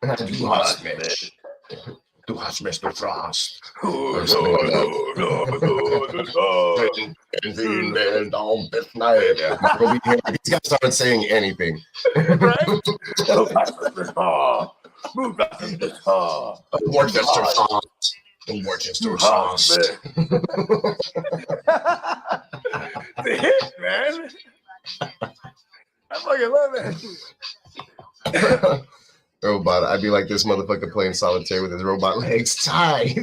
Duhas, Mitch. Duhas, Mr. Frost. These guys started saying anything.
Right?
Worcester sauce. Worcester sauce.
The hit, man. I fucking love that.
Robot, I'd be like this motherfucker playing solitaire with his robot legs tied.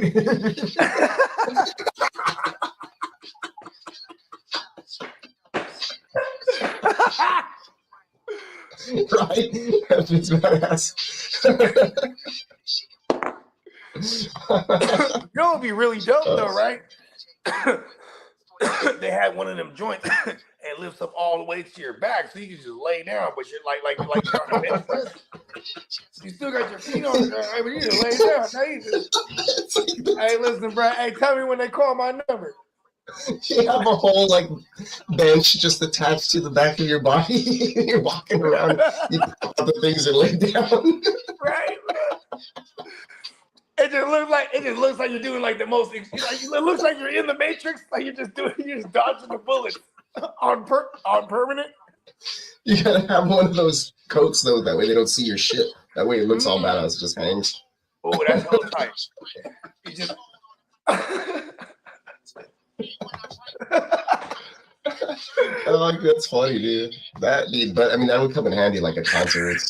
Right? That's just badass.
You know what would be really dope though, right? They had one of them joints and lifts up all the way to your back, so you can just lay down, but you're like you're on a bench press. You still got your feet on the ground, but you just lay down. Now you just, hey, listen, bro. Hey, tell me when they call my number.
You have a whole like bench just attached to the back of your body. You're walking around, you put all the things and lay down.
Right. It just looks like you're doing like the most. Like, it looks like you're in the Matrix. Like you're just dodging the bullets on permanent.
You gotta have one of those coats though. That way they don't see your shit. That way it looks all badass. It just hangs.
Oh, that's hella tight. You just.
Oh, that's funny, dude. But I mean, that would come in handy like a concert.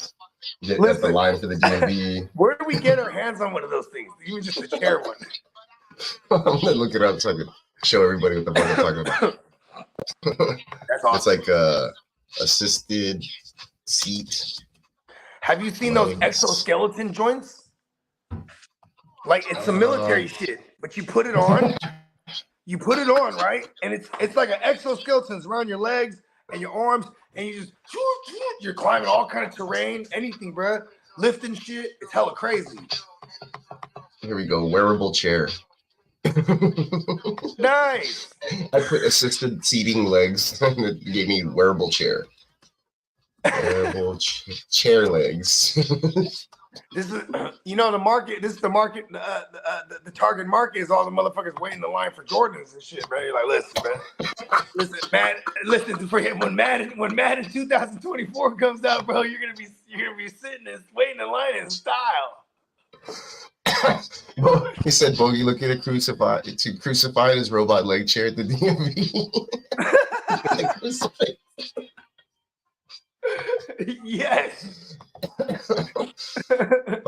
Get the line for the DMV.
Where do we get our hands on one of those things? Even just a chair one.
I'm gonna look it up so I can show everybody what the fuck I'm talking about.
That's awesome.
It's like a assisted seat.
Have you seen those exoskeleton joints? Like it's some military shit, but you put it on. You put it on, right? And it's like an exoskeleton around your legs and your arms, and you're climbing all kind of terrain, anything, bro. Lifting shit. It's hella crazy.
Here we go. Wearable chair.
Nice.
I put assisted seating legs, and it gave me wearable chair. Wearable chair legs.
This is, the market. This is the market. The target market is all the motherfuckers waiting in line for Jordans and shit, bro. You're like, listen, man. Listen for him when Madden 2024 comes out, bro. You're gonna be sitting and waiting in line in style.
He said, "Bogey looking to crucify his robot leg chair at the DMV."
Yes.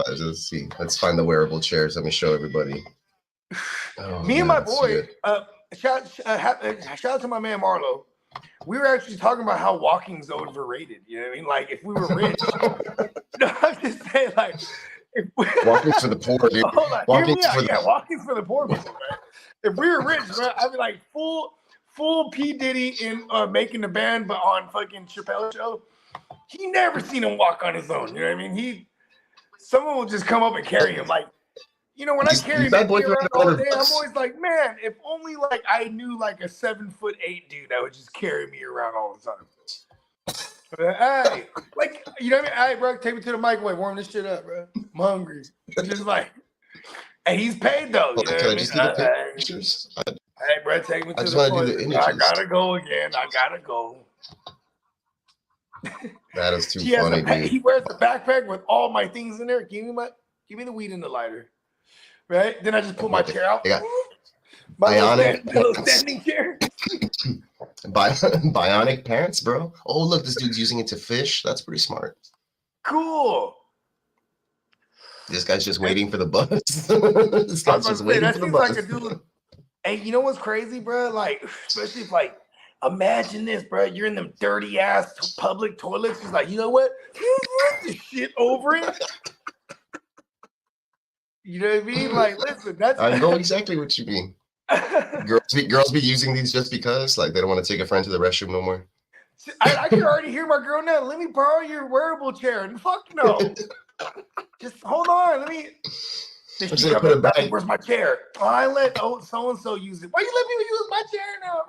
Let's see. Let's find the wearable chairs. Let me show everybody.
Me and my boy. Shout out to my man Marlo. We were actually talking about how walking's overrated. You know what I mean? Like if we were rich. No, I'm just saying, like.
Walking for the poor, dude.
Walking's for the poor people, man. If we were rich, man, I'd be like full P. Diddy in Making the Band, but on fucking Chappelle Show. He never seen him walk on his own. You know what I mean? Someone will just come up and carry him. Like, You know, when I carry
bad
baby
boy
around all day, I'm
$100.
always like, man, if only like I knew like a 7'8" dude that would just carry me around all the time. Hey, like, you know what I mean? Hey, bro, take me to the microwave, warm this shit up, bro. I'm hungry. Just like, and he's paid though. You know what I
Can I
mean?
just do the pictures?
Hey, bro, take me
I
to
just
the
want to do the
toilet.
images.
I gotta go again. I gotta go.
That is too
He
funny, dude.
He wears the backpack with all my things in there. Give me the weed and the lighter. Right? Then I just pull my chair out. My little standing chair.
Bionic pants, bro. Oh, look, this dude's using it to fish. That's pretty smart.
Cool.
This guy's just waiting for the bus. This guy's just waiting for the bus. Like a dude.
Hey, you know what's crazy, bro? Like, especially if, like, imagine this, bro. You're in them dirty ass public toilets. He's like, you know what? This shit over it. You know what I mean? Like, listen, that's.
I know exactly what you mean. Girls be using these just because, like, they don't want to take a friend to the restroom no more.
I can already hear my girl now. Let me borrow your wearable chair. And fuck no. Just hold on. Let me. Where's my chair? Oh, I let so and so use it. Why you let me use my chair now,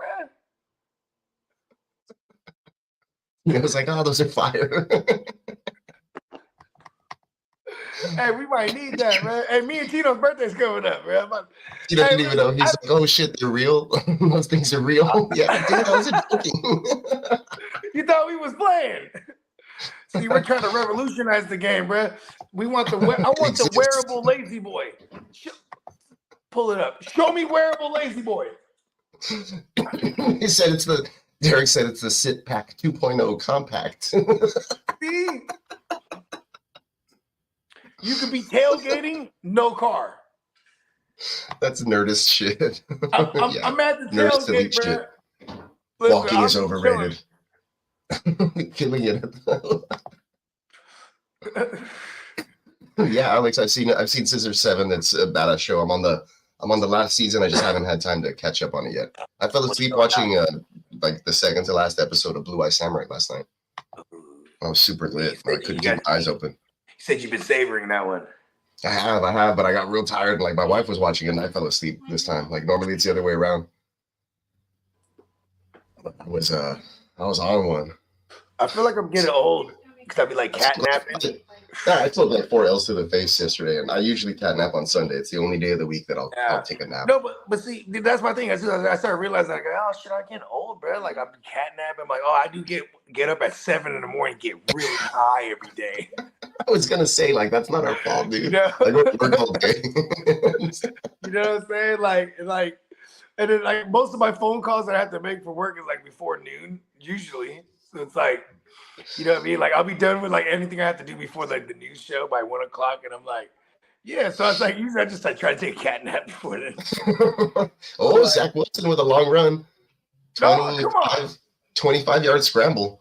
man?
It was like, oh, those are fire.
Hey, we might need that, man. Hey, me and Tino's birthday's coming up, man.
He doesn't even know. He's like, oh shit, they're real. Those things are real. Yeah, dude, I was joking.
You thought we was playing. See, we're trying to revolutionize the game, bro. I want the wearable lazy boy. Pull it up. Show me wearable lazy boy.
Derek said it's the Sit Pack 2.0 compact.
See? You could be tailgating, no car.
That's nerdist shit.
I'm at the tailgate, bro.
Listen, walking is overrated. Killing it. Yeah, Alex, I've seen Scissor 7. It's a badass show. I'm on the last season. I just haven't had time to catch up on it yet. I fell asleep watching like the second to last episode of Blue Eye Samurai last night. I was super lit. I couldn't keep my eyes open.
You said you've been savoring that one.
I have, but I got real tired. Like my wife was watching it and I fell asleep this time. Like normally it's the other way around. I was on one.
I feel like I'm getting old because I'd be like catnapping.
I told like 4 L's to the face yesterday, and I usually catnap on Sunday. It's the only day of the week that I'll take a nap.
No, but see, that's my thing. I started realizing, like, oh shit, I'm getting old, bro. Like I'm catnapping. I'm like, oh, I do get up at 7 in the morning, get really high every day.
I was gonna say, like, that's not our fault, dude.
You know?
Like, we're all day.
You know what I'm saying? Like, and then like most of my phone calls that I have to make for work is like before noon, usually. So it's like, you know what I mean? Like I'll be done with like anything I have to do before like the news show by 1 o'clock, and I'm like, yeah. So I was like, usually I just like try to take a cat nap before then.
Oh, Zach Wilson with a long run, 25-yard scramble.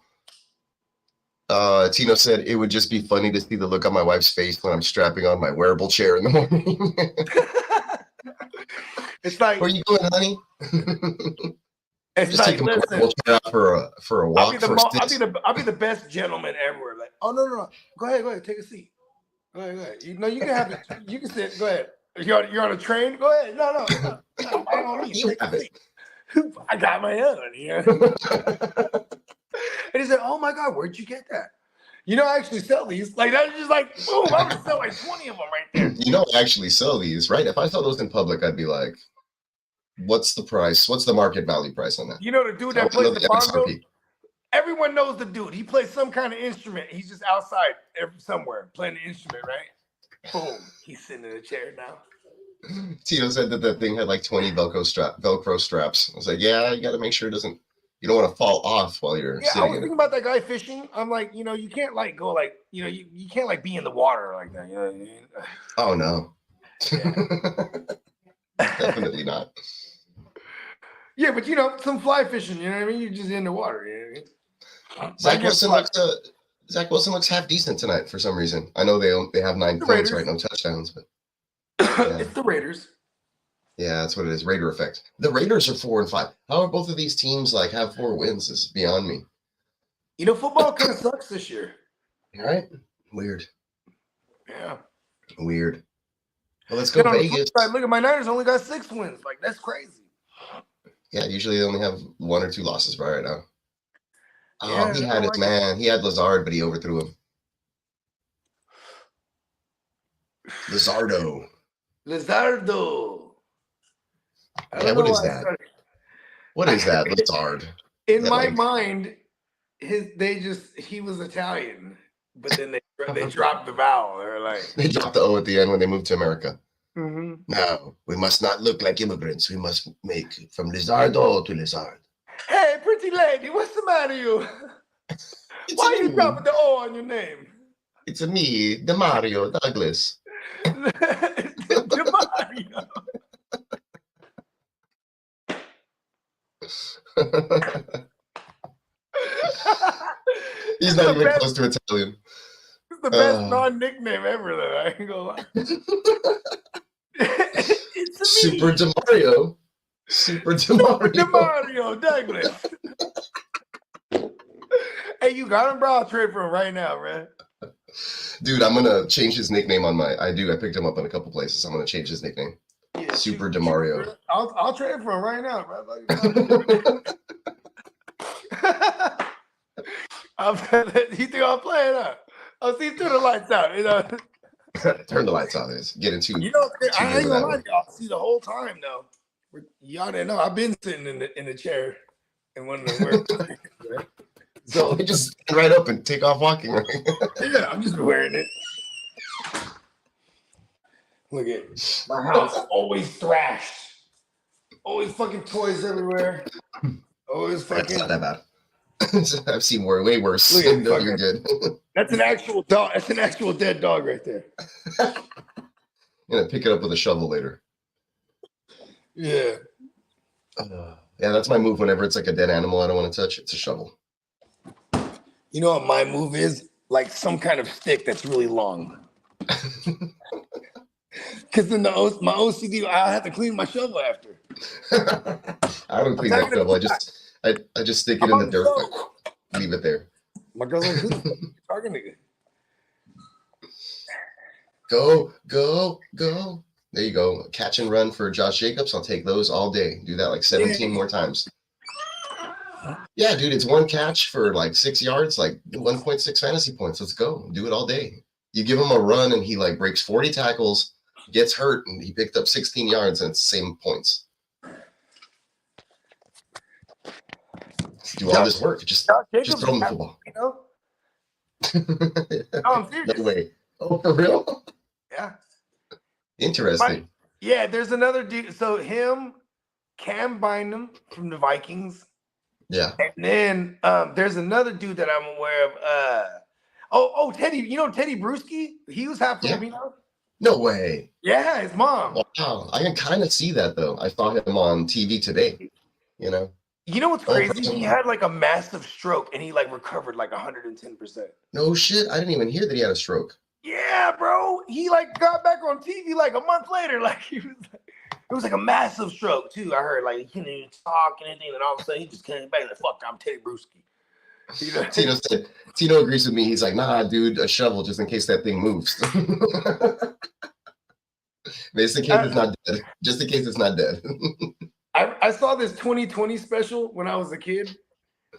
Tino said it would just be funny to see the look on my wife's face when I'm strapping on my wearable chair in the morning.
It's like,
where are you going, honey?
It's just like, listen,
for a walk.
I'll be the best gentleman ever. Like, oh no, go ahead, take a seat. Go ahead. You know, you can have it. You can sit. Go ahead. You're on a train. Go ahead. No. I don't need you. I got my own. Yeah. And he said, "Oh my God, where'd you get that?" You know, I actually sell these. Like that's just like, boom! I would sell like 20 of them right there.
You know, I actually sell these, right? If I saw those in public, I'd be like, what's the price? What's the market value price on that?
You know the dude that plays the bongo? Everyone knows the dude. He plays some kind of instrument. He's just outside somewhere playing the instrument, right? Boom. He's sitting in a chair now.
Tito said that thing had like 20 Velcro straps. I was like, yeah, you got to make sure you don't want to fall off while you're sitting.
I was thinking about that guy fishing. I'm like, you know, you can't like go like, you know, you can't like be in the water like that. You know what I mean?
Oh, no. Yeah. Definitely not.
Yeah, but you know, some fly fishing, you know what I mean? You're just in the water, you know what I mean?
Zach Wilson looks half decent tonight for some reason. I know they have 9 points, right? No touchdowns, but yeah.
It's the Raiders.
Yeah, that's what it is. Raider effect. The Raiders are 4-5. How are both of these teams like have 4 wins? This is beyond me.
You know, football kind of sucks this year.
Right? Weird.
Yeah.
Weird. Well, let's go
Then on the flip
Vegas.
side, look at my Niners only got 6 wins. Like, that's crazy.
Yeah, usually they only have 1 or 2 losses right now. Oh,
Yeah,
he
I
had
don't
his
like
man. He had Lazard, but he overthrew him. Lizardo.
Lizardo. I
Yeah,
don't
what
know
is
why I
that?
started-
What is that? Lazard.
In
That
my
like-
mind, he was Italian, but then they dropped the vowel. They're like,
They dropped the O at the end when they moved to America.
mm-hmm.
No, we must not look like immigrants. We must make from Lizardo to Lizard.
Hey, pretty lady, what's the matter with you? Why are you dropping the O on your name?
It's me, the Mario Douglas.
The Mario.
He's not even close to Italian.
It's the best non-nickname ever, though. I ain't gonna lie. It's me.
Super DeMario. Super DeMario.
DeMario Douglas. Hey, you got him, bro? I'll trade for him right now, man.
Dude, I'm gonna change his nickname on my. I picked him up in a couple places. I'm gonna change his nickname.
Yeah,
Super DeMario.
I'll trade for him right now, bro. You think I'll play it up? I'll see through the lights out. You know.
Turn the lights on. It's getting too.
You know, I ain't gonna lie to y'all. See the whole time though. Y'all didn't know. I've been sitting in the chair in one of the work.
So they just stand right up and take off walking. Right?
Yeah, I'm just wearing it. Look at my house, always thrashed. Always fucking toys everywhere. Always fucking.
That's not that bad. I've seen way worse.
Look at
No, you're good.
That's an actual dog. That's an actual dead dog right there.
I'm gonna pick it up with a shovel later.
Yeah.
Yeah, that's my move whenever it's like a dead animal I don't want to touch. It's a shovel.
You know what my move is? Like some kind of stick that's really long. Because then my OCD, I have to clean my shovel after.
I don't clean that shovel. I just stick it in the dirt. Leave it there.
My girl's like, who's talking to you?
Go. There you go. Catch and run for Josh Jacobs. I'll take those all day. Do that like 17 more times. Yeah, dude, it's 1 catch for like 6 yards, like 1.6 fantasy points. Let's go. Do it all day. You give him a run and he like breaks 40 tackles, gets hurt, and he picked up 16 yards and it's the same points. Do all this work. Just throw him the football.
You know? No, I'm serious.
No way. Oh, for real?
Yeah.
Interesting.
Yeah, there's another dude. So him, Cam Bynum from the Vikings.
Yeah.
And then there's another dude that I'm aware of. Teddy. You know Teddy Bruschi? He was half Filipino.
No way.
Yeah, his mom.
Wow. I can kind of see that though. I saw him on TV today. You know.
You know what's crazy? He had like a massive stroke and he like recovered like 110%.
No shit. I didn't even hear that he had a stroke.
Yeah, bro. He like got back on TV like a month later. Like he was like, it was like a massive stroke too. I heard like he couldn't even talk and anything, and all of a sudden he just came back like, "Fuck, I'm Teddy Bruschi." You know?
Tino agrees with me. He's like, "Nah, dude, a shovel just in case that thing moves." Just in case it's not dead. Just in case it's not dead.
I saw this 2020 special when I was a kid,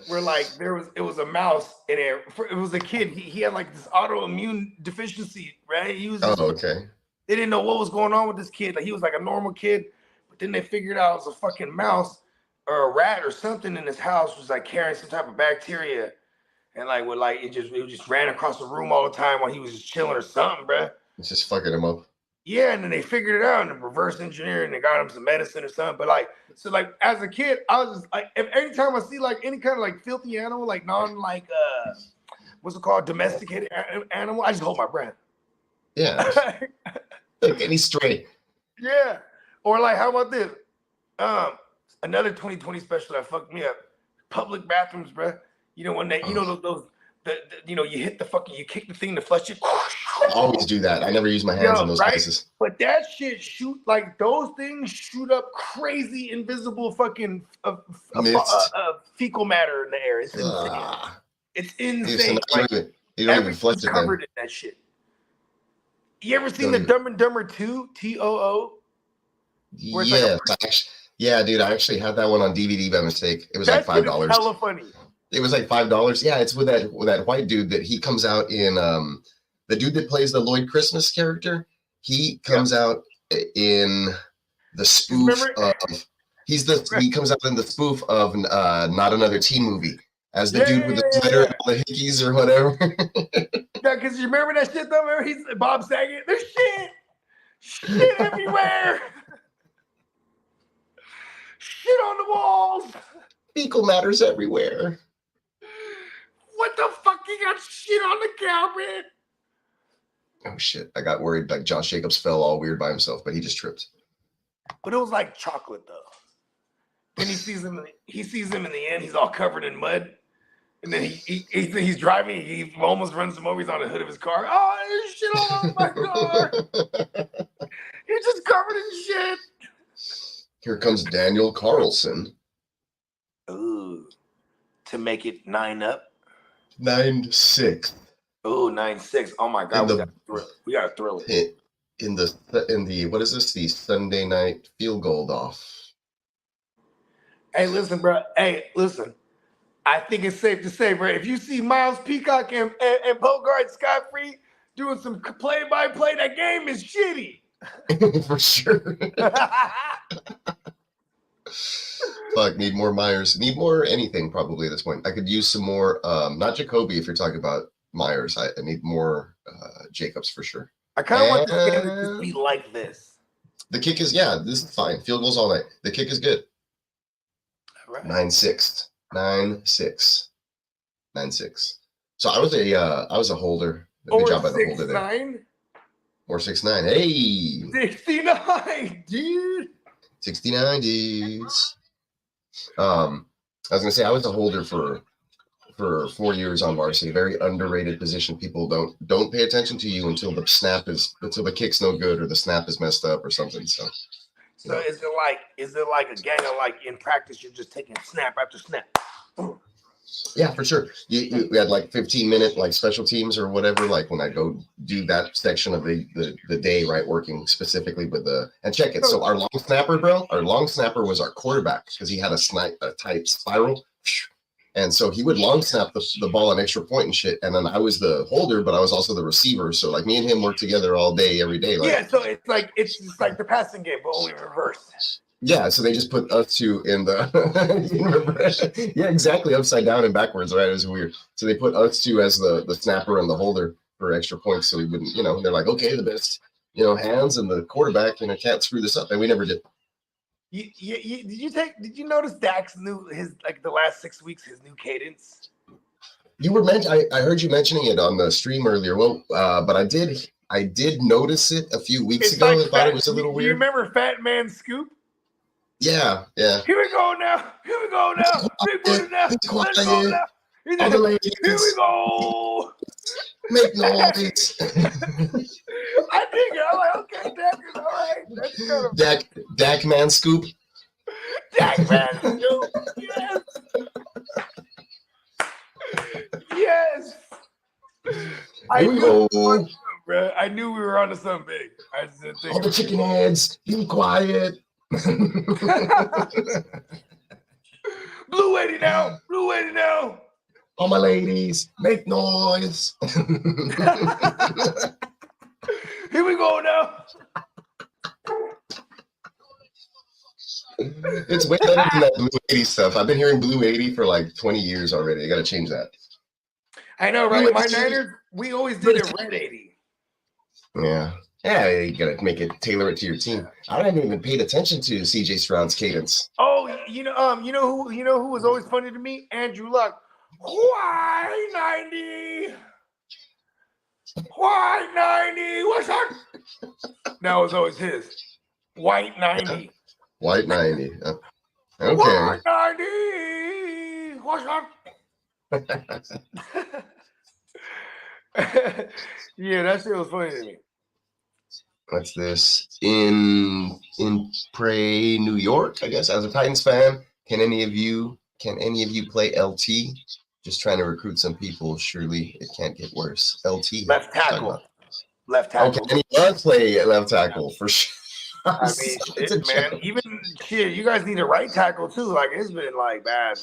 where like it was a mouse in there. It was a kid. He had like this autoimmune deficiency, right? He was.
Okay.
They didn't know what was going on with this kid. Like he was like a normal kid, but then they figured out it was a fucking mouse or a rat or something in his house was like carrying some type of bacteria, and like it just ran across the room all the time while he was just chilling or something, bruh.
It's just fucking him up.
Yeah, and then they figured it out and reverse engineering and they got him some medicine or something. But like, so like as a kid, I was just like, every time I see like any kind of like filthy animal, like what's it called, domesticated animal, I just hold my breath.
Yeah. Like any stray.
Yeah. Or like, how about this? Another 2020 special that fucked me up. Public bathrooms, bruh. You know when they, you know those you know, you hit the fucking, you kick the thing to flush it.
I always do that. I never use my hands in those places.
But that shit like those things shoot up crazy invisible fucking fecal matter in the air. It's insane. It's insane.
Dude, so you don't even flush it
covered
then.
in that shit. You ever seen the Dumb and Dumber 2, TOO?
Yeah, yeah, dude. I actually had that one on DVD by mistake. It was like $5.
Hella funny.
It was like $5. Yeah, it's with that white dude that he comes out in. The dude that plays the Lloyd Christmas character. He comes out in the spoof of. He comes out in the spoof of Not Another Teen Movie as the dude with the sweater and all the hickeys or whatever.
Yeah, because you remember that shit though? Remember he's Bob Saget? There's shit everywhere. Shit on the walls.
Fecal matters everywhere.
What the fuck? You got shit on the carpet.
Oh shit! I got worried. Like Josh Jacobs fell all weird by himself, but he just tripped.
But it was like chocolate though. Then he sees him in the end. He's all covered in mud. And then he's driving. He almost runs him over. He's on the hood of his car. Oh, there's shit all over my car. He's just covered in shit.
Here comes Daniel Carlson.
Ooh. To make it 9-up.
9-6.
Ooh, 9-6. Oh my God. We got to thrill it.
In the what is this? The Sunday night field goal off.
Hey, listen, bro. I think it's safe to say, bro, if you see Miles Peacock and Bogard scot-free doing some play-by-play, that game is shitty.
For sure. Fuck, need more Myers. Need more anything probably at this point. I could use some more, not Jacoby if you're talking about Myers. I need more Jacobs for sure.
I kind of want this game to just be like this.
The kick is, this is fine. Field goals all night. The kick is good. All right. 9-6. 9-6. 9-6. So I was a holder. Good job by the holder there.
6'9"?
Or 6'9". Hey!
69, dude!
69 dudes. I was gonna say I was a holder for 4 years on varsity. Very underrated position. People don't pay attention to you until the kick's no good or the snap is messed up or something. So
is it like a gang of like in practice you're just taking snap after snap?
Yeah, for sure. We had like 15-minute like special teams or whatever. Like when I go do that section of the day, right, working specifically with and check it. So our long snapper, bro, was our quarterback because he had a tight spiral, and so he would long snap the ball on extra point and shit. And then I was the holder, but I was also the receiver. So like me and him worked together all day, every day. Like,
yeah, so it's just like the passing game, but only reversed.
Yeah, so they just put us two in the yeah, exactly, upside down and backwards, right? It was weird. So they put us two as the snapper and the holder for extra points, so we wouldn't, they're like, okay, the best, hands and the quarterback, can't screw this up, and we never did.
Did you notice Dak's the last 6 weeks, his new cadence?
You were I heard you mentioning it on the stream earlier. Well, but I did notice it a few weeks ago. I thought it was a little weird.
You remember Fat Man Scoop?
Yeah.
Here we go now. Big one now. Let's go now.
All the ladies.
Here we go.
Make noise.
I dig it. I'm like, okay, Dak is all right. That's kind of
Dak Man Scoop.
Dak Man Scoop. Yes. Yes. I knew we were onto something big. I just didn't think
all the chicken heads, be quiet.
Blue 80 now.
All my ladies, make noise.
Here we go now.
It's way better than that Blue 80 stuff. I've been hearing Blue 80 for like 20 years already. I got to change that.
I know, right? My Niners, we always did it red 80.
Yeah. Yeah, you gotta tailor it to your team. I haven't even paid attention to CJ Stroud's cadence.
Oh, you know who was always funny to me? Andrew Luck. White 90. What's up? That was always his. White 90.
White 90. Okay.
White 90. What's up? Yeah, that shit was funny to me.
What's this? In Prey, New York, I guess. As a Titans fan, can any of you play LT? Just trying to recruit some people. Surely it can't get worse. LT.
Left tackle. left tackle.
Okay, and he does play at left tackle for sure.
I mean, shit, man. Even shit, you guys need a right tackle too. Like it's been like bad.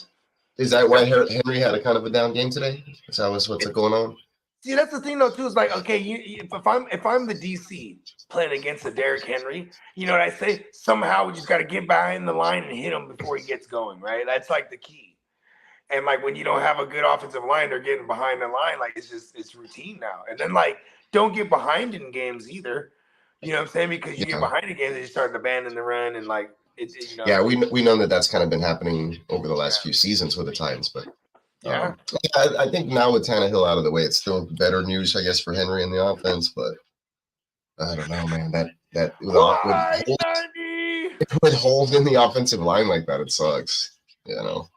Is that why Henry had a kind of a down game today? Is that what's going on?
See, that's the thing though too. Is like, okay, if I'm the DC playing against the Derrick Henry, you know what I say? Somehow we just got to get behind the line and hit him before he gets going, right? That's like the key. And like when you don't have a good offensive line, they're getting behind the line. Like it's routine now. And then like don't get behind in games either. You know what I'm saying? Because you get behind in games and you start to abandon the run and like it's you know.
Yeah, we know that's kind of been happening over the last few seasons with the Titans, but I think now with Tannehill out of the way, it's still better news, I guess, for Henry in the offense. But I don't know, man. That with holes in the offensive line like that, it sucks. You know.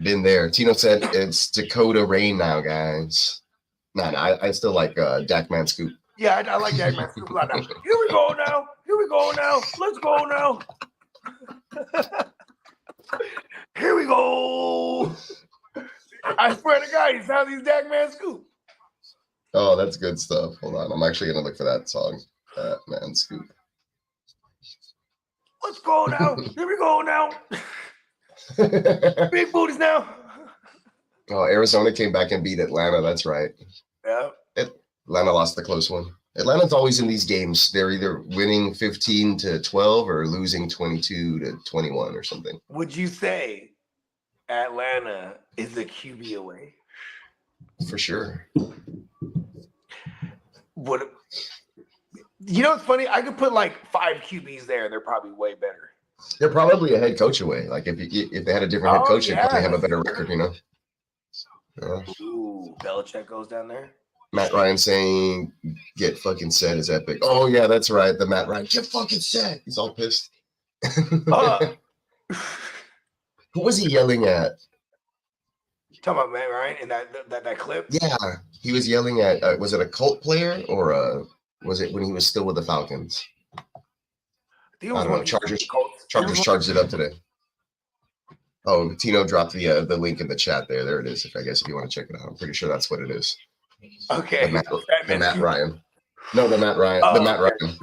Been there. Tino said it's Dakota Rain now, guys. No, I still like Dak Man Scoop.
Yeah, I like Dak Man Scoop a lot now. Here we go now. Let's go now. Here we go. I swear to God, he sounds like Dak Man Scoop.
Oh, that's good stuff. Hold on. I'm actually going to look for that song. Dak Man Scoop.
Let's go now. Here we go now. Big booties now.
Oh, Arizona came back and beat Atlanta. That's right.
Yeah.
Atlanta lost the close one. Atlanta's always in these games. They're either winning 15-12 or losing 22-21 or something.
Would you say Atlanta is a QB away?
For sure.
What? You know what's funny? I could put like 5 QBs there. They're probably way better.
They're probably a head coach away. Like if they had a different head coach, they'd probably have a better record, you know? Yeah.
Ooh, Belichick goes down there.
Matt Ryan saying, get fucking set is epic. Oh, yeah, that's right. The Matt Ryan, get fucking set. He's all pissed. Who was he yelling at?
You talking about Matt Ryan in that clip?
Yeah, he was yelling at, was it a Colt player or was it when he was still with the Falcons? I don't know. Chargers charged it up today. Oh, Tino dropped the link in the chat there. There it is. If you want to check it out, I'm pretty sure that's what it is.
Okay.
The Matt Ryan. No, the Matt Ryan. The Matt Ryan.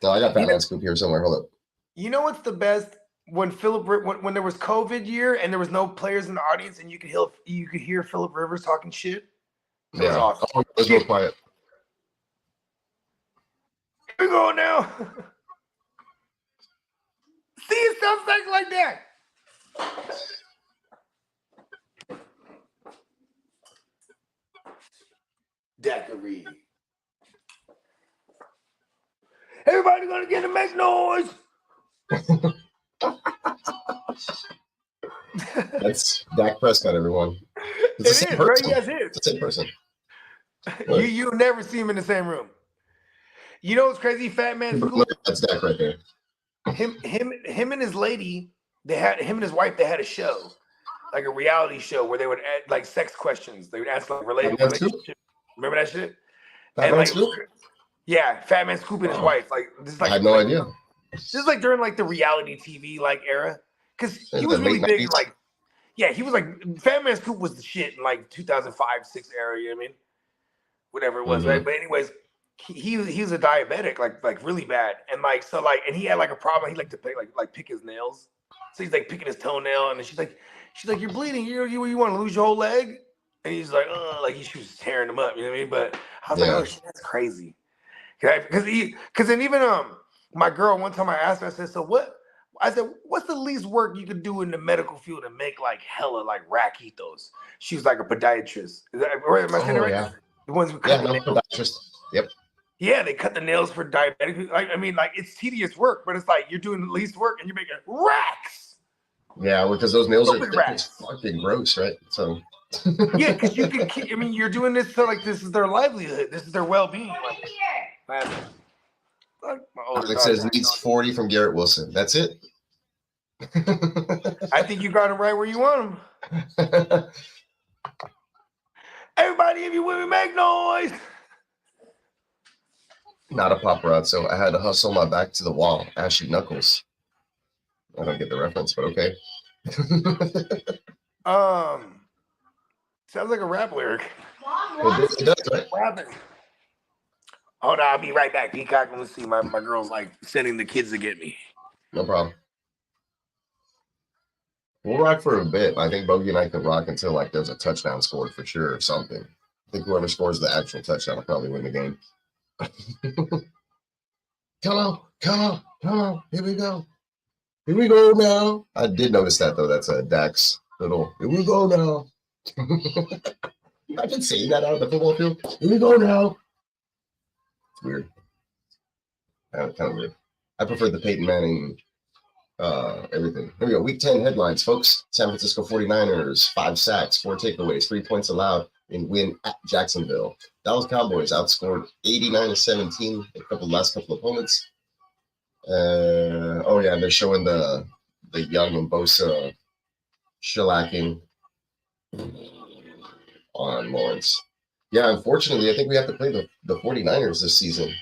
No, I got Batman Scoop here somewhere. Hold up.
You know what's the best? When when there was COVID year and there was no players in the audience and you could hear Phillip Rivers talking shit. It was awesome.
Oh, it was real quiet.
Here we go now. See, it sounds like that. Daiquiri. Everybody gonna get to make noise.
That's Dak Prescott, everyone.
It is, right? Yes, it is.
It's the same person.
You never see him in the same room. You know what's crazy? Fat Man Scoop.
Look, that's Dak right there.
Him and his lady, him and his wife, they had a show, like a reality show where they would add like sex questions. They would ask like relationship. Remember that shit?
Fat Man Scoop?
Yeah, Fat Man Scoop and his wife. Like this is like
I had no idea.
This is like during like the reality TV like era. Because he was really big like he was like Fat Man Scoop was the shit in like 2005-6 era, you know what I mean? Whatever it was, right? But anyways, he was a diabetic, like really bad. And like so like and he had like a problem. He liked to pick his nails. So he's like picking his toenail, and then she's like, you're bleeding. You want to lose your whole leg? And he's like, like she was tearing him up, you know what I mean? But I was like, oh shit, that's crazy. Because then even my girl, one time I asked her, I said, what's the least work you could do in the medical field and make like hella like raquitos? She was like a podiatrist. Am I saying it right?
Yeah.
The ones who cut the nails.
Podiatrist. Yep.
Yeah, they cut the nails for diabetic people. Like, I mean, like it's tedious work, but it's like you're doing the least work and you're making racks.
Yeah, because those nails are fucking gross, right? So
yeah, because you can. I mean, you're doing this so like this is their livelihood. This is their well-being. Like,
Alex says needs 40 from Garrett Wilson. That's it.
I think you got him right where you want him. Everybody, if you with me, make noise.
Not a pop rod, so I had to hustle my back to the wall. Ashy Knuckles. I don't get the reference, but okay.
Sounds like a rap lyric.
It does, right?
What happened? Hold on, I'll be right back. Peacock, let's see. My girl's like sending the kids to get me.
No problem. We'll rock for a bit. I think Bogey and I can rock until like there's a touchdown scored for sure or something. I think whoever scores the actual touchdown will probably win the game. Come on. Here we go now. I did notice that though. That's a Dax little. Here we go now. Imagine saying that out of the football field. Here we go now. It's weird. Kind of weird. I prefer the Peyton Manning. Everything. Here we go. Week 10 headlines, folks. San Francisco 49ers, 5 sacks, 4 takeaways, 3 points allowed in win at Jacksonville. Dallas Cowboys outscored 89-17 a last couple opponents. And they're showing the Young and Bosa shellacking on Lawrence. Yeah, unfortunately, I think we have to play the 49ers this season.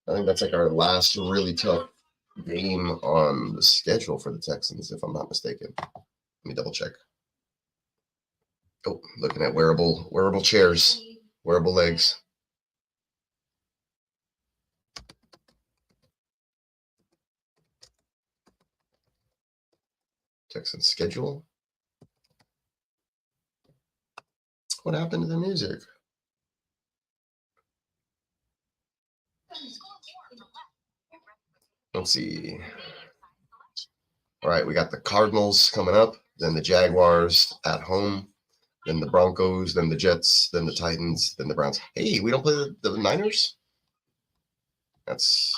I think that's like our last really tough game on the schedule for the Texans, if I'm not mistaken. Let me double check. Oh, looking at wearable chairs, wearable legs. Texans schedule. What happened to the music? Let's see. All right, we got the Cardinals coming up, then the Jaguars at home, then the Broncos, then the Jets, then the Titans, then the Browns. Hey, we don't play the Niners? That's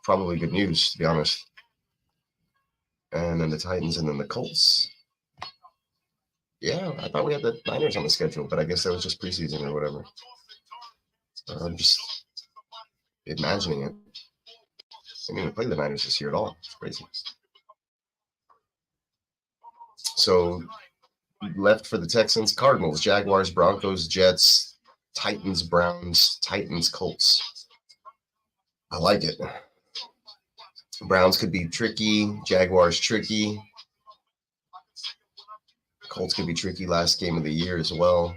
probably good news, to be honest. And then the Titans, and then the Colts. Yeah, I thought we had the Niners on the schedule, but I guess that was just preseason or whatever. I'm just imagining it. I didn't even play the Niners this year at all. It's crazy. So left for the Texans, Cardinals, Jaguars, Broncos, Jets, Titans, Browns, Titans, Colts. I like it. Browns could be tricky. Jaguars tricky. Colts could be tricky last game of the year as well.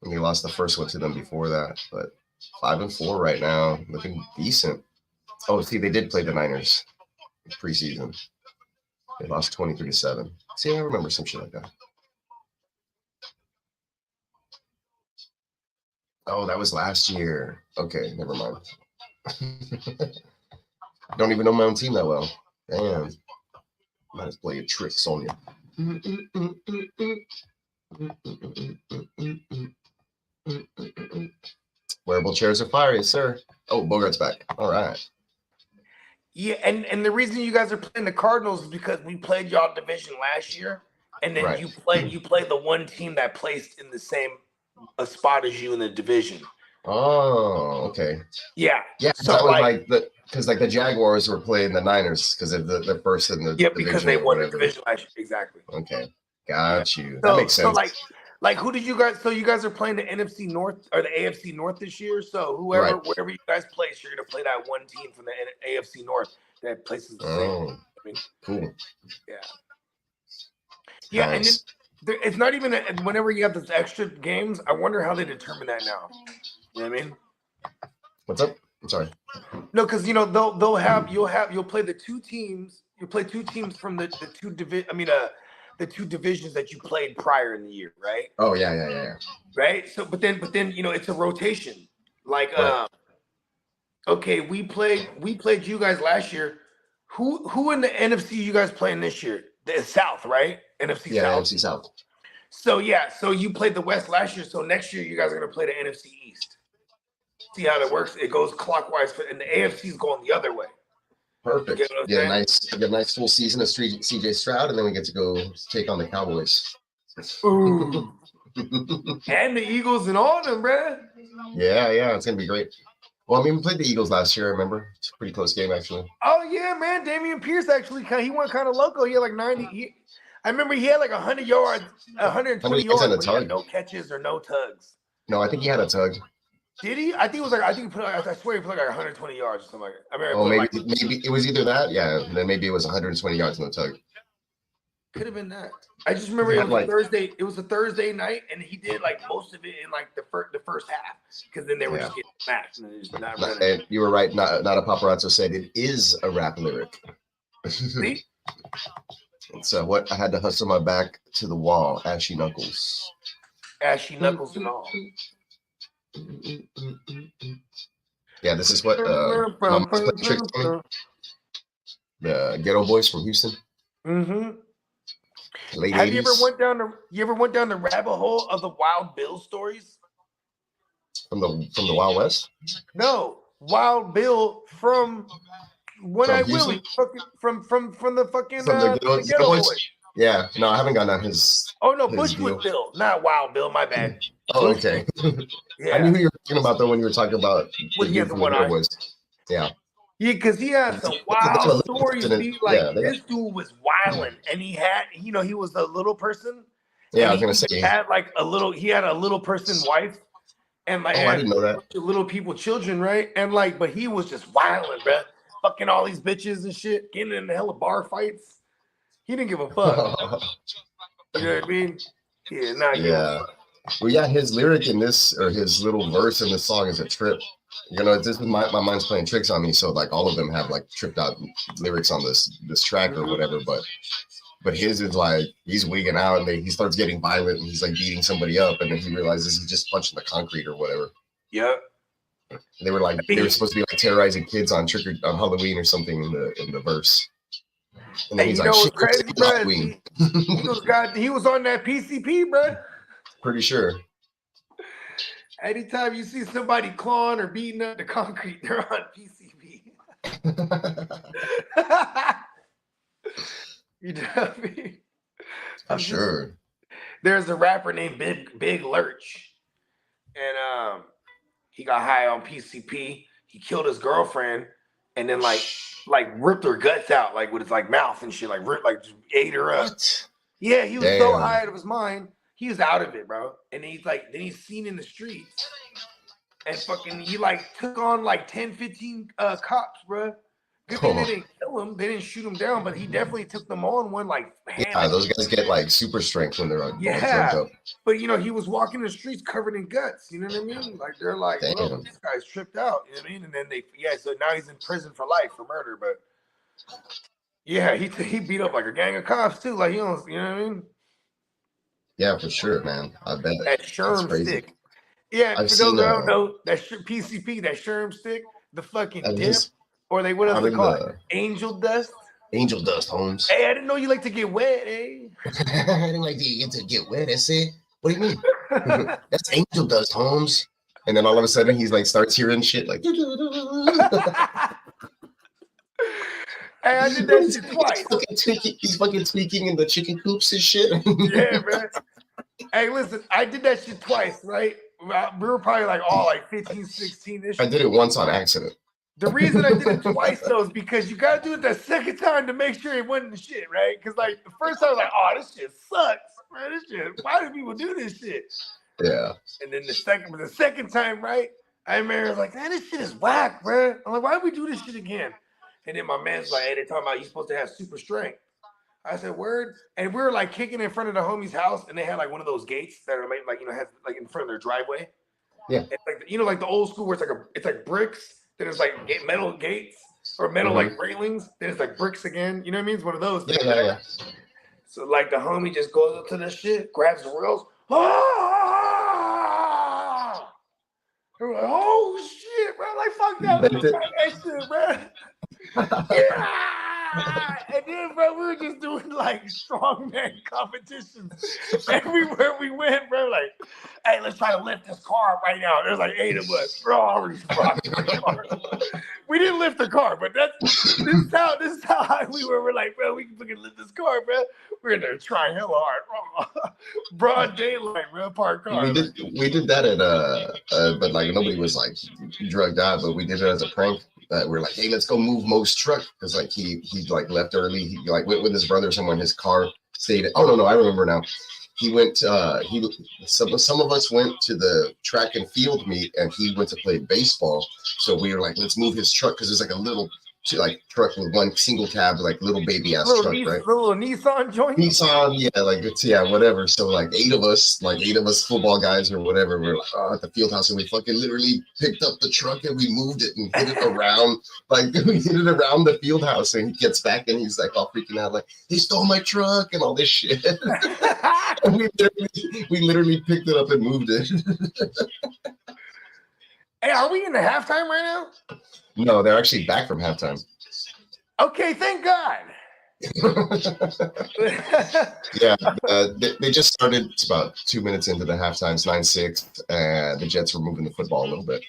And they lost the first one to them before that. But 5-4 right now. Looking decent. Oh, see, they did play the Niners preseason. They lost 23-7. See, I remember some shit like that. Oh, that was last year. Okay, never mind. Don't even know my own team that well. Damn. Might as play a tricks on you. Wearable chairs are fire, yes, sir. Oh, Bogart's back. All right.
Yeah, and the reason you guys are playing the Cardinals is because we played y'all division last year, and then you played the one team that placed in the same spot as you in the division.
Oh, okay.
Yeah.
So that was like the Jaguars were playing the Niners because of the first in the division.
Because they won the division last year. Exactly.
Okay, got you. That makes sense.
So like who did you guys? So you guys are playing the NFC North or the AFC North this year. So wherever you guys place, you're gonna play that one team from the AFC North that places the same. I mean,
cool.
Yeah. Yeah, nice. And it's not even whenever you have those extra games. I wonder how they determine that now. You know what I mean?
What's up? I'm sorry.
No, because you'll play the two teams. You play two teams from the two divisions that you played prior in the year, right?
Oh yeah.
Right. So, but then it's a rotation. Like, okay, we played you guys last year. Who in the NFC you guys playing this year? The South, right? NFC South.
Yeah, NFC South.
So you played the West last year. So next year you guys are gonna play the NFC East. See how that works? It goes clockwise, and the AFC is going the other way.
Perfect. Get a nice full season of CJ Stroud, and then we get to go take on the Cowboys.
Ooh. And the Eagles and all of them, bruh.
Yeah, it's gonna be great. Well, I mean, we played the Eagles last year. I remember it's a pretty close game, actually.
Oh yeah, man. Damian Pierce actually he went kind of loco. He had like 90. I remember he had like 100 yards, 120 yards,
and a
but
tug.
No catches or no tugs.
No, I think he had a tug.
Did he? I think it was like I swear he put like 120 yards or something like that.
Maybe it was either that, yeah, and then maybe it was 120 yards no tug.
Could have been that. I just remember it was a Thursday. It was a Thursday night, and he did like most of it in like the first half, because then they were just getting smacked.
And you were right. Not a paparazzo said it is a rap lyric.
See?
So what? I had to hustle my back to the wall, ashy knuckles.
Ashy knuckles and all.
Yeah, this is what Tricks on. The Ghetto Boys from Houston.
Mm-hmm.
Late
Have
80s.
you ever went down the rabbit hole of the Wild Bill stories?
From the Wild West?
No, Wild Bill from One Eye Willie, from the fucking the Ghetto Boys.
Yeah, no, I haven't gotten on his.
Oh no, Bushwood Bill, not Wild Bill. My bad.
Oh, okay.
Yeah.
I knew who you were talking about though when you were talking about
When he had the one eye.
Yeah.
Yeah, because he had some wild stories. This dude was wilding, and he had, he was a little person.
Yeah, I was gonna say
he had a little person wife, and like
I didn't know that.
Little people, children, right? And like, but he was just wilding, bro, fucking all these bitches and shit, getting in the hella bar fights. He didn't give a fuck. You know what I mean? Yeah,
yeah. Well, yeah, his lyric in this, or his little verse in this song, is a trip. You know, this is my mind's playing tricks on me, so like all of them have like tripped out lyrics on this track or whatever, but his is like he's wigging out and he starts getting violent and he's like beating somebody up, and then he realizes he's just punching the concrete or whatever.
Yeah.
They were supposed to be like terrorizing kids on Halloween or something in the verse. And then he's like,
"Shit, crazy, bro. He was on that PCP, bro.
Pretty sure.
Anytime you see somebody clawing or beating up the concrete, they're on PCP. You know what I mean?
For sure.
There's a rapper named Big Lurch, and he got high on PCP. He killed his girlfriend, and then like ripped her guts out like with his like mouth and shit, just ate her up.
What?
Yeah, he was so high out of his mind. He was out of it, bro. And then he's seen in the streets. And fucking, he like took on like 10, 15 cops, bro. Good thing they didn't kill him. They didn't shoot him down, but he definitely took them on one like.
Yeah, those guys get like super strength when they're drugged up.
But he was walking the streets covered in guts. You know what I mean? Like they're like, oh, this guy's tripped out. You know what I mean? And then so now he's in prison for life for murder. But yeah, he beat up like a gang of cops too. Like you know what I mean?
Yeah, for sure, man. I bet
that Sherm stick. Yeah, for those who don't know, that PCP, that Sherm stick, the fucking dip, or what else they call it? Angel dust.
Angel dust, Holmes.
Hey, I didn't know you like to get wet, eh?
I didn't like to get wet. That's it. What do you mean? That's angel dust, Holmes. And then all of a sudden, he's like starts hearing shit like.
Hey, I did that shit twice.
He's fucking tweaking in the chicken coops and shit.
Yeah, man. Hey, listen, I did that shit twice, right? We were probably like all like 15, 16-ish.
I did it once on accident.
The reason I did it twice, though, is because you got to do it that second time to make sure it wasn't the shit, right? Because like the first time I was like, oh, this shit sucks, man. This shit, why do people do this shit?
Yeah.
And then the second time, right? I remember I was like, man, this shit is whack, bro. I'm like, why do we do this shit again? And then my man's like, hey, they're talking about you're supposed to have super strength. I said, word. And we were like kicking in front of the homie's house, and they had like one of those gates that are made like, has like in front of their driveway.
Yeah.
It's like, like the old school where it's like bricks, then it's like metal gates or metal like railings, then it's like bricks again. You know what I mean? It's one of those things.
Yeah.
So like the homie just goes up to this shit, grabs the rails. We're like, oh shit, bro. Like, fuck that. Let me try that shit, bro. Yeah. And then, bro, we were just doing like strongman competitions everywhere we went, bro. Like, hey, let's try to lift this car right now. There's like 8 of us. Bro, already we didn't lift the car, but this is how high we were. We're like, bro, we can fucking lift this car, bro. We're in there trying hella hard. Broad daylight, bro, parked car.
We did that at but like nobody was like drugged out, but we did it as a prank. We're like, hey, let's go move Mo's truck, because like he like left early. He like went with his brother somewhere in his car, stayed. Oh no, I remember now. He went. Some of us went to the track and field meet, and he went to play baseball. So we were like, let's move his truck, because there's like a little truck with one single cab, like little baby ass truck, right?
Little Nissan joint.
Nissan, yeah, like it's whatever. So like eight of us football guys or whatever, we're at the field house, and we fucking literally picked up the truck and we moved it and hit it around, we hit it around the field house. And he gets back and he's like all freaking out, like they stole my truck and all this shit. And we literally picked it up and moved it.
Hey, are we in the halftime right now?
No, they're actually back from halftime.
Okay, thank God.
Yeah, they just started. It's about 2 minutes into the halftime. It's 9-6, and the Jets were moving the football a little bit.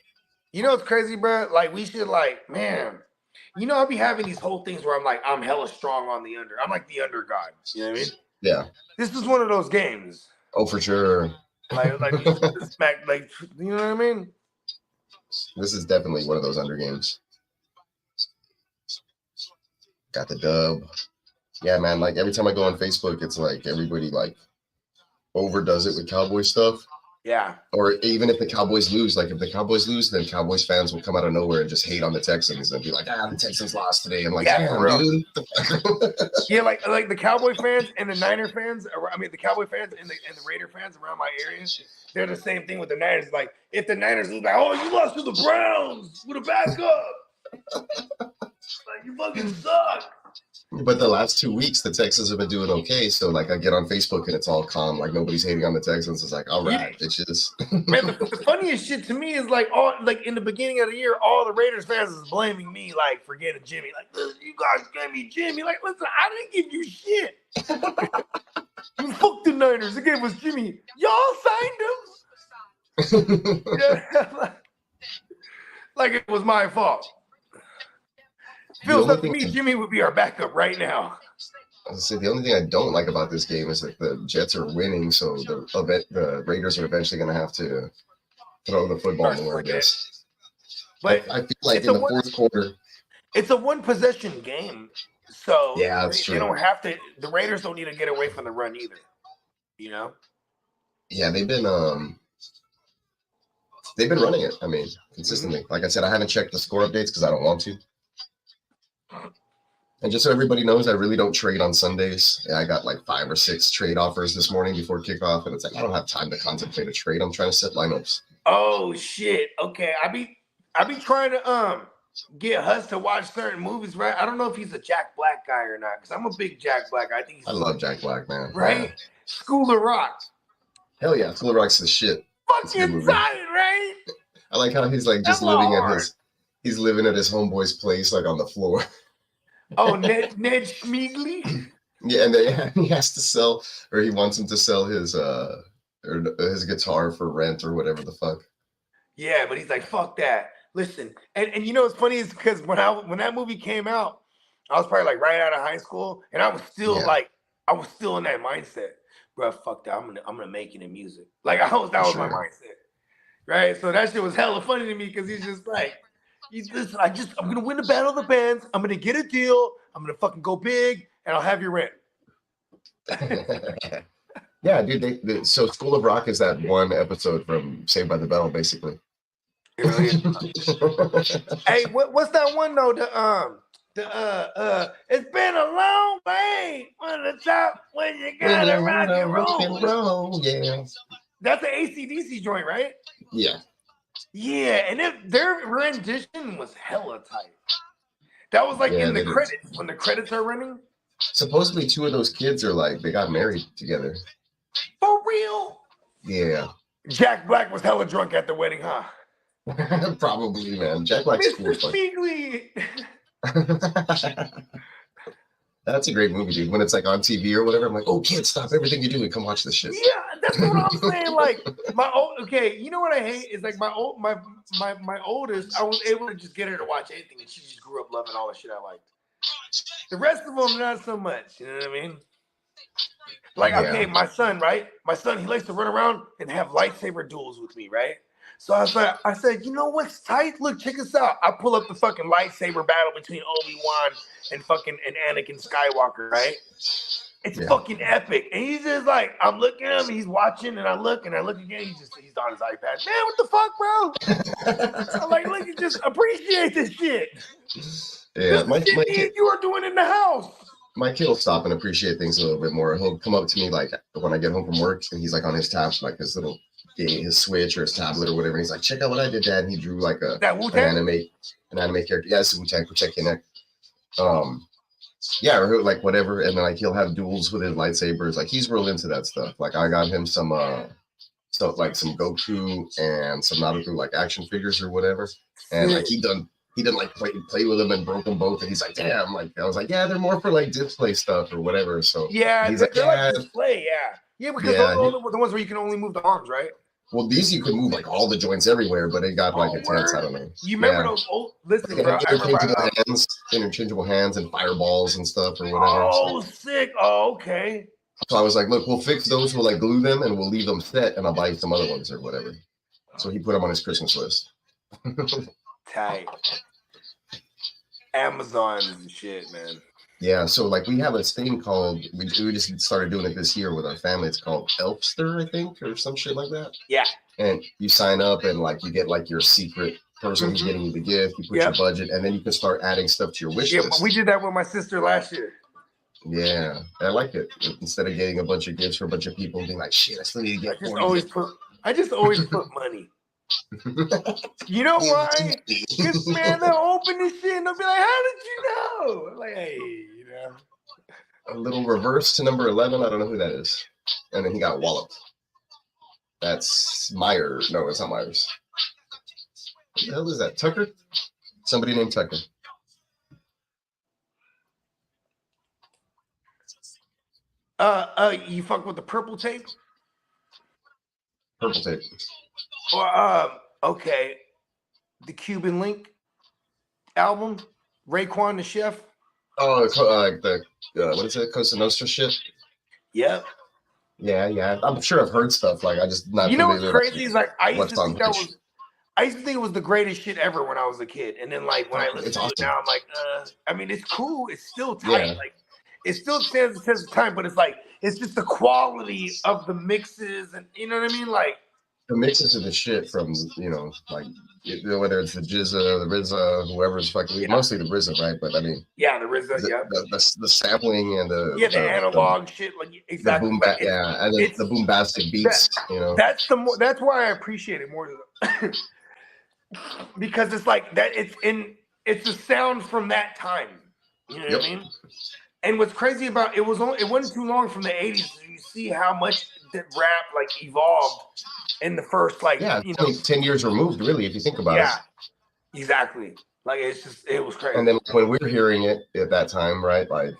You know what's crazy, bro? Like, we should, man, I'll be having these whole things where I'm hella strong on the under. I'm like the under god. You know what I mean?
Yeah.
This is one of those games.
Oh, for sure.
Like you know what I mean?
This is definitely one of those under games. Got the dub. Yeah, man. Like every time I go on Facebook, it's like everybody overdoes it with Cowboy stuff.
Yeah.
Or even if the Cowboys lose, if the Cowboys lose, then Cowboys fans will come out of nowhere and just hate on the Texans and be like, the Texans lost today. I'm like, damn, dude.
Yeah, like the Cowboy fans and the Niner fans, the Cowboy fans and the Raider fans around my area, they're the same thing with the Niners. Like, if the Niners lose, like, oh, you lost to the Browns with a backup. Like, you fucking suck.
But the last 2 weeks, the Texans have been doing okay. So, I get on Facebook and it's all calm. Like, nobody's hating on the Texans. It's like, all right, bitches.
Man, the funniest shit to me is, in the beginning of the year, all the Raiders fans is blaming me, for getting Jimmy. Like, listen, you guys gave me Jimmy. Like, listen, I didn't give you shit. You fucked the Niners. They gave us Jimmy. Y'all signed him. Like it was my fault. Feels like to me, Jimmy would be our backup right now.
I say the only thing I don't like about this game is that the Jets are winning, so the Raiders are eventually going to have to throw the football more, I guess.
But
I feel like in the fourth quarter,
it's a one possession game, so
yeah, that's true.
They don't have to. The Raiders don't need to get away from the run either. You know?
Yeah, they've been running it. Consistently. Like I said, I haven't checked the score updates because I don't want to. And just so everybody knows, I really don't trade on Sundays. I got 5 or 6 trade offers this morning before kickoff, and it's like I don't have time to contemplate a trade. I'm trying to set lineups.
Oh shit! Okay, I be trying to get Hus to watch certain movies, right? I don't know if he's a Jack Black guy or not, because I'm a big Jack Black guy. I love
Jack Black, man.
Right? Yeah. School of Rock.
Hell yeah, School of Rock's the shit.
Fucking excited, right?
I like how he's just living at his homeboy's place, on the floor.
Oh, Ned Schmeagley?
Yeah, and he has to sell, or he wants him to sell his guitar for rent or whatever the fuck.
Yeah, but he's like, fuck that. Listen, and you know what's funny is because when that movie came out, I was probably right out of high school, and I was still I was still in that mindset. Bro, fuck that. I'm gonna make it in music. That was my mindset. Right? So that shit was hella funny to me because he's just like, listen, I'm gonna win the battle of the bands. I'm gonna get a deal. I'm gonna fucking go big, and I'll have your rent.
Yeah, dude. So School of Rock is that one episode from Saved by the Bell, basically.
Hey, what's that one though? It's been a long way from the top when you gotta rock and roll.
Yeah.
That's an AC/DC joint, right?
Yeah.
Yeah, and their rendition was hella tight. That was in the credits, when the credits are running.
Supposedly 2 of those kids are they got married together.
For real?
Yeah.
Jack Black was hella drunk at the wedding, huh?
Probably, man. Jack Black's
Mr. Schmeagley.
That's a great movie, dude. When it's on TV or whatever, I'm like, oh, kids, stop everything you're doing. Come watch this shit.
Yeah, that's what I'm saying. You know what I hate is my oldest, I was able to just get her to watch anything, and she just grew up loving all the shit I liked. The rest of them, not so much. You know what I mean? Okay, my son, right? My son, he likes to run around and have lightsaber duels with me, right? So I said, you know what's tight? Look, check this out. I pull up the fucking lightsaber battle between Obi-Wan and Anakin Skywalker, right? It's fucking epic. And he's just I'm looking at him, he's watching, and I look again, he's on his iPad. Man, what the fuck, bro? I'm like, look, just appreciate this shit.
Yeah,
my kid, you are doing in the house.
My kid will stop and appreciate things a little bit more. He'll come up to me like when I get home from work, and he's like on his tab, like his little game, his Switch or his tablet or whatever. And he's like, "Check out what I did, Dad." And he drew like an anime character. Yeah, it's Wu-Tang. Protect your neck. Yeah, or like whatever, and then like he'll have duels with his lightsabers. Like he's real into that stuff. Like I got him some stuff like some Goku and some Naruto like action figures or whatever, and like he done like play with them and broke them both, and he's like, damn, like I was like, yeah, they're more for like display stuff or whatever. So
yeah,
he's
they're
like
display, yeah, because those are the ones where you can only move the arms, right?
Well, these you can move like all the joints everywhere, but it got like intense. I don't know.
You remember those old? Listen, bro,
interchangeable hands and fireballs and stuff or whatever.
Oh, sick. Oh, okay.
So I was like, look, we'll fix those. We'll like glue them and we'll leave them set, and I'll buy you some other ones or whatever. So he put them on his Christmas list.
Tight. Amazon is the shit, man.
Yeah, so like we have a thing called we just started doing it this year with our family. It's called Elfster, I think, or some shit like that.
Yeah.
And you sign up and like you get like your secret person who's getting you the gift. You put your budget, and then you can start adding stuff to your wish list.
Yeah, we did that with my sister last year.
Yeah, I like it. Instead of getting a bunch of gifts for a bunch of people and being like, shit, I still need to get.
I just always put money. You know why? Because man, they'll open this shit and they'll be like, "How did you know?" I'm like, hey, you know.
A little reverse to number 11. I don't know who that is. And then he got walloped. That's Myers. No, it's not Myers. What the hell is that? Tucker? Somebody named Tucker.
You fuck with the purple tape?
Purple tape.
Or okay, the Cuban Link album, Raekwon the Chef.
Oh, what is it? Costa Nostra shit.
Yep.
Yeah. I'm sure I've heard stuff like I just not.
You know what's crazy is like I used to think was the greatest shit ever when I was a kid, and then like when I listen to it now, I'm like, I mean, it's cool. It's still tight. Yeah. Like it still stands the test of time, but it's like it's just the quality of the mixes, and you know what I mean, like.
The mixes of the shit from, you know, like whether it's the Jizza, the RZA, whoever's fucking mostly the RZA, right? But I mean,
yeah, the RZA,
the sampling and the
analog shit, like exactly,
the and the boombastic beats, you know.
That's why I appreciate it more because it's like that. It's the sound from that time. You know what I mean? And what's crazy about it wasn't too long from the 80s. You see how much that rap like evolved in the first
10 years removed, really, if you think about it.
Yeah, exactly. Like it was crazy.
And then when we're hearing it at that time, right? Like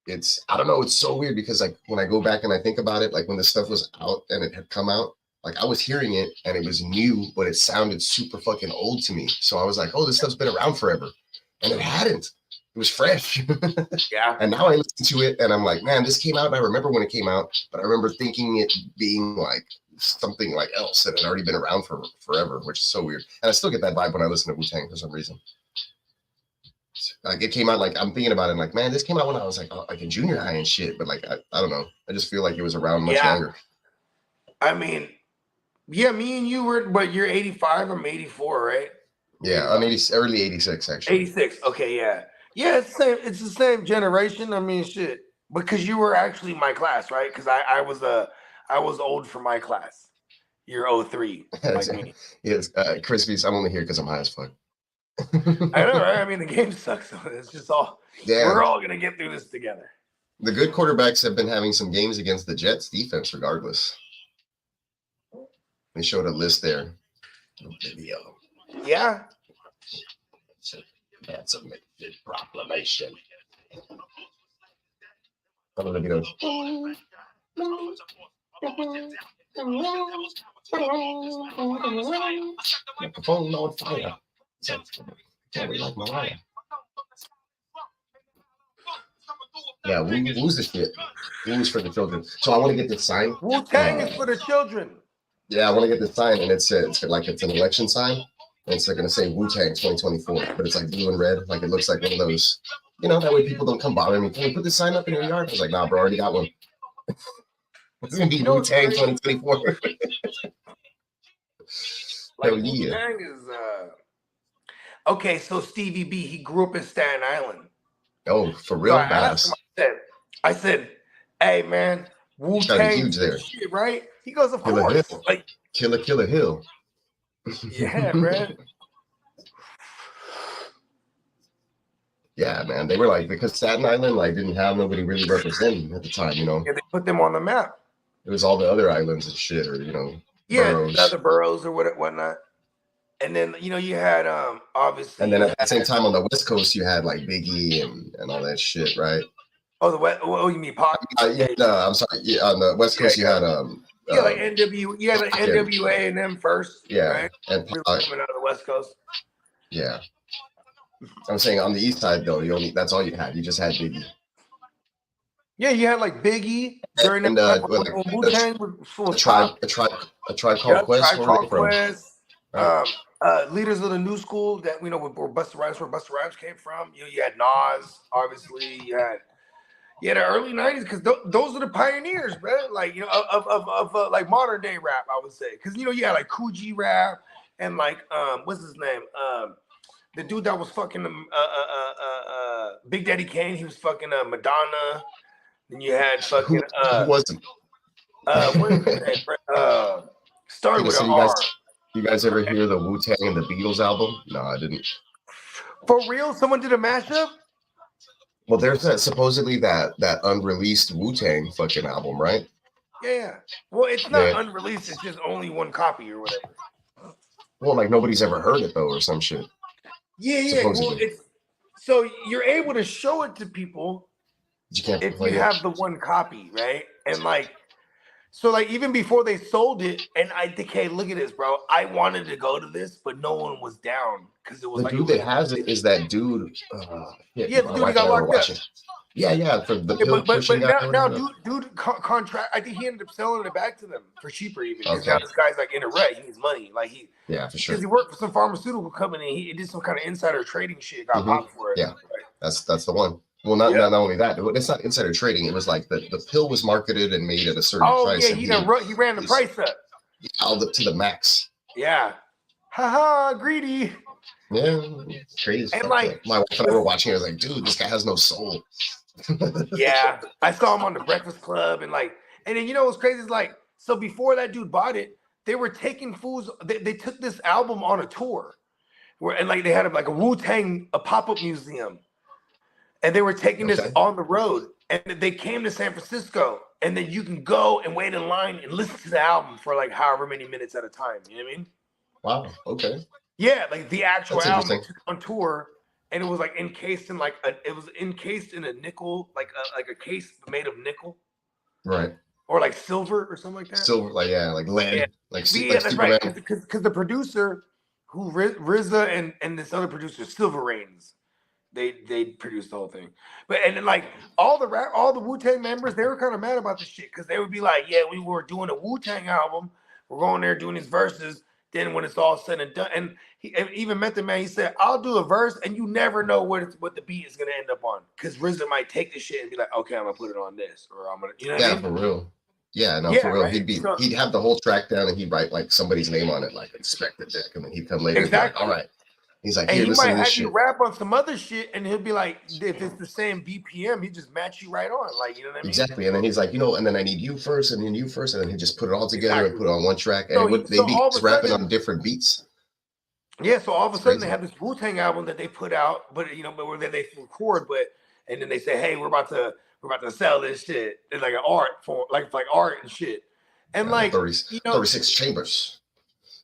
I don't know, it's so weird because like when I go back and I think about it, like when the stuff was out and it had come out, like I was hearing it and it was new, but it sounded super fucking old to me. So I was like, oh, this stuff's been around forever, and it hadn't. It was fresh.
Yeah.
And now I listen to it and I'm like, man, this came out and I remember when it came out, but I remember thinking it being like something like else that had already been around for forever, which is so weird. And I still get that vibe when I listen to Wu-Tang for some reason. Like it came out like I'm thinking about it and like, man, this came out when I was like in junior high and shit, but like I don't know. I just feel like it was around much longer.
I mean, yeah, me and you were, but you're 85, I'm 84, right?
Yeah, I'm early 86 actually.
86, okay, yeah. Yeah, it's the same generation. I mean, shit. Because you were actually my class, right? Because I was old for my class. You're 03, like me.
Yes, Crispies. I'm only here because I'm high as fuck.
I know, right? I mean, the game sucks. So it's just all. Yeah. We're all gonna get through this together.
The good quarterbacks have been having some games against the Jets defense, regardless. They showed a list there. Video.
Yeah.
That's a proclamation. I'm gonna get microphone on fire. Can't we like Mariah? Yeah, Wu's the shit. Wu's for the children. So I want to get this sign.
Wu-Tang is for the children.
Yeah, I want to get this sign, and it's an election sign. And it's going to say Wu-Tang 2024, but it's like blue and red. Like it looks like one of those, you know, that way people don't come bother me. Can you put this sign up in your yard? I was like, nah, bro, I already got one. It's going to be Wu-Tang 2024.
Like, Wu-Tang is, okay, so Stevie B, he grew up in Staten Island.
Oh, for real?
So I asked him, I said, hey man, Wu-Tang
huge there,
shit, right? He goes, of
Killer
course.
Hill.
Like,
Killer Hill.
yeah, man.
Yeah, man. They were like, because Staten Island like didn't have nobody really representing at the time, you know.
Yeah, they put them on the map.
It was all the other islands and shit, or boroughs.
The other boroughs or whatnot. And then you had obviously.
And then at the same time on the West Coast, you had like Biggie and all that shit, right?
Oh, the West. Oh, you mean Pac?
I'm sorry. Yeah, on the West Coast, you had
like NW. You had like NWA and them first.
Yeah,
right?
and
coming out of the West Coast.
Yeah, I'm saying on the East side though, that's all you had. You just had Biggie.
Yeah, you had like Biggie during
and
Wu-Tang
a tribe called Quest.
Leaders of the New School that where Busta Rhymes came from. You had Nas, obviously. You had the early '90s because those are the pioneers, man. Like of like modern day rap, I would say. Because you had like Coogee rap and like what's his name? The dude that was fucking Big Daddy Kane. He was fucking Madonna. Then you had fucking
who wasn't?
What is his name? Started with an R.
You guys ever hear the Wu-Tang and the Beatles album? No, I didn't.
For real? Someone did a mashup?
Well, there's supposedly that unreleased Wu-Tang fucking album, right?
Yeah. Well, it's not unreleased. It's just only one copy or whatever.
Well, like nobody's ever heard it though, or some shit.
Yeah. Well, so you're able to show it to people if you have the one copy, right? And like. So like even before they sold it, and I think, hey, look at this, bro. I wanted to go to this, but no one was down because it was
the dude that has it is that dude.
The dude got locked up.
Yeah, for the pill
but
pushing
now dude contract. I think he ended up selling it back to them for cheaper even. Because now this guy's like in a red. He needs money. Like
for sure.
Because he worked for some pharmaceutical company. He did some kind of insider trading shit. Got popped for it.
Yeah, right? That's the one. Well, not only that, it's not insider trading. It was like the pill was marketed and made at a certain price.
Oh yeah, he ran the price up.
All up to the max.
Yeah. Haha, greedy.
Yeah, crazy.
And like
my wife and I were watching. I was like, dude, this guy has no soul.
Yeah, I saw him on the Breakfast Club and then what's crazy is like, so before that dude bought it, they were taking fools. They took this album on a tour, and they had a Wu-Tang pop-up museum. And they were taking this on the road, and they came to San Francisco, and then you can go and wait in line and listen to the album for like however many minutes at a time. You know what I mean?
Wow. Okay.
Yeah, like the actual album on tour, and it was like encased in a nickel, like a case made of nickel,
right?
Or like silver or something like that.
Silver, like lead,
that's right. Because the producer, who RZA and this other producer, Silver Reigns. They produced the whole thing, and then like all the Wu-Tang members, they were kind of mad about this shit because they would be like, "Yeah, we were doing a Wu-Tang album, we're going there doing these verses. Then when it's all said and done, and he even met the man, he said, "I'll do a verse, and you never know what the beat is gonna end up on because RZA might take this shit and be like, okay, I'm gonna put it on this, or I'm gonna, what I mean?
For real." Yeah, for real. Right? He'd have the whole track down and he'd write like somebody's name on it, like Expected Dick, and then he'd come later.
Exactly.
And be like, all right. He's like,
and
he
might have you rap on some other shit, and he'll be like, if it's the same BPM, he just match you right on, like, you know what I mean?
Exactly. And then he's like, and then I need you first, and then you first, and then he just put it all together and put it on one track, and they'd be rapping on different beats.
Yeah, so all of a sudden they have this Wu-Tang album that they put out, but where they record, and then they say, hey, we're about to sell this shit. It's like an art form, like art and shit, and
36 chambers.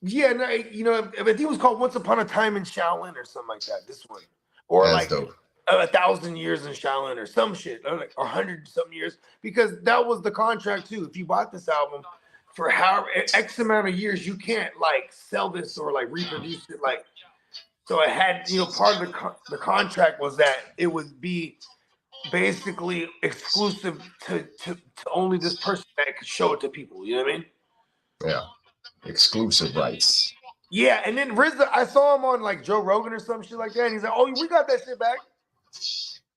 Yeah, no, I think it was called Once Upon a Time in Shaolin or something like that. This one, or
that's
like 1,000 years in Shaolin or some shit, or like 100-something years, because that was the contract too. If you bought this album for X amount of years, you can't like sell this or like reproduce it. Like, so it had, part of the contract was that it would be basically exclusive to only this person that could show it to people. You know what I mean?
Yeah. Exclusive rights.
Yeah, and then RZA, I saw him on like Joe Rogan or some shit like that, and he's like, "Oh, we got that shit back."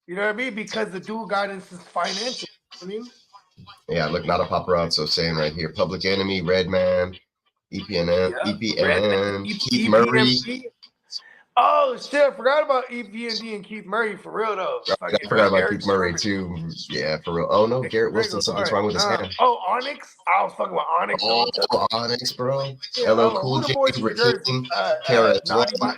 You know what I mean? Because the dude got into financial. I mean,
yeah. Look, not a paparazzo saying right here: Public Enemy, Redman, EPNM, Keith Murray.
Oh shit! I forgot about EPND and Keith Murray for real though.
I forgot about Keith Murray too. Yeah, for real. Oh no, Garrett Wilson, something's wrong with his hand.
Oh, Onyx. I was fucking with Onyx.
Oh, Onyx, bro.
Yeah,
LL Cool J, Rakim,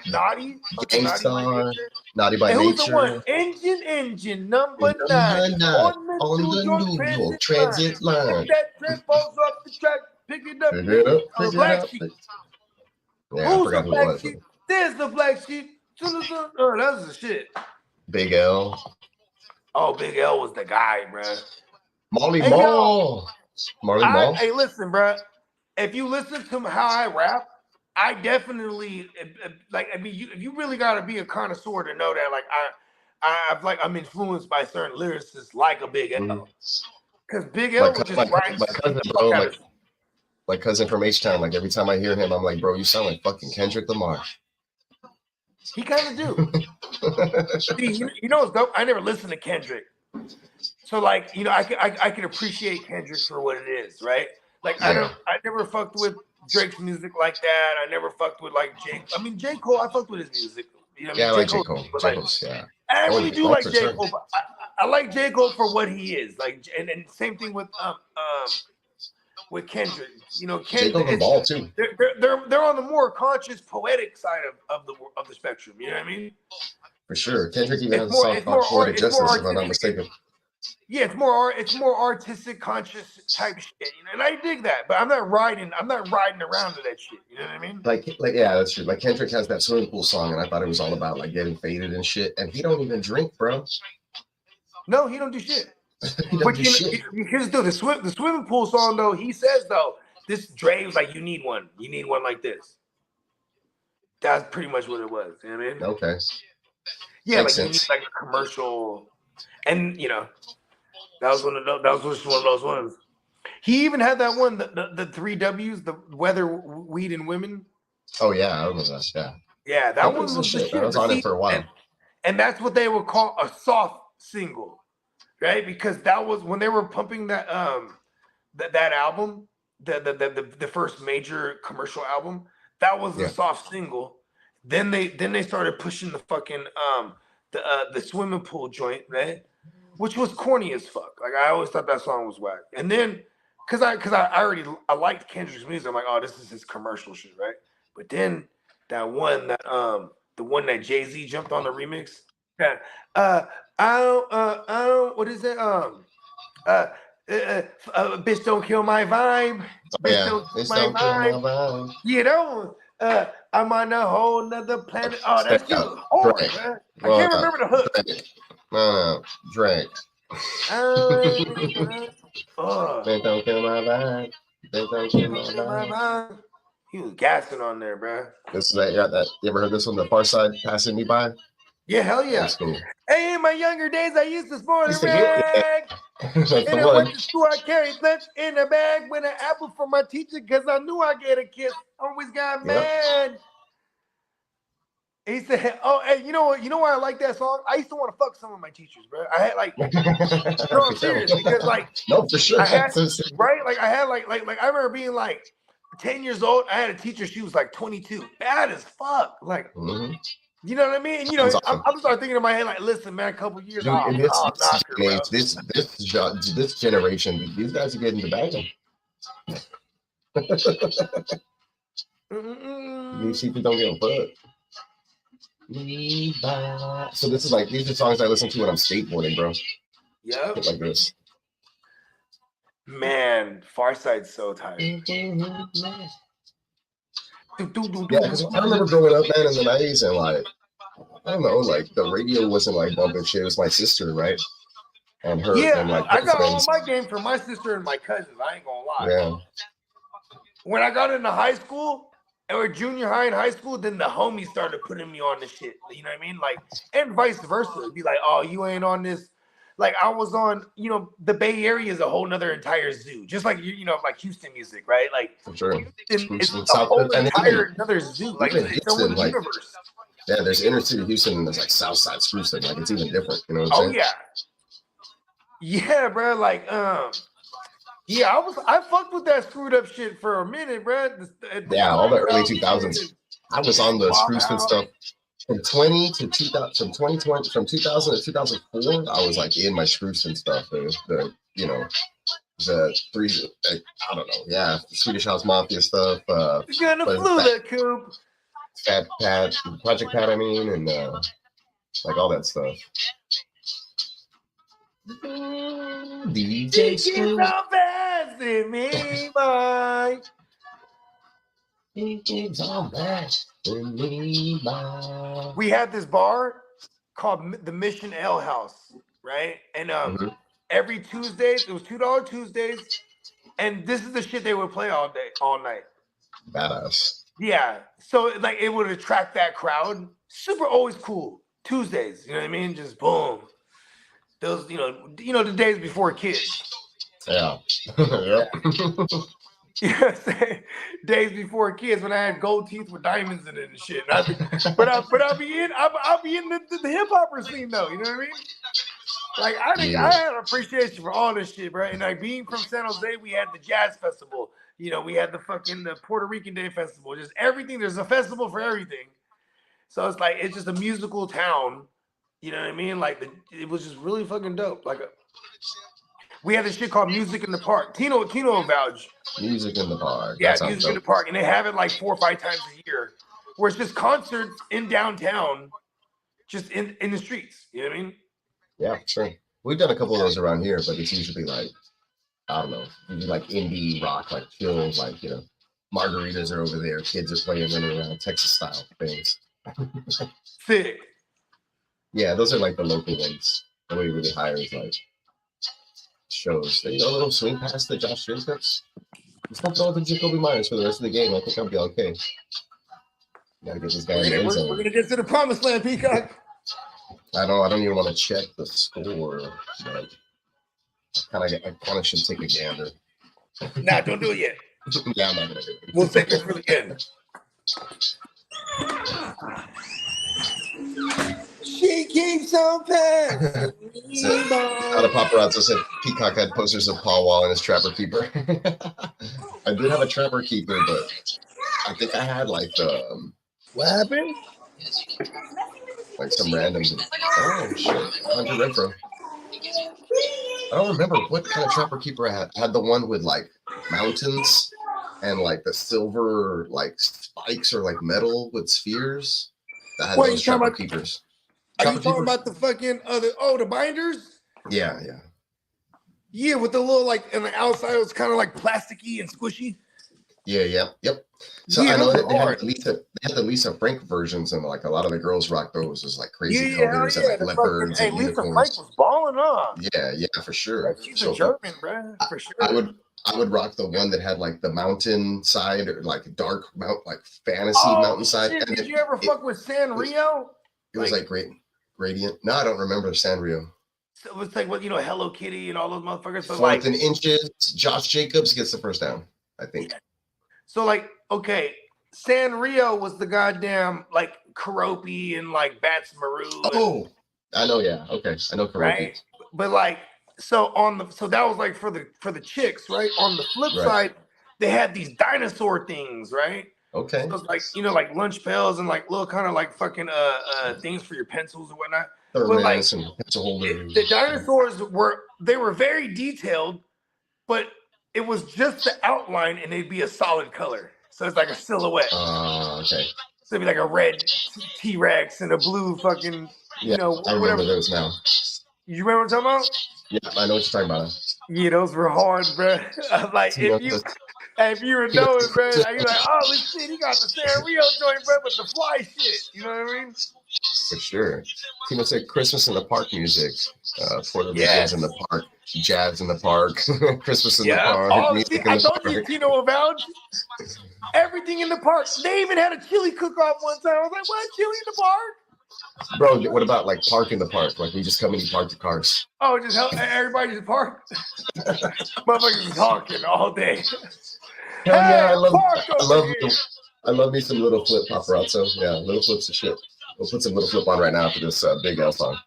Naughty,
Gangstar, Naughty by
Who's the
Nature.
one? Engine number 9
on the New York Transit line.
That trip falls off the track, pick it up. Black Sheep.
Yeah,
Who's
I forgot
the
who it
Black
was.
Sheep? There's the Black Sheep. Oh, that's the shit.
Big L.
Oh, Big L was the guy, bro.
Marley Marl. Marley Marl.
Hey, listen, bro. If you listen to how I rap, I definitely like. I mean, you really gotta be a connoisseur to know that. Like, I'm influenced by certain lyricists, like a Big L, because Big L was just writing.
My cousin from H-Town, like every time I hear him, I'm like, bro, you sound like fucking Kendrick Lamar.
He kind of do. See, you know what's dope? I never listened to Kendrick, so like, I can appreciate Kendrick for what it is, right? Like, I never fucked with Drake's music like that. I never fucked with like J. Cole. I fucked with his music. You know what I mean?
I like J. Cole.
Yeah. I really do like J. Cole. But I like J. Cole for what he is. Like, and same thing with Kendrick. Kendrick
and Ball too.
They're on the more conscious, poetic side of the spectrum. You know what I mean?
For sure. Kendrick even has a song called Poetic Justice, if I'm not mistaken.
Yeah, it's more artistic, conscious type shit, and I dig that. But I'm not riding around to that shit. You know what I mean?
Like yeah, that's true. Like Kendrick has that swimming pool song, and I thought it was all about like getting faded and shit. And he don't even drink, bro.
No, he don't do shit.
Here's
the swimming pool song though. He says though, this Dre was like, you need one like this. That's pretty much what it was. You know what I mean?
Okay.
Yeah, like you need like a commercial, and that was one of those ones. He even had that one, the 3 W's, the weather, weed, and women.
Oh yeah, I remember that. Yeah.
Yeah, that one was the shit.
I was on it for a while.
And that's what they would call a soft single. Right, because that was when they were pumping that that album, the first major commercial album. That was the soft single. Then they started pushing the fucking the swimming pool joint, right? Which was corny as fuck. Like I always thought that song was whack. And then because I liked Kendrick's music, I'm like, oh, this is his commercial shit, right? But then the one that Jay-Z jumped on the remix. Yeah. I don't. What is it? Bitch, don't kill my vibe. Bitch, don't kill my vibe. You know, I'm on a whole nother planet. Oh, that's just hard, man. I can't remember the hook.
No, Drake. Bitch, don't kill my vibe. Bitch, don't kill my vibe.
He was gassing on there, bro.
This is that. You ever heard this one? The Far Side Passing Me By.
Yeah, hell yeah.
That's cool.
Hey, in my younger days, I used to sport a rag. And I went to school, I carried lunch in a bag with an apple for my teacher because I knew I'd get a kiss. Always got mad. He said, "Oh, hey, you know why I like that song? I used to want to fuck some of my teachers, bro. I had like, no, I'm serious because like,
no, for sure,
I had, right? Like I had like I remember being like 10 years old. I had a teacher. She was like 22, bad as fuck. Like, you know what I mean? You know, awesome. I'm starting thinking in my head like, listen, man, a couple years.
Dude, this generation, these guys are getting the bag. These people don't give a fuck. So this is like, these are songs I listen to when I'm skateboarding, bro.
Yeah.
Like this.
Man, Farsight's so tight.
Yeah, because I remember growing up, man, in the 90s, and like, I don't know, like the radio wasn't like bumping shit. It was my sister, right? And her.
Yeah,
and, like,
I got all my game from my sister and my cousins. I ain't gonna lie.
Yeah.
When I got into high school, or junior high and high school, then the homies started putting me on the shit. You know what I mean? Like, and vice versa. It'd be like, oh, you ain't on this. Like I was on, the Bay Area is a whole nother entire zoo, just like like Houston music, right? Like,
for sure.
It's a whole entire another zoo. Like it's Houston, like, universe.
Yeah, there's inner city Houston and there's like Southside Houston. Like it's even different. You know what I'm saying?
Yeah, bro. Like, yeah, I fucked with that screwed up shit for a minute, bro.
Yeah, all the early 2000s. I was on the Screwston stuff. from 20 to 2000, from 2020, from 2000 to 2004, I was like in my Scrooge and stuff. The you know, the three, I don't know, yeah, the Swedish House Mafia stuff.
You're gonna flew the coop.
Fat Pat, Project Pat, I mean, and like all that stuff. DJ Scrooge.
Me by. We had this bar called the Mission Ale House, right? And every Tuesdays, it was $2 Tuesdays, and this is the shit they would play all night.
Badass.
Yeah, so like it would attract that crowd. Super always cool. Tuesdays, you know what I mean? Just boom. Those, you know the days before kids.
Yeah. Yep.
You know what I'm saying? Days before kids when I had gold teeth with diamonds in it and shit. And I'll be in the hip hopper scene though. You know what I mean? Like I had appreciation for all this shit, bro. And like being from San Jose, we had the jazz festival. You know, we had the Puerto Rican Day Festival. Just everything. There's a festival for everything. So it's like it's just a musical town. You know what I mean? Like it was just really fucking dope. Like we had this shit called Music in the Park. Tino vouch.
Music in the Park.
Yeah, Music in the Park, and they have it like 4 or 5 times a year, where it's just concerts in downtown, just in the streets. You know what I mean?
Yeah, sure. We've done a couple of those around here, but it's usually like I don't know, like indie rock, like chill, like margaritas are over there, kids are playing running around, Texas style things.
Sick.
Yeah, those are like the local ones. Nobody really hires like shows. A little swing past the Josh Jacobs. Just don't throw the Jacoby Myers for the rest of the game. I think I'll be okay. Gotta get this guy in the end zone.
We're gonna get to the promised land, Peacock.
I don't even want to check the score, but I kind of should take a gander.
Nah, don't do it yet.
Yeah, I'm not gonna do it.
We'll take it for the end. She keeps on passing.
Out of paparazzi said Peacock had posters of Paul Wall and his Trapper Keeper. I did have a Trapper Keeper, but I think I had like
what happened?
Like some random. Oh shit, Hunter Renfro. I don't remember what kind of Trapper Keeper I had. I had the one with like mountains and like the silver like spikes or like metal with spheres. That had those Trapper Keepers.
Are you talking about the fucking the binders?
Yeah.
Yeah, with the little like, and the outside was kind of like plasticky and squishy.
Yeah, yep. So I know that they had the Lisa Frank versions, and like a lot of the girls rock those. It was like crazy colors and like leopards and unicorns.
Lisa Frank was balling up.
Yeah, for sure.
She's a German, bro, for sure.
I would rock the one that had like the mountain side or like dark like fantasy mountainside.
Shit. Did you ever fuck with Sanrio?
It was like gradient. No, I don't remember Sanrio.
So it was like Hello Kitty and all those motherfuckers. So
4th and inches. Josh Jacobs gets the first down, I think.
Yeah. So like, okay, Sanrio was the goddamn like Karopi and like Bats Maru.
Oh, I know. Yeah, okay, I know Karopi. Right?
But like, so that was like for the chicks, right? On the flip side, they had these dinosaur things, right?
Okay.
So it's like like lunch pails and like little kind of like fucking things for your pencils and whatnot. But like
and pencil holders.
The dinosaurs were very detailed, but it was just the outline and they'd be a solid color. So it's like a silhouette.
Okay.
So it'd be like a red T-Rex and a blue fucking,
I remember those now.
You remember what I'm talking about?
Yeah, I know what you're talking about.
Yeah, those were hard, bro. Like if you were knowing, bro, you're like, oh shit, he got the Sanrio joint, bro, with the fly shit. You know what I mean?
For sure. Tino said Christmas in the Park music. Puerto Ricans in the park, jazz in the park, Christmas in the park.
I told you, Tino avowed everything in the park. They even had a chili cook-off one time. I was like, what? Chili in the park?
Bro, what about like park in the park? Like we just come in and park the cars.
Oh, just help everybody just park. Motherfuckers talking all day.
Hell yeah, I love me some Little Flip paparazzo. Yeah, Little Flip's the shit. We'll put some Little Flip on right now for this Big L song.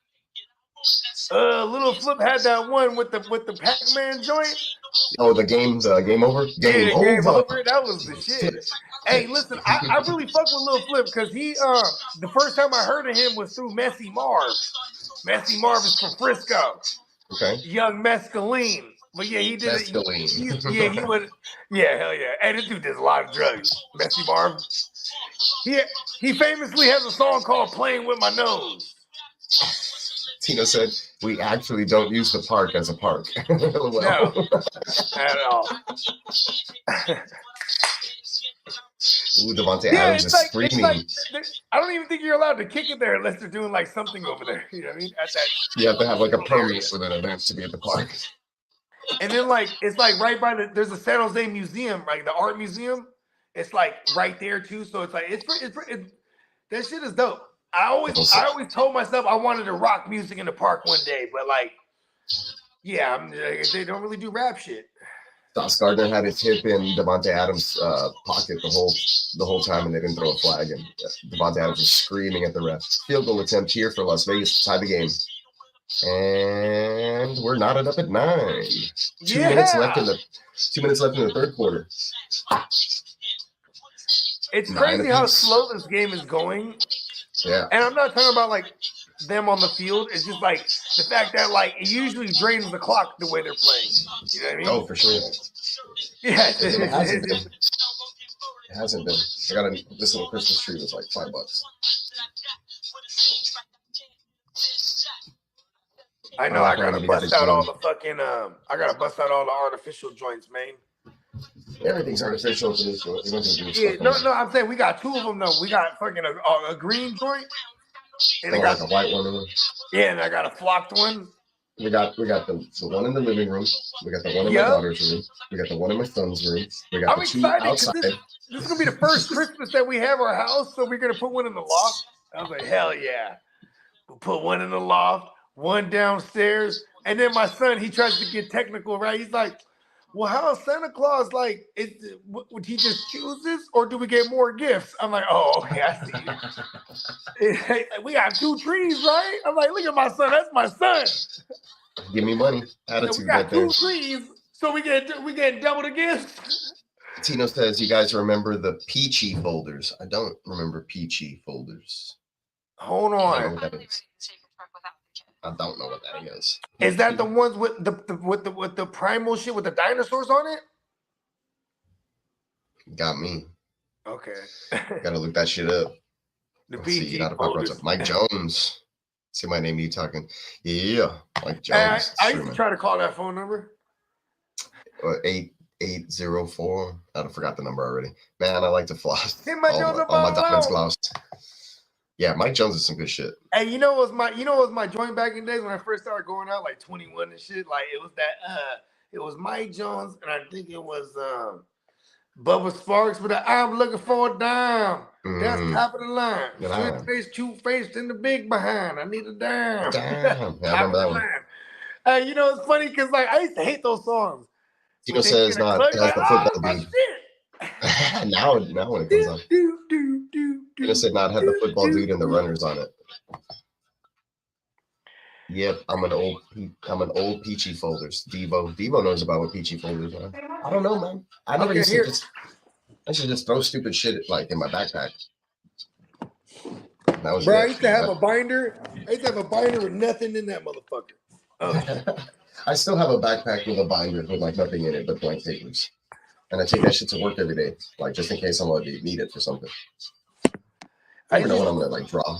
Little Flip had that one with the Pac-Man joint.
Oh, the game over?
Game over. That was the shit. Hey, listen, I really fuck with Lil Flip because he the first time I heard of him was through Messy Marv. Messy Marv is from Frisco.
Okay.
Young Mescaline. But yeah, he did
Mescaline.
He would. Yeah, hell yeah. Hey, this dude does a lot of drugs. Messy Marv. He famously has a song called "Playing with My Nose."
Tino said, "We actually don't use the park as a park." Well.
No, at all.
Ooh, Devontae Adams is screaming.
I don't even think you're allowed to kick it there unless they're doing like something over there. You know what I mean? At that.
You have to have like a permit for an event to be at the park.
And then like it's like right by there's a San Jose museum, like the art museum. It's like right there too. So it's like it's that shit is dope. I always told myself I wanted to rock music in the park one day, but like, yeah, they don't really do rap shit.
Sauce Gardner had his hip in Devontae Adams' pocket the whole time, and they didn't throw a flag. And Devontae Adams was screaming at the ref. Field goal attempt here for Las Vegas to tie the game. And we're knotted up at 9. 2 minutes left in the third quarter.
It's crazy how slow this game is going.
Yeah.
And I'm not talking about like them on the field. It's just like the fact that like it usually drains the clock the way they're playing. You know what I mean?
Oh, for sure.
Yeah.
It hasn't been. I got this little Christmas tree was like $5.
I know I gotta bust out all the fucking I gotta bust out all the artificial joints, man.
Everything's artificial for this one.
Yeah, no, I'm saying we got 2 of them though. We got fucking a green joint, and I got
like a white one.
Yeah, and I got a flocked one.
We got the one in the living room. We got the one in my daughter's room. We got the one in my son's room. We got the 2 outside. This
is gonna be the first Christmas that we have our house, so we're gonna put one in the loft. I was like, hell yeah, we'll put one in the loft, one downstairs, and then my son he tries to get technical, right? He's like, well, how is Santa Claus like? Would he just chooses, or do we get more gifts? I'm like, oh, okay, I see. We got 2 trees, right? I'm like, look at my son. That's my son.
Give me money. Attitude.
We got 2 trees, so we get double the gifts.
Tino says, you guys remember the Peachy folders? I don't remember Peachy folders.
Hold on.
I don't know what that is.
Is that the ones with the primal shit with the dinosaurs on it?
Got me.
Okay.
Gotta look that shit up.
The
PG Mike Jones. See my name, you talking? Yeah, Mike Jones.
I used to try to call that phone number.
8804. I forgot the number already. Man, I like to floss.
Hey, Mike Jones,
all my diamonds glossed. Yeah, Mike Jones is some good shit.
Hey, you know what was my joint back in the days when I first started going out, like 21 and shit. Like it was it was Mike Jones, and I think it was Bubba Sparks, but I'm looking for a dime. That's top of the line. Sweet face, cute face, and the big behind. I need a dime.
Damn. Yeah, I remember that one.
You know, it's funny because like I used to hate those songs.
Tino says not the football dude. now when it comes on. Tino said not have the football dude and the runners on it. Yep, I'm an old Peachy folders. Devo knows about what Peachy folders are. I don't know, man. I never used to I should just throw stupid shit like in my backpack. That was
I used to have a binder. I used to have a binder with nothing in that motherfucker. Oh.
I still have a backpack with a binder with like nothing in it but blank papers. And I take that shit to work every day, like just in case somebody need it for something. I never know what I'm gonna like draw.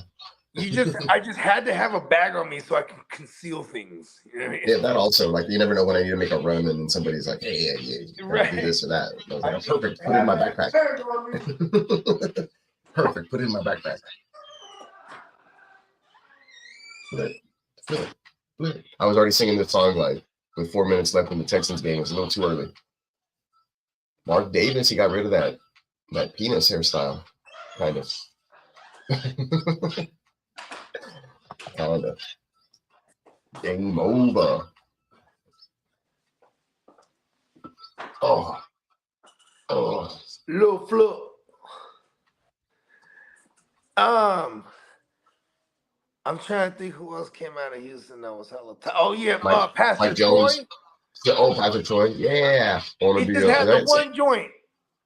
I just had to have a bag on me so I can conceal things. You know what I mean?
Yeah, that also, like, you never know when I need to make a run and then somebody's like, hey,
right.
Do this or that. I was like, oh, perfect, put it in my backpack. Perfect, put it in my backpack. Flip. I was already singing this song like with 4 minutes left in the Texans game. It was a little too early. Mark Davis, he got rid of that penis hairstyle, kind of. Kinda. Game over. Oh.
Little flip. I'm trying to think who else came out of Houston that was hella tough. Oh yeah, Pastor
Mike Jones.
Troy.
Oh, Pastor Troy. Yeah.
He just had the one joint.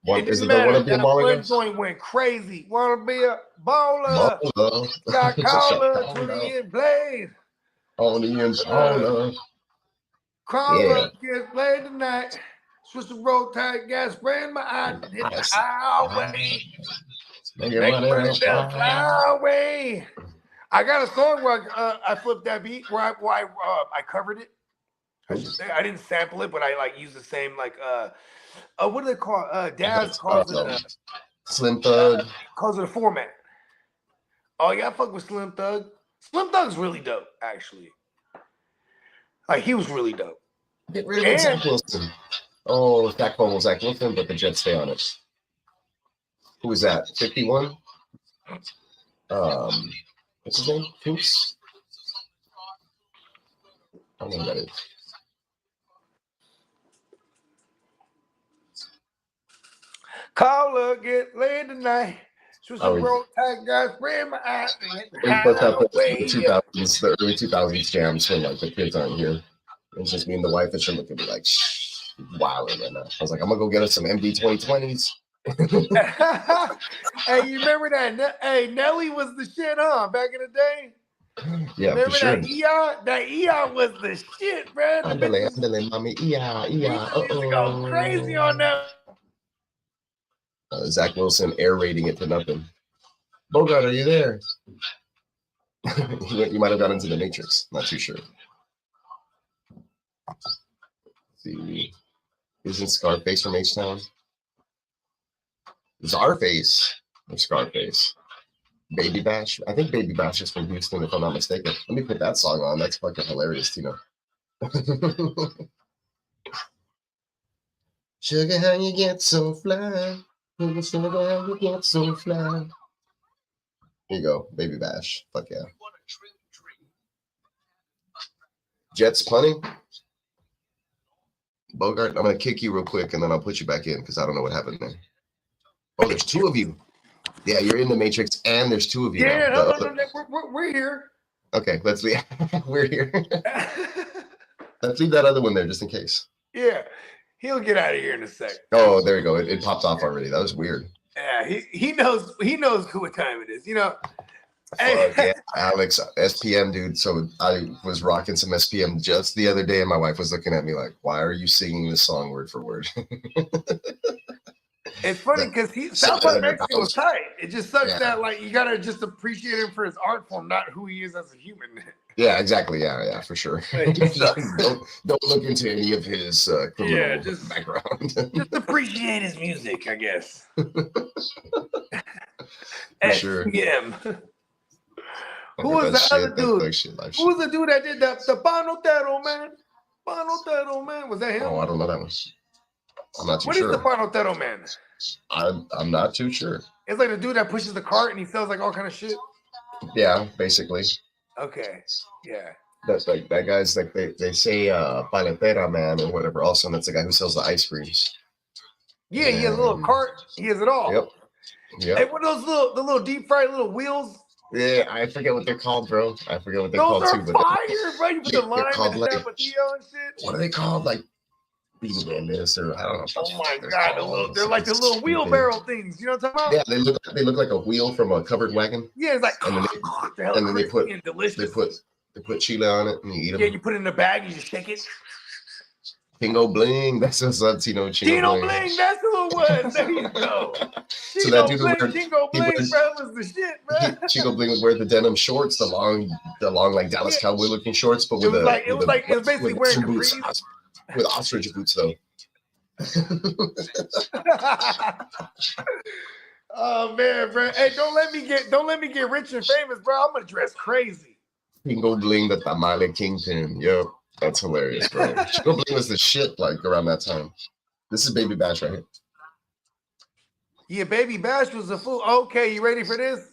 One,
It
is
didn't
it the
matter.
wanna be a
That
baller
one
guys?
joint went crazy. Wanna be a baller?
Baller.
Got caller,
Shot
20 in play.
on the baller.
Crawler gets played tonight. Switch the road tight, gas spray in my eye. Hit the highway.
Make
Make
money
money
on
down
fire.
fly away. I got a song where I flipped that beat where I covered it. I should say I didn't sample it, but I like use the same like what do they call Daz calls it
Slim Thug.
calls it a format. Oh yeah, I fuck with Slim Thug. Slim Thug's really dope, actually. Like he was really dope.
Get rid of Zach Wilson. Oh, Zach Wilson, Zach Wilson, but the Jets stay on it. Who is that? 51? What's his name? Coops? I don't know who that is.
Caller get laid tonight. Switch the road tight, guys. Spray my eyes.
The 2000s, the early 2000s jams when like the kids aren't here. It's just me and the wife, and she'll look at me like, shh, wilding right now. I was like, I'm gonna go get us some MD 2020s.
Hey, you remember that? Hey, Nelly was the shit, huh? Back in the day.
Yeah,
remember
for sure.
that Eon? That Eon was the shit, man.
Andale, mommy, yeah.
We used to go crazy on that.
Zach Wilson air raiding it to nothing. Bogard, are you there? You might have gone into the Matrix. Not too sure. Let's see, isn't Scarface from H-Town? Czarface or Scarface? Baby Bash? I think Baby Bash is from Houston, if I'm not mistaken. Let me put that song on. That's fucking hilarious, Tino. Sugar, how you get so fly? Sugar, how you get so fly? Here you go, Baby Bash. Fuck yeah. Jets punting. Bogart, I'm gonna kick you real quick and then I'll put you back in because I don't know what happened there. Oh, there's two of you. Yeah, you're in the Matrix and there's two of you.
Yeah,
now.
we're here.
Okay, let's leave. We're here. Let's leave that other one there just in case.
Yeah, he'll get out of here in a sec.
Oh, there you go. It popped off already. That was weird.
Yeah, he knows what time it is. You know.
Yeah, Alex, SPM, dude. So I was rocking some SPM just the other day, and my wife was looking at me like, "Why are you singing this song word for word?"
It's funny because South by Mexico was tight. It just sucks that like you gotta just appreciate him for his art form, not who he is as a human.
Yeah, exactly. Yeah, for sure. don't look into any of his criminal background.
Just appreciate his music, I guess.
Sure.
SPM. Who was the other dude? Who was the dude that did the Panotero man? Panotero man, was that him?
Oh, I don't know that one. I'm not too
what
sure.
What is the Panotero man?
I'm not too sure.
It's like the dude that pushes the cart and he sells like all kind of shit.
Yeah, basically.
Okay. Yeah.
That's like that guy's like they say paletera man or whatever. Also, and that's the guy who sells the ice creams.
Yeah, he has a little cart. He has it all.
Yep.
Hey, what are those little deep fried little wheels?
Yeah, I forget what they're called, bro. I forget what they're
called
too.
Those are fire, bro. You put the lime and the
like,
tapatio and shit.
What are they called? Like bean bandits or I don't know.
Oh my god, they're like the little wheelbarrow things. You know what I'm talking about?
Yeah, they look like a wheel from a covered wagon.
Yeah, it's like
and then they put chile on it and you eat them.
Yeah, you put it in a bag, you just shake it.
Pingo Bling, that's what's up, Tino.
Tino Bling, that's who it was. There you go.
So that dude
Tingo Bling, bro, was the shit, bro.
Chico Bling would wear the denim shorts, the long like Dallas Cowboy looking shorts, but with
it was basically wearing
boots, with ostrich boots though.
Oh man, bro. Hey, don't let me get rich and famous, bro. I'm gonna dress crazy.
Pingo Bling, the Tamale Kingpin. Yep. That's hilarious, bro. Chico Bling was the shit like around that time. This is Baby Bash right here.
Yeah, Baby Bash was a fool. Okay, you ready for this?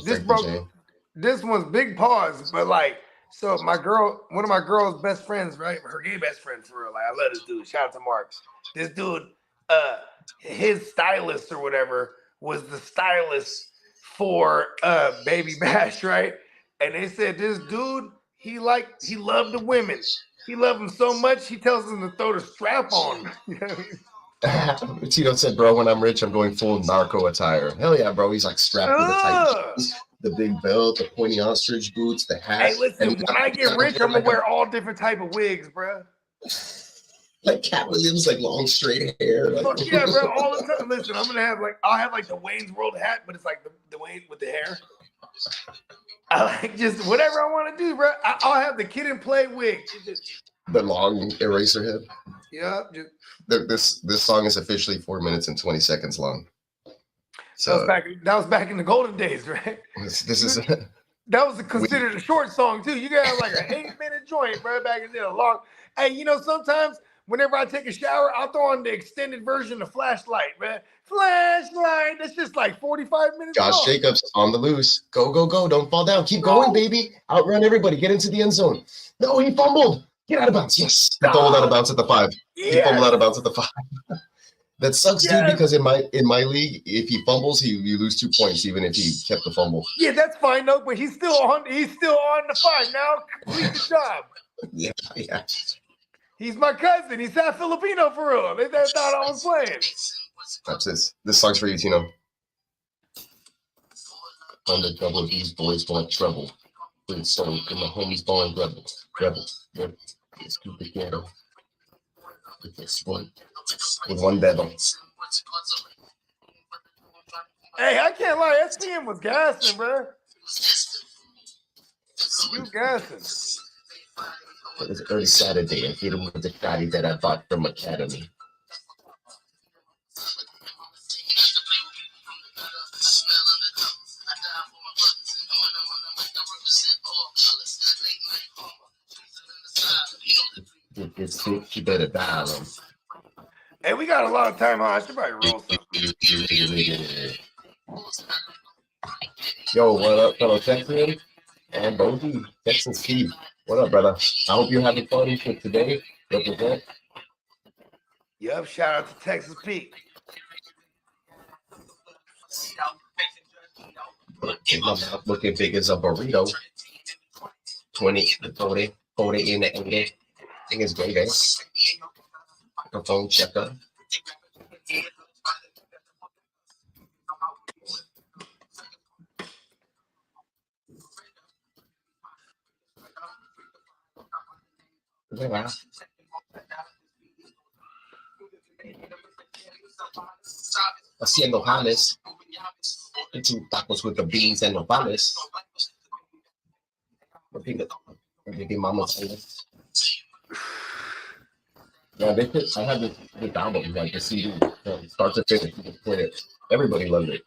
This one's big pause, but like, so one of my girl's best friends, right? Her gay best friend for real. Like, I love this dude. Shout out to Mark. This dude, his stylist or whatever was the stylist for Baby Bash, right? And they said this dude, he loved the women. He loved them so much, he tells them to throw the strap on. You know what I mean?
Tito said, bro, when I'm rich, I'm going full narco attire. Hell yeah, bro. He's like strapped with the tight jeans, the big belt, the pointy ostrich boots, the hat.
Hey, listen, when I get rich, I'm gonna wear all different type of wigs, bro.
Like Cat Williams, like long straight hair. Like.
Fuck yeah, bro. All the time. Listen, I'm gonna have I'll have like the Wayne's World hat, but it's like the Wayne with the hair. I like just whatever I want to do, bro. I'll have the Kid and Play wig.
The long eraser head.
Yeah.
This song is officially 4 minutes and 20 seconds long. So
that was back in the golden days, right?
This is
that was considered a short song too. You got like an 8-minute joint, bro. Back in there, long. Hey, you know sometimes whenever I take a shower, I'll throw on the extended version of Flashlight, man. Flashlight. That's just like 45 minutes.
Josh Jacobs on the loose. Go, go, go. Don't fall down. Keep going, baby. Outrun everybody. Get into the end zone. No, he fumbled. Get out of bounds. Yes. He fumbled out of bounds at the 5. Yes. He fumbled out of bounds at the 5. That sucks, dude, because in my league, if he fumbles, you lose 2 points, even if he kept the fumble.
Yeah, that's fine, though, but he's still on the 5 now. Complete the job.
Yeah.
He's my cousin. He's half Filipino for real. They thought I was playing.
That's this. This song's for you, Tino. On the double, these boys going trouble. With soul, and the homies going rebel. Let's keep it ghetto. With this one. With one devil.
Hey, I can't lie. SPM was gassing, bro. You gassing.
It was early Saturday. I hit him with the shotty that I bought from Academy. Get this shit, you better dial him.
Hey, we got a lot of time on. I should probably roll something.
Yo, what up, fellow Texans? And Bogey, Texan Steve. What up, brother? I hope you're having fun for today. Represent.
Yup, shout out to Texas Pete.
My mouth looking big as a burrito. 20, 40 in the 80. I think it's great, eh? Microphone checker. Yeah. Haciendo jales. Eating tacos with the beans and nopales. Maybe mama's famous. Yeah, I had this album, like the CD, start to finish, you just play it. Everybody loved it.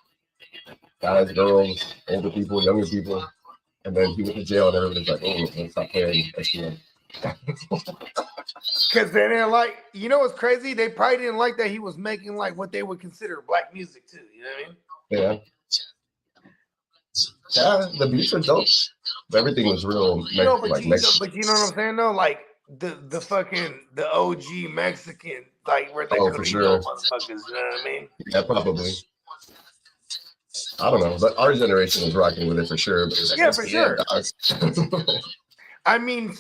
Guys, girls, older people, younger people. And then he went to jail and everybody's like, oh, let's stop playing SPM.
Because they didn't like, you know what's crazy? They probably didn't like that he was making like what they would consider black music too. You know what I mean?
Yeah. Yeah, the beats are dope. Everything was real.
But you know what I'm saying though? Like the OG Mexican, like where they
for sure.
Motherfuckers, you know what I mean?
Yeah, probably. I don't know, but our generation was rocking with it for sure.
Yeah, for sure. I mean,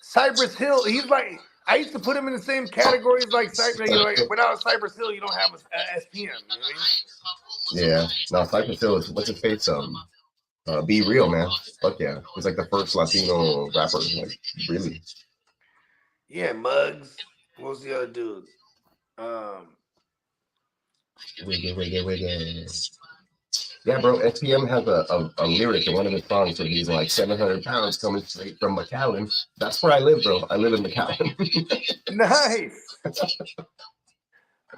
Cypress Hill, he's like, I used to put him in the same category as like Cypress. You know, like, without Cypress Hill, you don't have a SPM. You know what I mean?
Yeah, no, Cypress Hill is what's his face? Be Real, man. Fuck yeah, he's like the first Latino rapper, like really.
Yeah, Muggs. What was the other dude?
Wiggy. Yeah, bro. SPM has a lyric in one of his songs where he's like 700 pounds coming straight from McAllen. That's where I live, bro. I live in McAllen.
Nice.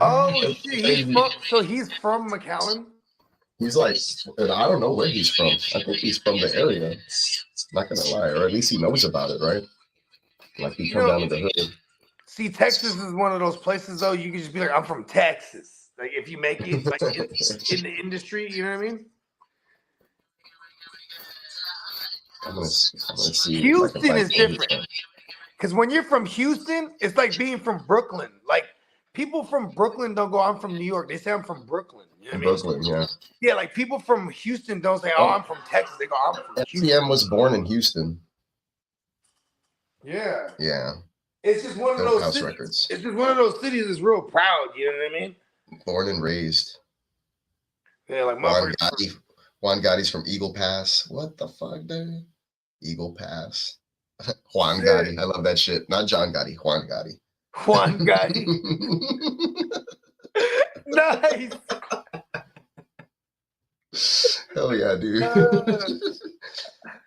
Oh, shit. He's from McAllen?
He's like, I don't know where he's from. I think he's from the area. Not gonna lie, or at least he knows about it, right? Like he come down to the hood.
See, Texas is one of those places, though. You can just be like, I'm from Texas. Like if you make it like in the industry, you know what I mean?
I'm gonna see
Houston is different. Because when you're from Houston, it's like being from Brooklyn. Like people from Brooklyn don't go, I'm from New York. They say I'm from Brooklyn. You know what I mean?
Brooklyn, yeah.
Yeah, like people from Houston don't say, I'm from Texas. They go, I'm from Houston.
SPM was born in Houston.
Yeah.
Yeah.
It's just one of
Dope
those
House
cities.
Records.
It's just one of those cities that's real proud. You know what I mean?
Born and raised.
Yeah, like
Juan Gotti's from Eagle Pass. What the fuck, dude? Eagle Pass. Juan Gotti. I love that shit. Not John Gotti. Juan Gotti.
Juan Gotti. Nice.
Hell yeah, dude.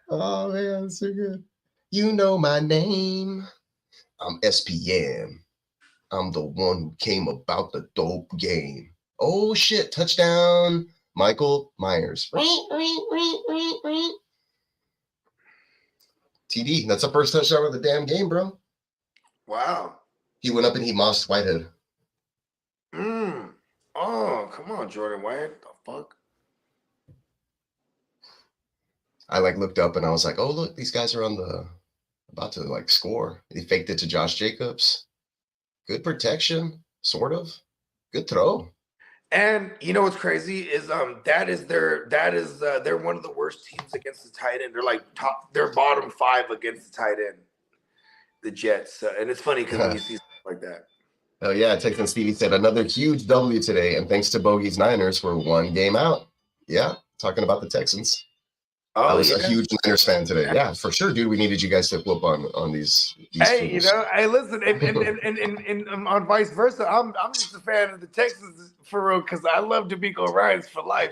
Oh man, that's so good. You know my name. I'm SPM. I'm the one who came about the dope game. Oh shit, touchdown, Michael Myers. TD, that's the first touchdown of the damn game, bro.
Wow.
He went up and he mossed Whitehead.
Oh, come on, Jordan White. The fuck?
I like looked up and I was like, oh look, these guys are about to like score. He faked it to Josh Jacobs. Good protection, sort of. Good throw.
And you know what's crazy is they're one of the worst teams against the tight end. They're like they're bottom 5 against the tight end. The Jets. And it's funny because when you see stuff like that.
Oh yeah, Texan Stevie said another huge W today, and thanks to Bogey's Niners, we're 1 game out. Yeah, talking about the Texans. I was a huge Niners fan today. Yeah, for sure, dude. We needed you guys to flip on these
hey,
fools.
you know, hey, listen, and on vice versa, I'm just a fan of the Texans for real because I love D'Amico Ryans for life.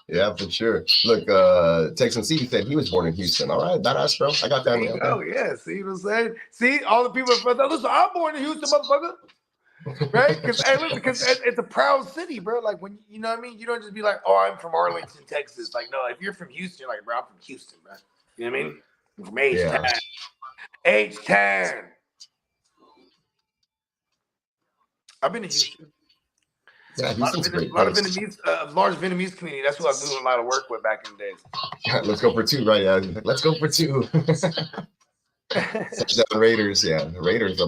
Yeah, for sure. Look, Texan Stevie said he was born in Houston. All right, badass, bro. I got that.
Oh yeah, see what I'm saying? See all the people. Listen, I'm born in Houston, motherfucker. Right? Because it's a proud city, bro. Like when you know what I mean, you don't just be like, oh, I'm from Arlington, Texas. Like, no, if you're from Houston, you're like, bro, I'm from Houston, bro. You know what I mean? I'm from H-Town.
Yeah.
H-Town. I've been to Houston.
Yeah, Houston's a great
lot of
place.
Vietnamese, large Vietnamese community. That's who I was doing a lot of work with back in the days.
Yeah, let's go for 2, right? Yeah, let's go for 2. Touchdown Raiders, yeah, the Raiders.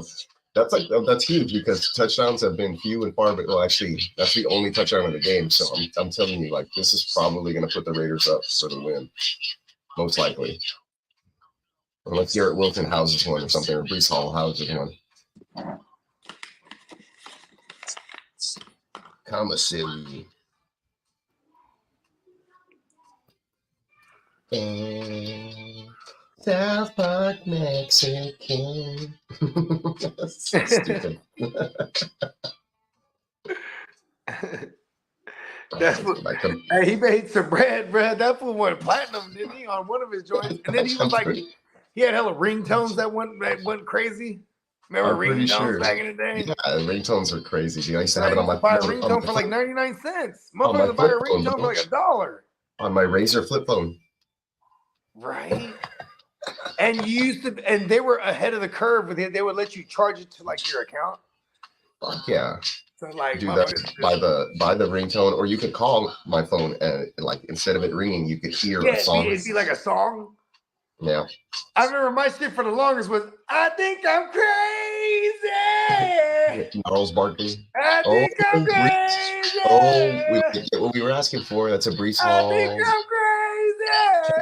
That's huge because touchdowns have been few and far, but well, actually, that's the only touchdown of the game. So I'm telling you, like, this is probably going to put the Raiders up for the win, most likely. Unless Garrett Wilson houses one or something, or Brees Hall houses one. Commissary. South Park Mexican. That's so stupid.
That's what, hey, he made some bread. That fool went platinum, didn't he, on one of his joints? And then he was like, he had hella ringtones that went crazy. Remember ringtones back in the day?
Yeah, ringtones are crazy. Dude. I used to have it on my
buy a ringtone for like 99 cents. Motherfuckers buy a ringtone for like $1.
On my Razor flip phone.
Right. And and they were ahead of the curve with it. They would let you charge it to like your account.
Fuck yeah.
So like
do that by the ringtone, or you could call my phone and like instead of it ringing, you could hear a song.
It'd be like a song.
Yeah.
I remember my shit for the longest was I think I'm crazy.
Charles Barkley.
I think I'm crazy.
Oh, we get what we were asking for. That's a Brees Hall.
I think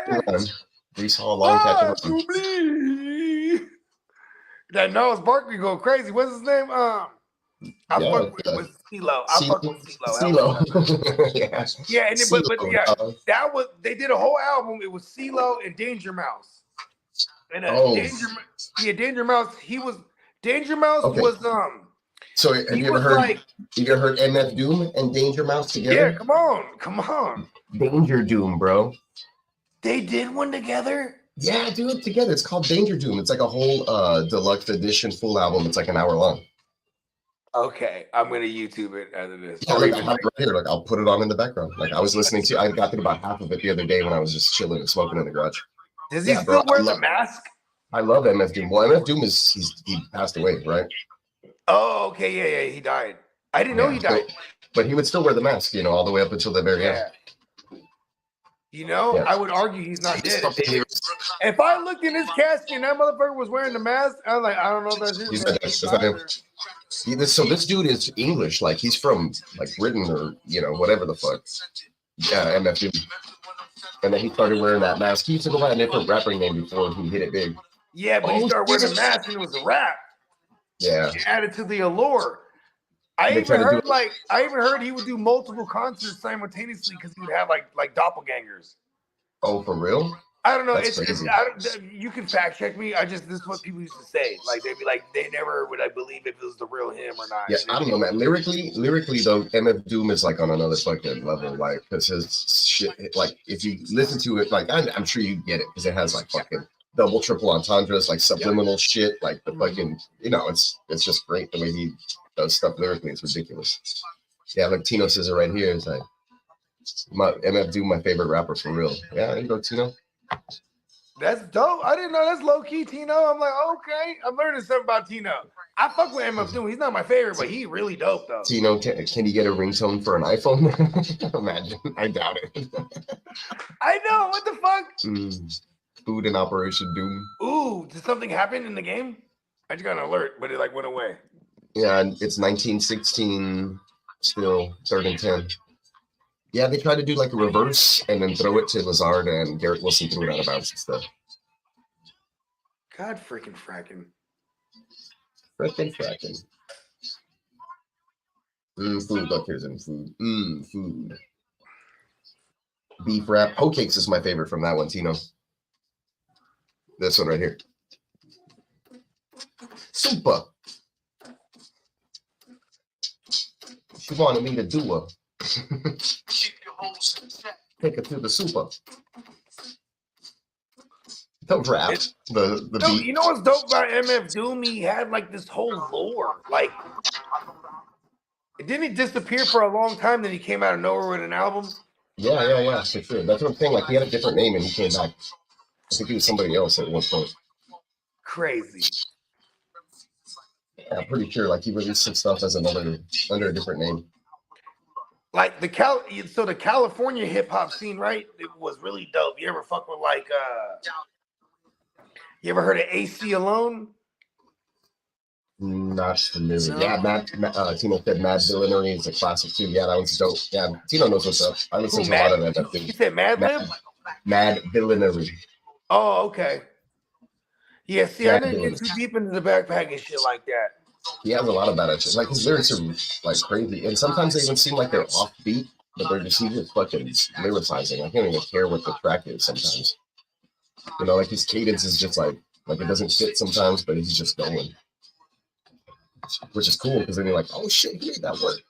I'm crazy.
Brees Hall long catch.
That Charles Barkley go crazy. What's his name? I fuck with CeeLo. I fuck with CeeLo. Yeah, and but yeah, that was they did a whole album. It was CeeLo and Danger Mouse. And Danger Mouse. Danger Mouse was
So have you ever heard MF Doom and Danger Mouse together?
Yeah, come on.
Danger Doom, bro.
They did one together.
Yeah, do it together. It's called Danger Doom. It's like a whole deluxe edition full album. It's like an hour long.
Okay, I'm gonna YouTube it after this.
Yeah, like, I have it right here. Like I'll put it on in the background. Like I was listening to. I got through about half of it the other day when I was just chilling and smoking in the garage.
Does he still wear the mask?
I love MF Doom. Well, MF Doom he passed away, right?
Oh, okay, yeah, he died. I didn't know he died.
But he would still wear the mask, all the way up until the very end.
I would argue he's not dead. If I looked in his casket and that motherfucker was wearing the mask, I was like, I don't know if that's
him. So this dude is English, like he's from like Britain or whatever the fuck. Yeah, MF Doom. And then he started wearing that mask. He used to go by a different rapper name before he hit it big.
Yeah, but he started wearing a mask and it was a rap.
Yeah.
It added to the allure. I even heard he would do multiple concerts simultaneously because he would have like doppelgangers.
Oh, for real?
I don't know.
That's crazy.
You can fact check me. This is what people used to say. Like they'd be like, they never would believe if it was the real him or not.
Yeah, I don't know, man. Lyrically though, MF Doom is like on another fucking level. Like, because his shit, like if you listen to it, like I'm sure you get it because it has like fucking double, triple entendres, like subliminal shit, like the fucking, it's just great the way he does stuff lyrically. It's ridiculous. Yeah, like Tino says it right here. It's like MF Doom, my favorite rapper for real. Yeah, there you go, Tino.
That's dope. I didn't know that's low key Tino. I'm like, okay, I'm learning something about Tino. I fuck with MF Doom. He's not my favorite, but he really dope though.
Tino, can you get a ringtone for an iPhone? Imagine. I doubt it.
I know. What the fuck?
Food in Operation Doom.
Ooh, did something happen in the game? I just got an alert, but it like went away.
Yeah, it's 1916, still 3rd and 10. Yeah, they tried to do like a reverse and then throw it to Lazard, and Garrett Wilson threw it out of bounds instead.
God freaking fracking.
Fracking. Food, look, here's some food. Food. Beef wrap. Hoe cakes is my favorite from that one, Tino. This one right here. Super. She wanted me to do a take her to the super. The rap, the beat.
You know what's dope about MF Doom? He had like this whole lore. Like, didn't he disappear for a long time? Then he came out of nowhere with an album.
Yeah, for sure. That's what I'm saying. Like, he had a different name and he came back. I think he was somebody else at one point.
Crazy.
Yeah, I'm pretty sure. Like, he released some stuff as under a different name.
Like the California hip hop scene, right? It was really dope. You ever fuck with like you ever heard of AC Alone?
Not familiar. Yeah, Tino said Mad Villainy is a classic too. Yeah, that one's dope. Yeah, Tino knows what's up. I listen to a lot of that.
You said Mad Lib?
Mad Villainy.
Oh, okay. Yeah, see, I didn't get too deep into the backpack and shit like that.
He has a lot of bad shit. Like his lyrics are like crazy, and sometimes they even seem like they're offbeat, but he's just fucking lyricizing. I can't even care what the track is sometimes. Like his cadence is just like it doesn't fit sometimes, but he's just going, which is cool because then you're like, oh shit, he made that work.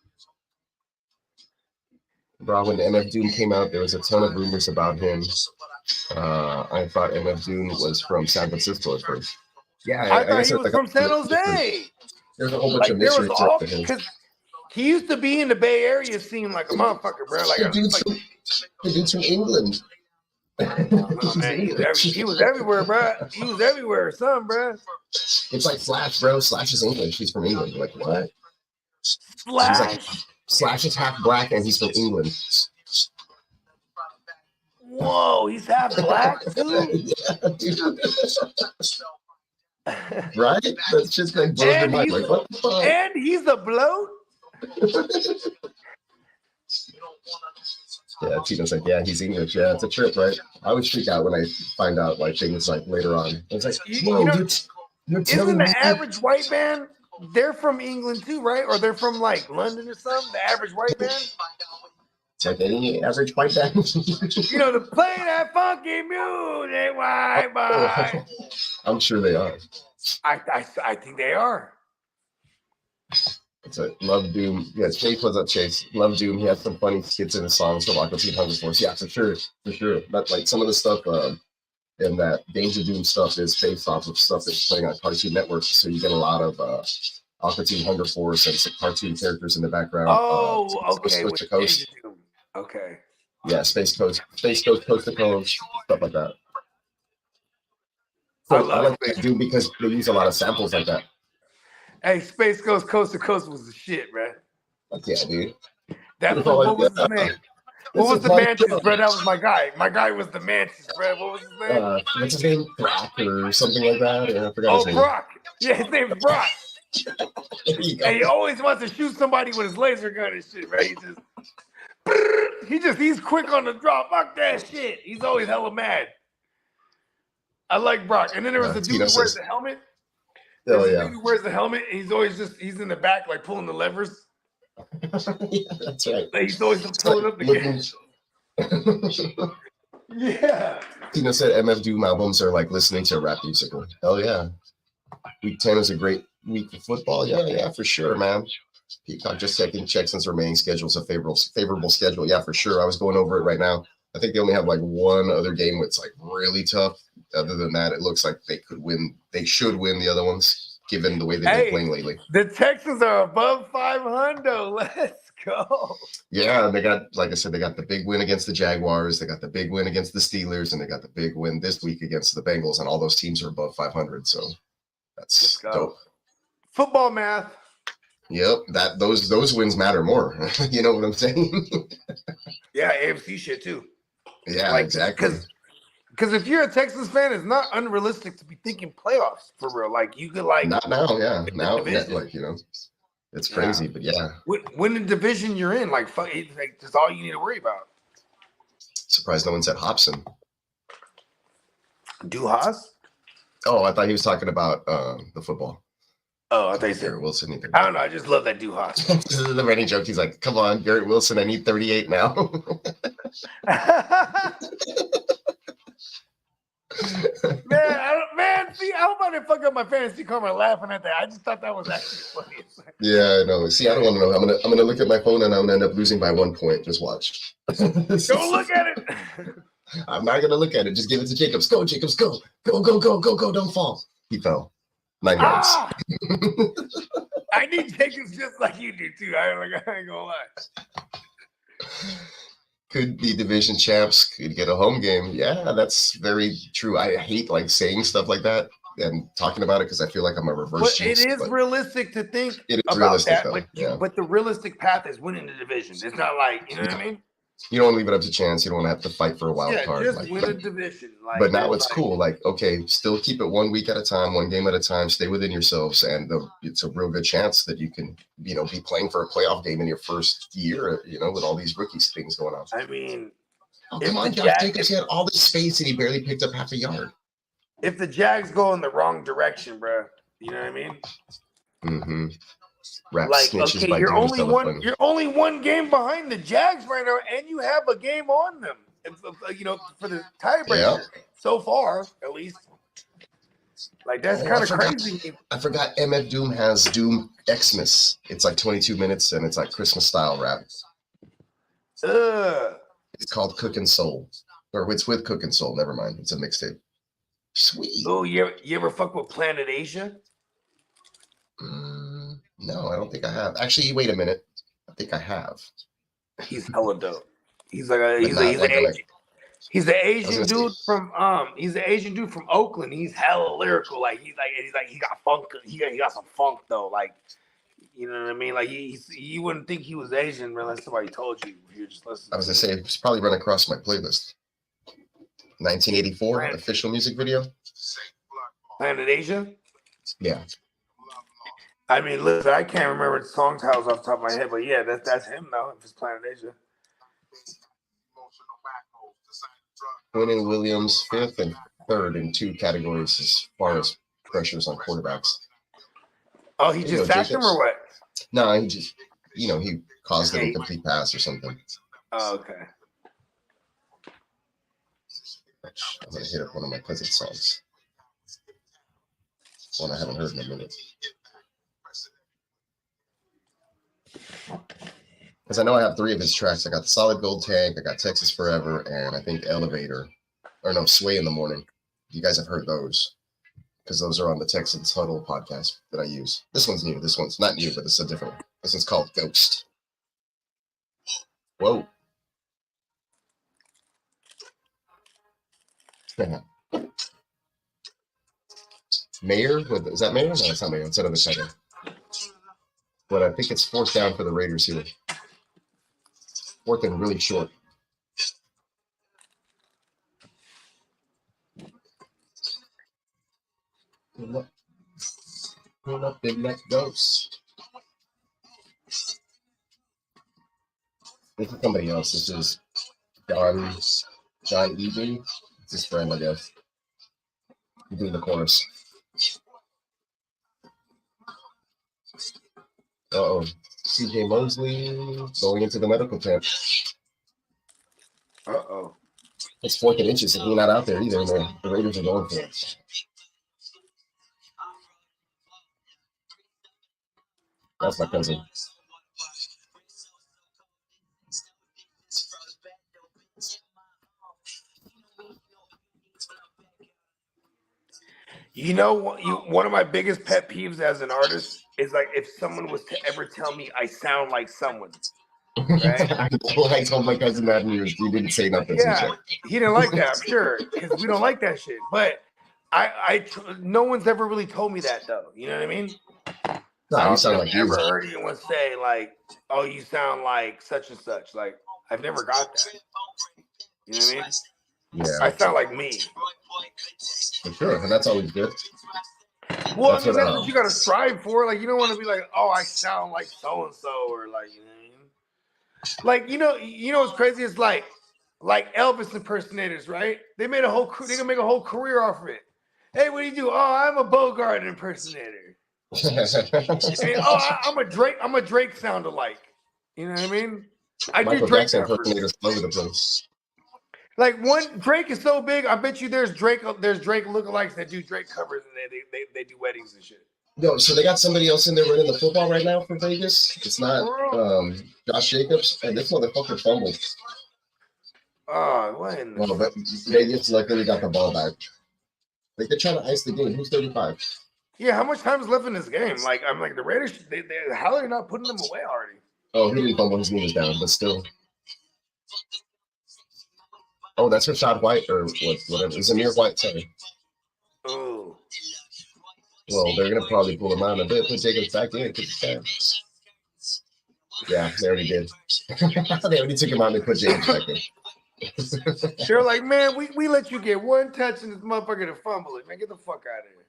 Bro, when the MF Doom came out, there was a ton of rumors about him. I thought MF Doom was from San Francisco at first. Yeah,
I thought he was from San Jose.
There's a whole bunch of mysteries to him.
Because he used to be in the Bay Area scene like a motherfucker, bro. Like
the dude's from England.
Oh, man, he was everywhere, bro. He was everywhere, son, bro.
It's like Slash, bro. Slash is English. He's from England. Like what? Slash is half black and he's from England.
Whoa, he's half black too.
Yeah, dude. Right? That's just like blows your mind. Like, what the fuck?
And he's a bloat.
Yeah, Tito's like, yeah, he's English. Yeah, it's a trip, right? I always freak out when I find out like things like later on. It's like, whoa, you're telling me.
Isn't the average white man? They're from England too, right? Or they're from like London or something. The average white man.
Like any average white man.
To play that funky music, white boy.
I'm sure they are.
I think they are.
It's a Love Doom. Yeah, Chase was up, Chase. Love Doom. He had some funny skits in his songs for Aqua Teen Hunger Force. Yeah, for sure. But like some of the stuff in that Danger Doom stuff is based off of stuff that's playing on Cartoon Network. So you get a lot of Aqua Teen Hunger Force and some cartoon characters in the background.
Okay.
Coast to Coast.
Okay.
Yeah, Space Coast, Coast to Coast, stuff like that.
So
I like that dude because they use a lot of samples like that.
Hey, Space Coast to Coast was the shit, man.
Like, yeah, dude.
What was his name? What was the Mantis, bro? That was my guy. My guy was the Mantis, bro. What was his name?
What's his name? Brock or something like that? I forgot his name.
Brock. Yeah, his name's Brock. And he always wants to shoot somebody with his laser gun and shit, right? He's quick on the draw. Fuck that shit. He's always hella mad. I like Brock. And then there was the dude
Tino
who wears
says-
the helmet.
Oh,
There's a
yeah.
dude who wears the helmet. And he's always he's in the back, like pulling the levers.
Yeah, that's right.
Like he's always pulling up the gas. Yeah.
Tino said MF Doom albums are like listening to a rap musical. Hell yeah. Week 10 is a great week for football. Yeah, for sure, man. Peacock just check since remaining schedule's a favorable schedule. Yeah, for sure. I was going over it right now. I think they only have like one other game that's like really tough. Other than that, it looks like they could win. They should win the other ones, given the way they've been playing lately.
The Texans are above 500. Let's go.
Yeah, and they got, like I said, they got the big win against the Jaguars. They got the big win against the Steelers, and they got the big win this week against the Bengals. And all those teams are above 500. So that's dope.
Football math.
Yep, those wins matter more. You know what I'm saying?
Yeah, AFC shit too.
Yeah, exactly.
Because if you're a Texans fan, it's not unrealistic to be thinking playoffs for real. Like you could
not now, yeah. Now, like it's crazy, but yeah.
When the division you're in, like fuck, that's all you need to worry about.
Surprised no one said Hobson.
Haas?
Oh, I thought he was talking about the football.
Oh, I thought you said
Garrett Wilson.
I don't know. I just love that Haas.
This is the running joke. He's like, "Come on, Garrett Wilson. I need 38 now."
See, I hope I didn't fuck up my fantasy karma laughing at that. I just thought that was actually funny.
Yeah, I know. See, I don't want to know. I'm gonna look at my phone and I'm gonna end up losing by 1 point. Just watch.
Don't look at it.
I'm not gonna look at it. Just give it to Jacobs. Go, Jacobs. Go. Don't fall. He fell. 9 yards.
I need Jacobs just like you do too. I ain't gonna lie.
Could be division champs, could get a home game. Yeah, that's very true. I hate like saying stuff like that and talking about it because I feel like I'm a reverse jinx.
It is realistic to think
about realistic,
that, but the realistic path is winning the division. It's not like, you know what I mean?
You don't want to leave it up to chance. You don't want to have to fight for a wild card.
Just win a division.
But now it's cool. Like, okay, still keep it 1 week at a time, one game at a time. Stay within yourselves, and it's a real good chance that you can, be playing for a playoff game in your first year. With all these rookies things going on.
I mean,
come on, Josh Jacobs had all this space and he barely picked up half a yard.
If the Jags go in the wrong direction, bro, you know what I mean?
Mm-hmm.
You're only one game behind the Jags right now, and you have a game on them. For the tiebreaker so far, at least. Like that's kind of crazy.
I forgot MF Doom has Doom Xmas. It's like 22 minutes, and it's like Christmas style rap. It's called Cookin' Soul, or it's with Cookin' Soul. Never mind, it's a mixtape. Sweet.
Oh, you ever fuck with Planet Asia?
No, I don't think I have. Actually, wait a minute. I think I have.
He's hella dope. He's an Asian dude from Oakland. He's hella lyrical. He got funk. He got some funk though. Like, you know what I mean? Like you wouldn't think he was Asian unless somebody told you. You just listen.
I was gonna say it's probably run across my playlist. 1984 official music video.
Planet Asia.
Yeah.
I mean, listen, I can't remember the song titles off the top of my head, but yeah, that's him though. If it's Planet Asia.
Quinnen Williams, 5th and 3rd in 2 categories as far as pressures on quarterbacks.
Oh, he just sacked him or what?
No, he just, he caused an incomplete pass or something.
Oh, okay.
I'm going to hit up one of my cousin's songs. One I haven't heard in a minute. Because I know I have 3 of his tracks. I got the Solid Gold Tank, I got Texas Forever, and I think Elevator. Or no, Sway in the Morning. You guys have heard those. Because those are on the Texans Huddle podcast that I use. This one's new. This one's not new, but it's a different one. This one's called Ghost. Whoa. Mayor? Is that Mayor? No, it's not Mayor. It's another title. But I think it's 4th down for the Raiders here. 4th and really short. Pull up the neck Ghost. This is somebody else. This is John Eden. It's his friend, I guess. doing the chorus. Uh-oh. CJ Mosley going into the medical tent.
Uh-oh.
It's 4th and inches, and he's not out there either. And the Raiders are going for it. That's my cousin.
You know what? One of my biggest pet peeves as an artist is like if someone was to ever tell me I sound like someone. Right?
I told my cousin that and he didn't say nothing.
Yeah, he didn't like that, I'm sure, because we don't like that shit. But no one's ever really told me that though. You know what I mean?
No, you sound like you.
I've never heard anyone say like, "Oh, you sound like such and such." Like I've never got that. You know what I mean?
Yeah.
I sound like me.
For sure, and that's always good.
Well, that's what you gotta strive for. Like, you don't want to be like, "Oh, I sound like so and so," or like, you know what I mean? Like, you know what's crazy? It's like Elvis impersonators, right? They made a whole they can make a whole career off of it. Hey, what do you do? Oh, I'm a Bogard impersonator. I'm a Drake sound alike. You know what I mean? I
Michael
do Drake
Jackson impersonators all over the place.
Like Drake is so big, I bet you there's Drake lookalikes that do Drake covers and they do weddings and shit.
Yo, so they got somebody else in there running the football right now for Vegas. It's not Josh Jacobs, and this motherfucker fumbled.
Oh, what?
Well, but Vegas luckily got the ball back. Like they're trying to ice the game. Who's 35?
Yeah, how much time is left in this game? Like I'm like the Raiders. How are they not putting them away already?
Oh, he didn't fumble. His knee was down, but still. Oh, that's Rashad White or whatever. It's Amir White, sorry.
Oh.
Well, they're gonna probably pull him out in a bit. Put Jacobs back in. Yeah, they already did. They already took him out and put Jacobs back in.
They're like, man, we let you get one touch and this motherfucker to fumble it. Man, get the fuck out of here.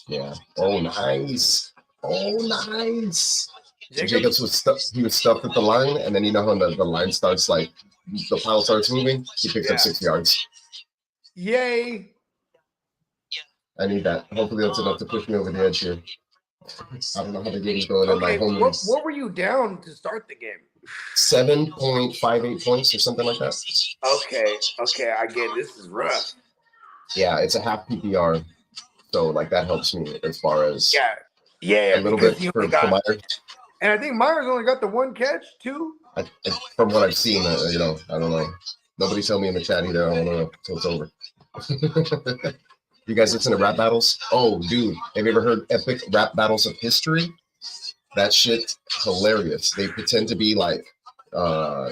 Yeah. Oh, nice. Oh, nice. Jacobs was stuffed. He was stuffed at the line, and then you know when the line starts, like the pile starts moving. He picked up 6 yards.
Yay!
I need that. Hopefully, that's enough to push me over the edge here. I don't know how the game is going in my home league.
What were you down to start the game?
7.58 points or something like that.
Okay, I get it. This is rough.
Yeah, it's a half PPR, so like that helps me as far as
a
little bit for Myers.
And I think Myers only got the one catch too.
From what I've seen, I don't know. Nobody tell me in the chat either. I don't know until it's over. You guys listen to rap battles? Oh, dude, have you ever heard epic rap battles of history? That shit hilarious. They pretend to be like, I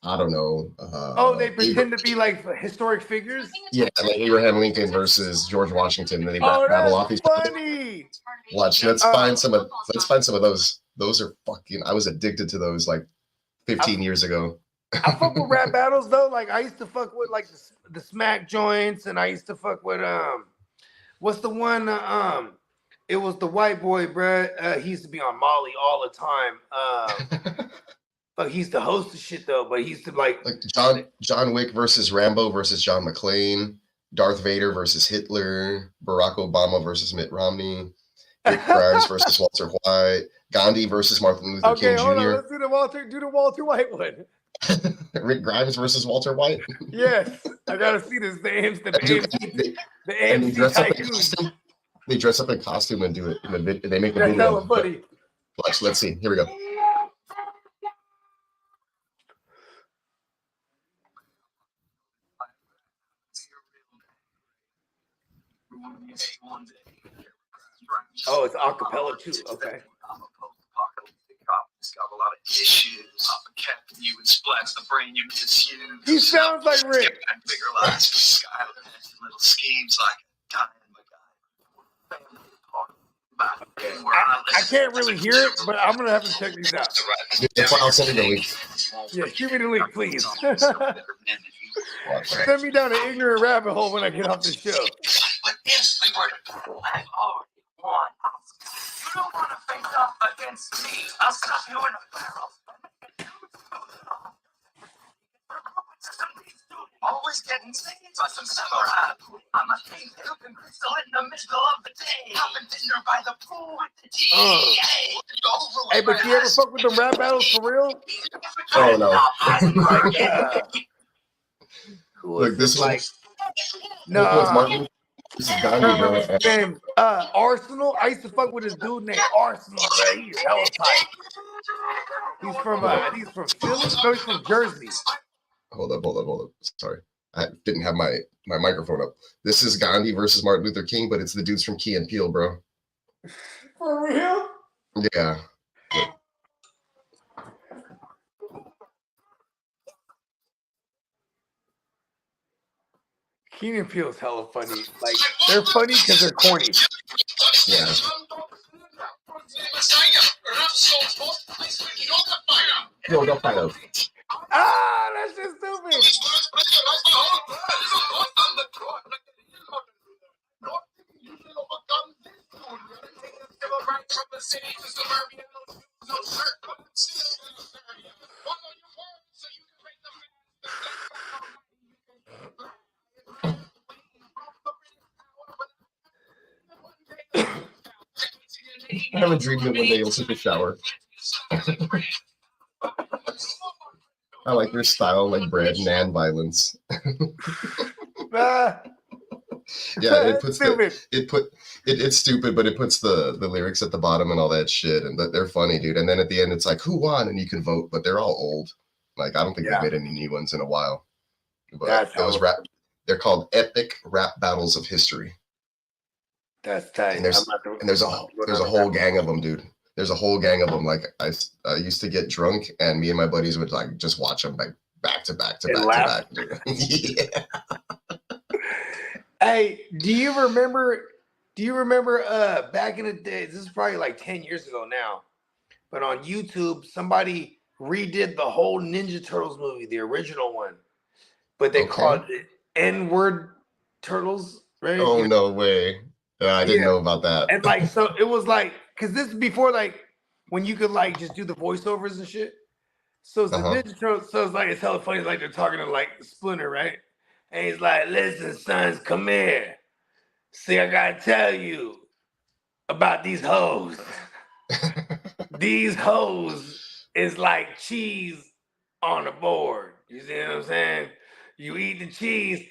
don't know.
They pretend to be like historic figures.
Yeah, like Abraham Lincoln versus George Washington. And they battle off each other.
Funny.
Watch. Let's find some of those. Those are fucking. I was addicted to those like 15 years ago.
I fuck with rap battles though. Like I used to fuck with like the smack joints, and I used to fuck with what's the one it was the white boy, bruh. He used to be on Molly all the time. But he used to host the shit though. But he used to like
John Wick versus Rambo versus John McClane, Darth Vader versus Hitler, Barack Obama versus Mitt Romney, Rick Grimes versus Walter White, Gandhi versus Martin Luther King Jr.
Hold on, let's do the Walter White one.
Rick Grimes versus Walter White.
Yes, I gotta see this. The AMC
They dress up in costume and do it. They make a video.
Buddy.
Watch. Let's see. Here we go.
Oh, it's acapella too. Okay.
Got a lot of issues. I'm a captain, you and splats the brain you misuse.
He sounds like Rick.
Bigger lies for Skyler, little schemes like
I can't really hear it, but I'm gonna have to check these out.
I'll send you the link.
Yeah, give me the link, please. Send me down an ignorant rabbit hole when I get off the show.
But if we were to already won, you don't want to face up against me. I'll stuff you in a barrel. Always getting saved by some samurai. I'm a So in the middle of the day, having dinner by the pool with the tea.
Hey, but you ever fuck with them rap battles for real?
Oh no.
Who was
Look, this
like?
No, Martin. This is Gandhi, bro.
His name, Arsenal. I used to fuck with this dude named Arsenal, bro. He's hella tight. He's from Philly. No, he's from Jersey.
Hold up. Sorry. I didn't have my microphone up. This is Gandhi versus Martin Luther King, but it's the dudes from Key and Peele, bro.
For real?
Yeah.
Key and Peele's hella funny. Like, they're funny because they're corny.
Yeah. Yo, don't fight us.
Ah, that's just stupid.
I have a dream that one day you'll take a shower. I like their style, like bread and violence. Yeah, it puts it's stupid, but it puts the lyrics at the bottom and all that shit, and they're funny, dude. And then at the end, it's like, who won? And you can vote, but they're all old. Like, I don't think they've made any new ones in a while. But those they're called epic rap battles of history.
That's tight.
And there's a whole gang of them, dude. There's a whole gang of them. Like, I used to get drunk, and me and my buddies would like just watch them like back to back. Yeah.
Hey, do you remember back in the day, this is probably like 10 years ago now, but on YouTube, somebody redid the whole Ninja Turtles movie, the original one, but they called it N-word Turtles, right?
Oh, no way. I didn't know about that.
And like, so it was like, because this is before like when you could like just do the voiceovers and shit. So it's the Ninja Turtles, so it's like, it's hella funny, like they're talking to like Splinter, right? And he's like, listen, sons, come here. See, I gotta tell you about these hoes. These hoes is like cheese on a board. You see what I'm saying? You eat the cheese,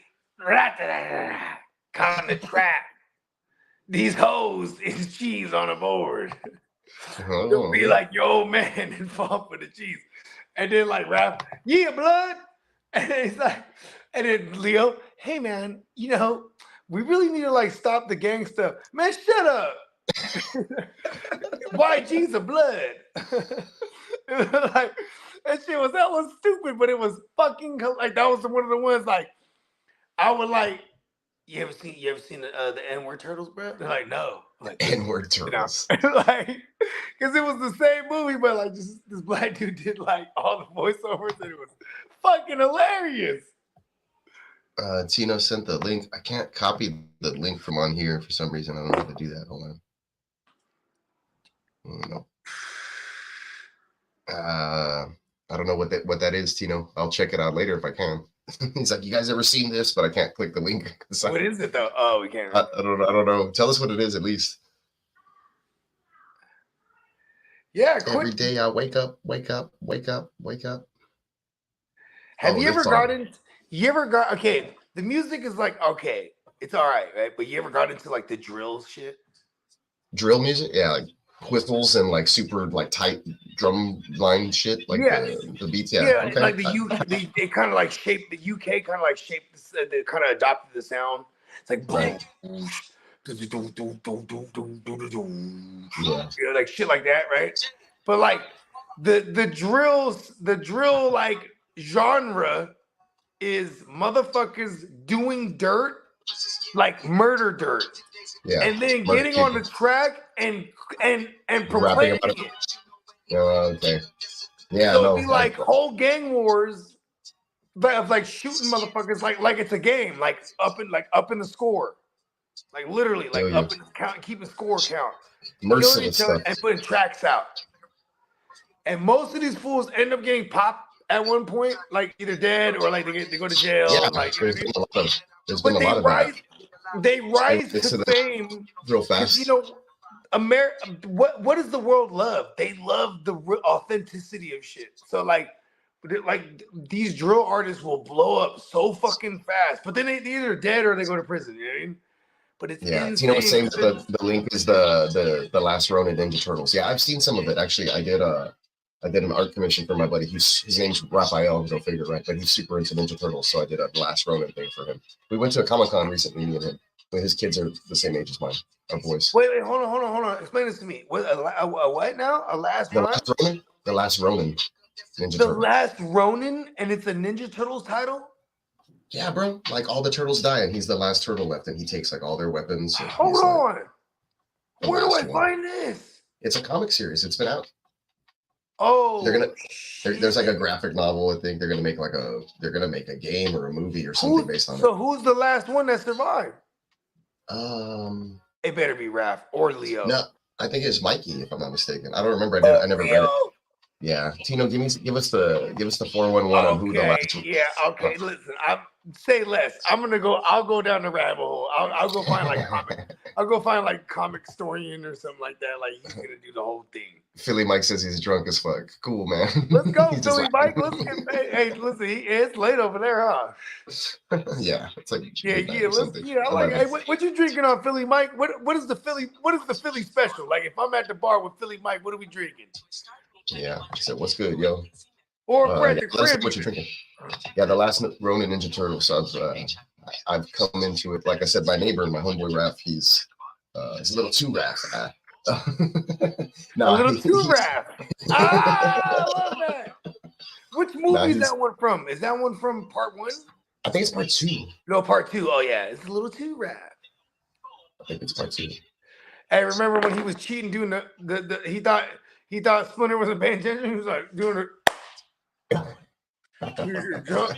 kind of trap. These hoes is cheese on a board. You'll be like your old man and fall for the cheese. And then like rap, yeah, blood. And it's like, and then Leo, hey man, you know, we really need to like stop the gang stuff. Man, shut up. YG's a blood. Like, that shit was stupid, but it was fucking like that was one of the ones like I would like. You ever seen the N-word Turtles, bro? They're like, no. Like,
N-word Turtles.
Like, because it was the same movie, but like just this black dude did like all the voiceovers, and it was fucking hilarious.
Tino sent the link. I can't copy the link from on here for some reason. I don't know how to do that. Hold on. No. I don't know what that is, Tino. I'll check it out later if I can. He's like, you guys ever seen this? But I can't click the link.
What is it though? Oh, we can't.
I don't know. Tell us what it is at least.
Yeah,
every day I wake up.
Have you ever gotten? Okay, the music is like okay, it's all right, but you ever got into like the drill shit?
Drill music, yeah, like whistles and like super like tight drum line shit, like the beats, okay.
Like they kind of like shaped the UK, kind of like shaped they kind of adopted the sound. It's like boom, like shit like that, right? But like the drill like genre is motherfuckers doing dirt, like murder dirt, and then getting on the track and proclaiming it.
Okay. Yeah.
So it'd be like whole gang wars of like shooting motherfuckers like it's a game, like up in the score, like literally like up in the count, keeping score count, killing each other and putting tracks out. And most of these fools end up getting popped at one point, like either dead or like they go to jail.
Yeah,
like,
there's been a lot of that.
they rise
It's
to fame
real
'cause,
fast.
you know, what does the world love? They love the authenticity of shit. So like these drill artists will blow up so fucking fast, but then they either dead or they go to prison. You know what I mean? But it's insane.
Tino was saying that the link is the last Ronin Ninja Turtles. Yeah, I've seen some of it actually. I did an art commission for my buddy. His name's Raphael. Go figure, right? But he's super into Ninja Turtles, so I did a last Ronin thing for him. We went to a Comic-Con recently, me and him. But his kids are the same age as mine. Our boys.
Wait, hold on. Explain this to me. What a what now? A last
The
Ronin?
last Ronin. The last Ronin. Ninja
The
Turtle.
last Ronin, and it's a Ninja Turtles title.
Yeah, bro. Like all the turtles die, and he's the last turtle left, and he takes like all their weapons.
Hold on. Where do I
one.
find this?
It's a comic series. It's been out.
Oh,
there's like a graphic novel. I think they're gonna make a game or a movie or something based on it.
So who's the last one that survived? It better be Raph or Leo.
No, I think it's Mikey, if I'm not mistaken. I don't remember. I never read it. Yeah, Tino, give us the 411 on who the last.
Yeah, okay. Listen, say less. I'll go down the rabbit hole. I'll go find like comic. I'll go find like comic historian or something like that. Like he's gonna do the whole thing.
Philly Mike says he's drunk as fuck. Cool, man.
Let's go, Philly Mike. Let's get paid. Hey, listen, it's late over there, huh?
Yeah, it's like
I like. Hey, what you drinking on, Philly Mike? What is the Philly special? Like if I'm at the bar with Philly Mike, what are we drinking?
Yeah, so what's good, yo?
Or we're at the crib.
What you drinking? Yeah, the last Ronin Ninja Turtle. So I've come into it. Like I said, my neighbor, my homeboy Raph, he's a little too Raph.
A little too Raph. I love that. Which movie is that one from? Is that one from part 1?
I think it's part 2.
No, part 2. Oh yeah, it's a little too Raph.
I think it's part 2.
Hey, remember when he was cheating, doing the he thought Splinter wasn't paying attention. He was like doing it. Drunk.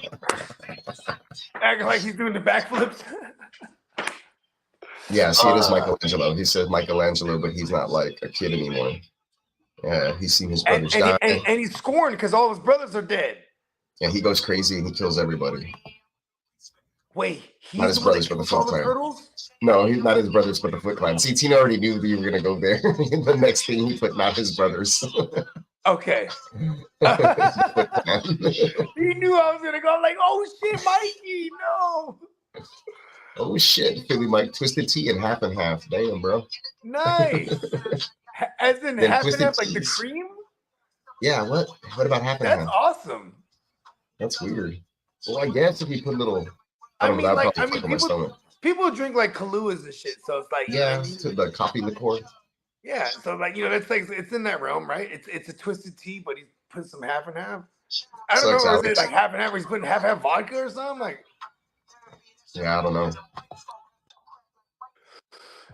Acting like he's doing the backflips.
Yeah, see, it is Michelangelo. He said Michelangelo, but he's not like a kid anymore. Yeah, he's seen his brothers die.
And he's scorned because all his brothers are dead.
Yeah, he goes crazy and he kills everybody.
Wait, he's
not his brothers, but the Foot Clan. No, he's not his brothers, but the Foot Clan. See, Tina already knew that you were gonna go there. The next thing he put, not his brothers.
Okay. He knew I was gonna go. I'm like, oh shit, Mikey, no.
Oh shit, Philly Mike, Twisted Tea and half, damn, bro.
Nice. As in half and half, like the cream.
Yeah. What about half and half?
That's awesome.
That's weird. Well, I guess if you put a little.
People drink like Kahluas and shit, so it's like
to the coffee liqueur.
Yeah, so like that's like it's in that realm, right? It's a twisted tea, but he's put some half and half. I don't know, is it like half and half? Or he's putting half vodka or something like.
Yeah, I don't know.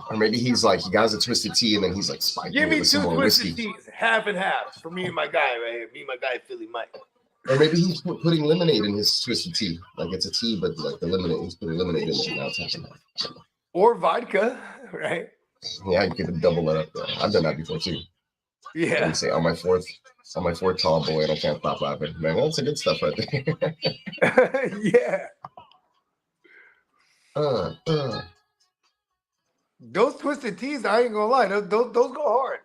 Or maybe he's like he got a twisted tea and then he's like spiking.
Give me 2 twisted
whiskey.
teas, half and half for me and my guy right here. Me and my guy Philly Mike.
Or maybe he's putting lemonade in his twisted tea. Like it's a tea, but like the lemonade, he's putting lemonade in it. Now it's half and half.
Or vodka, right?
Yeah, you could double it up though. I've done that before too.
Yeah.
Say on my fourth tall boy, and I can't stop laughing. Man, that's the good stuff right there.
Yeah. Those twisted teas, I ain't gonna lie, those go hard.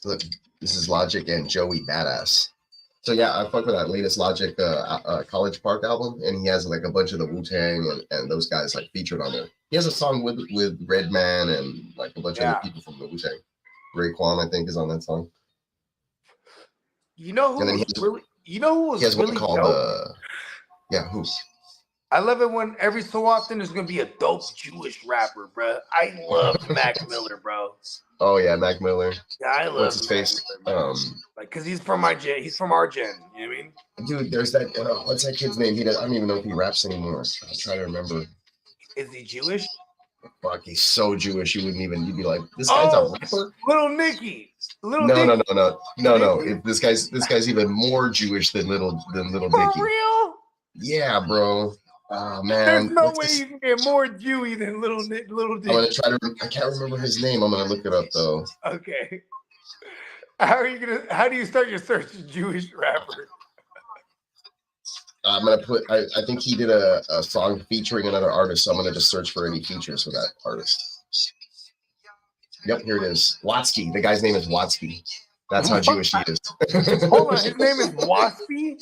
Look, this is Logic and Joey Badass. So yeah, I fuck with that latest Logic College Park album, and he has like a bunch of the Wu-Tang and those guys like featured on there. He has a song with Redman and like a bunch of other people from the Wu-Tang. Raekwon, I think, is on that song.
You know who was really
called
dope?
who?
I love it when every so often there's gonna be a dope Jewish rapper, bro. I love Mac Miller, bro.
Oh yeah, Mac Miller.
Yeah, I love.
What's his face?
Like, cause he's from my gen. He's from our gen. You know what I mean?
Dude, there's that. What's that kid's name? I don't even know if he raps anymore. I'm trying to remember.
Is he Jewish?
Fuck, he's so Jewish. You'd be like, this guy's a rapper.
Little Nicky.
No. This guy's even more Jewish than Little Nicky.
For real?
Yeah, bro. Oh man,
there's no way you can get more Jewy than Little Nicky.
I'm gonna try to. I can't remember his name. I'm gonna look it up though.
Okay. How do you start your search of Jewish rapper?
I'm gonna put. I think he did a song featuring another artist, so I'm gonna just search for any features for that artist. Yep, here it is. Watsky. The guy's name is Watsky. That's how Jewish he is.
Hold on, his name is Waspy?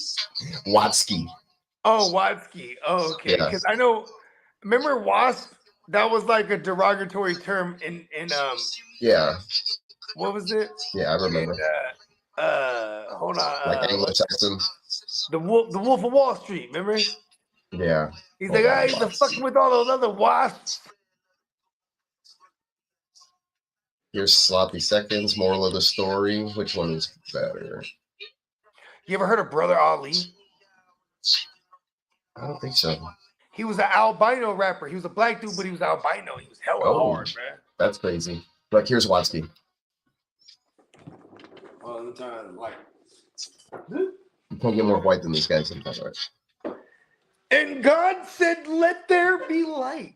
Watsky.
Oh, Watsky. Oh, okay.
Yeah.
Because I know, remember Wasp? That was like a derogatory term in
Yeah.
what was it?
Yeah, I remember.
Hold on.
Like Anglo-Saxon.
The Wolf of Wall Street, remember?
Yeah.
He's like, I ain't fucking with all those other wasps.
Here's Sloppy Seconds, moral of the story. Which one is better?
You ever heard of Brother Ali?
I don't think so.
He was an albino rapper. He was a black dude, but he was albino. He was hella hard, man.
That's crazy. Look, here's Watsky.
All the time, like.
You can't get more white than these guys sometimes, right?
And God said, let there be light.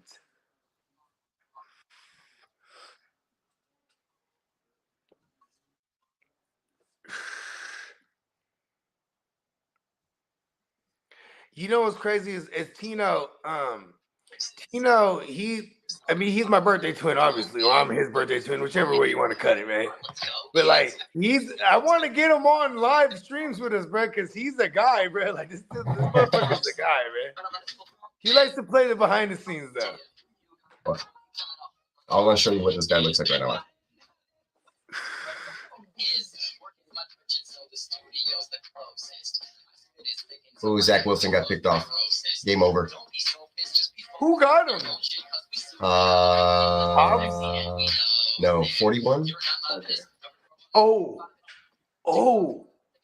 You know what's crazy is Tino. Tino, he's my birthday twin, obviously, or I'm his birthday twin, whichever way you want to cut it, man. But like, I want to get him on live streams with us, bro, because he's a guy, bro. Like this motherfucker's a guy, man. He likes to play the behind the scenes, though.
What? I want to show you what this guy looks like right now. Oh, Zach Wilson got picked off. Game over.
Who got him?
No, 41.
Okay. Oh,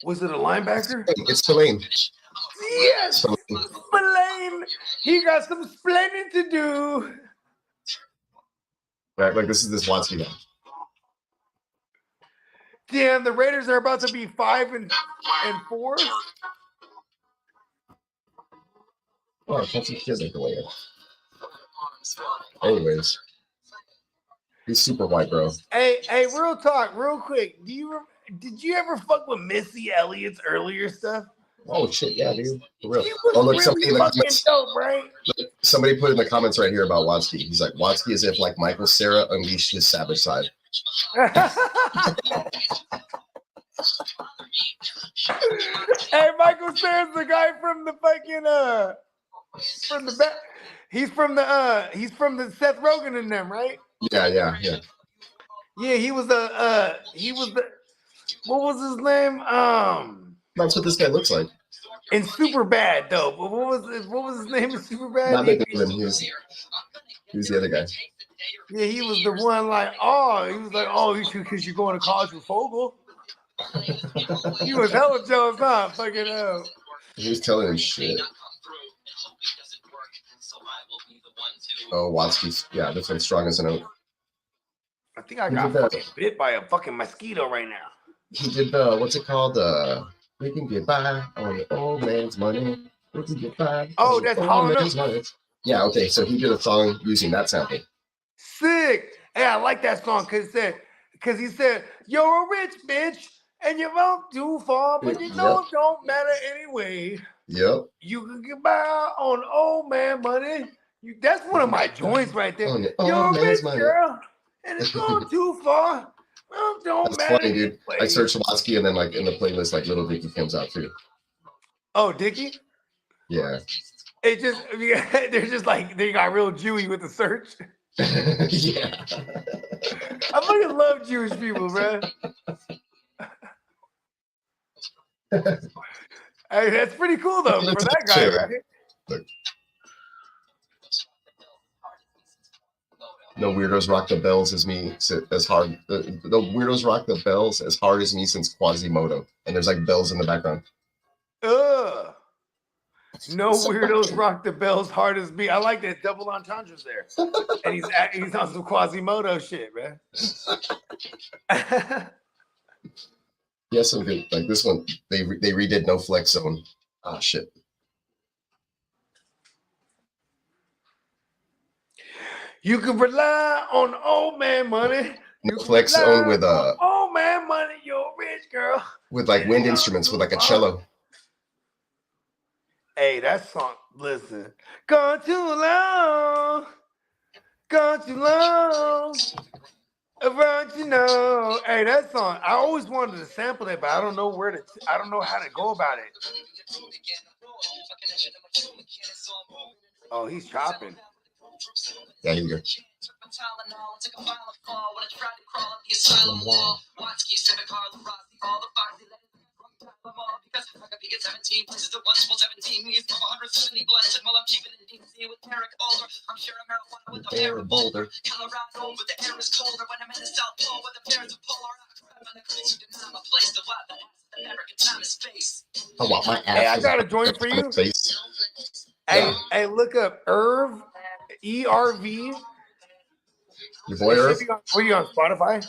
was it a linebacker?
It's Spillane.
Yes, Spillane. He got some splaining to do.
Right, like this is this Watsky guy.
Damn, the Raiders are about to be 5-4.
Oh, I thought some kids like the way. Anyways, he's super white, bro.
Hey, real talk, real quick. Did you ever fuck with Missy Elliott's earlier stuff?
Oh shit, yeah, dude. For real.
She was
Oh, look,
really
somebody in the
fucking
comments.
dope, right?
Somebody put in the comments right here about Watsky. He's like, Watsky is if like Michael Cera unleashed his savage side.
Hey, Michael Cera's the guy from the fucking from the back. He's from the Seth Rogen and them, right?
Yeah.
Yeah, he was the what was his name?
That's what this guy looks like.
In Super Bad though. But what was his name in Super Bad?
Not making him. He was the other guy.
Yeah, he was the one because you're going to college with Fogel. He was hella jealous, huh? Fucking
He was telling him shit. Oh, Watsky. Yeah, this one's strong as an oak.
I think I got fucking bit by a fucking mosquito right now.
He did what's it called? We can get by on the old man's money. We can get by.
Oh, that's Hollow
money. Yeah, okay. So he did a song using that sample.
Sick. Hey, I like that song because he said, you're a rich bitch and you won't too far, but you know it don't matter anyway.
Yep.
You can get by on old man money. That's one of my joints right there. You're a rich girl and it's going too far. Well, don't
That's
matter.
funny, dude. I searched Watsky and then like in the playlist, like Little Dicky comes out too.
Oh, Dicky?
Yeah.
It just they're just like they got real Jewy with the search.
Yeah.
I fucking love Jewish people, bro. Hey, that's pretty cool though for that guy, right?
Look. No weirdos rock the bells as hard. The weirdos rock the bells as hard as me since Quasimodo. And there's like bells in the background.
Ugh. No weirdos rock the bells hard as me. I like that double entendres there. And he's on some Quasimodo shit, man.
Yeah, some good. Like this one, they redid No Flex Zone. Oh shit.
You can rely on old man money.
No Flex Zone with
old man money, you're a rich girl.
with like wind instruments with like a cello.
Hey, that song. Listen, gone too long, gone too long. Around you know. Hey, that song. I always wanted to sample it, but I don't know where to. I don't know how to go about it. Oh, he's chopping.
Yeah, here we go. Boulder. I want my ass.
Hey, I got a joint for you. Hey, hey, look up Irv, ERV.
Your boy Irv?
Were you on Spotify?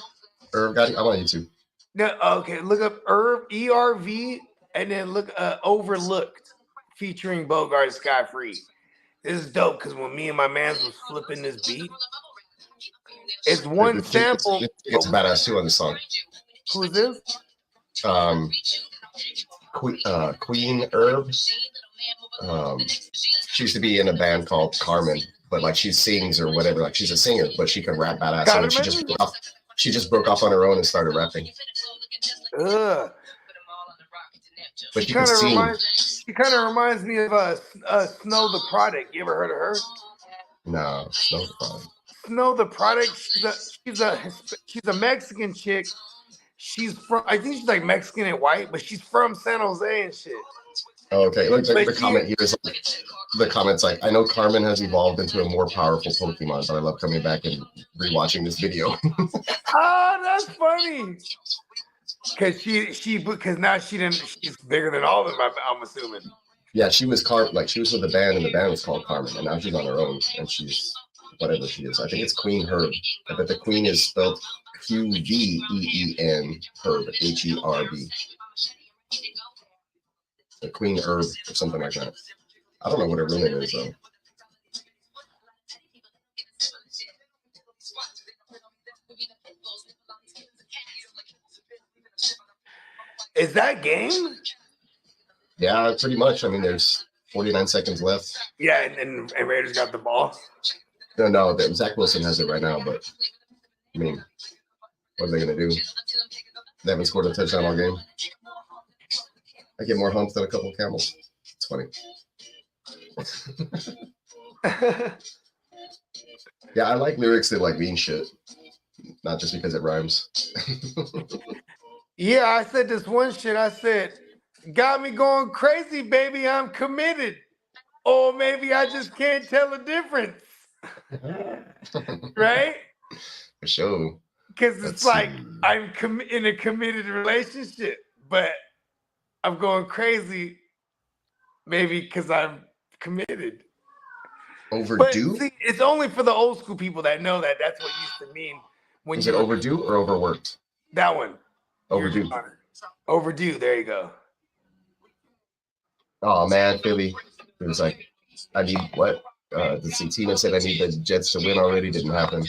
Irv got it. I'm on YouTube.
No, okay, look up Irv, ERV, and then look Overlooked, featuring Bogard Sky Free. This is dope because when me and my mans was flipping this beat, it's one sample.
It's badass too on the song.
Who is this?
Queen Herb. She used to be in a band called Carmen, but like she sings or whatever. Like she's a singer, but she can rap badass. And then she just broke off on her own and started rapping.
Ugh.
But she kind of
reminds me of Snow the Product. You ever heard of her?
No, Snow the Product.
Snow the Product. She's a Mexican chick. I think she's like Mexican and white, but she's from San Jose and shit.
Oh, okay. Like the comment here is like, the comment's like, I know Carmen has evolved into a more powerful Pokemon, but I love coming back and rewatching this video.
Oh, that's funny. Because now she's bigger than all of them, I'm assuming.
Yeah, she was she was with the band, and the band was called Carmen, and now she's on her own, and she's whatever she is. I think it's Queen Herb, but the Queen is spelled Qveen Herb, Herb. The Queen Herb or something like that. I don't know what her real name is though.
Is that game?
Yeah, pretty much. I mean, there's 49 seconds left.
Yeah, and Raiders got the ball.
No, Zach Wilson has it right now, but I mean, what are they gonna do? They haven't scored a touchdown all game. I get more humps than a couple of camels. It's funny. Yeah, I like lyrics that like mean shit, not just because it rhymes.
Yeah, I said this one shit. I said, got me going crazy, baby. I'm committed. Or maybe I just can't tell the difference. Right?
For sure.
Because it's like I'm in a committed relationship, but I'm going crazy maybe because I'm committed.
Overdue?
But see, it's only for the old school people that know that that's what used to mean. When
Is it overdue or overworked?
That one.
Overdue.
Overdue. There you go.
Oh, man, Philly. It was like, I need what? The Tina said I need the Jets to win already. Didn't happen.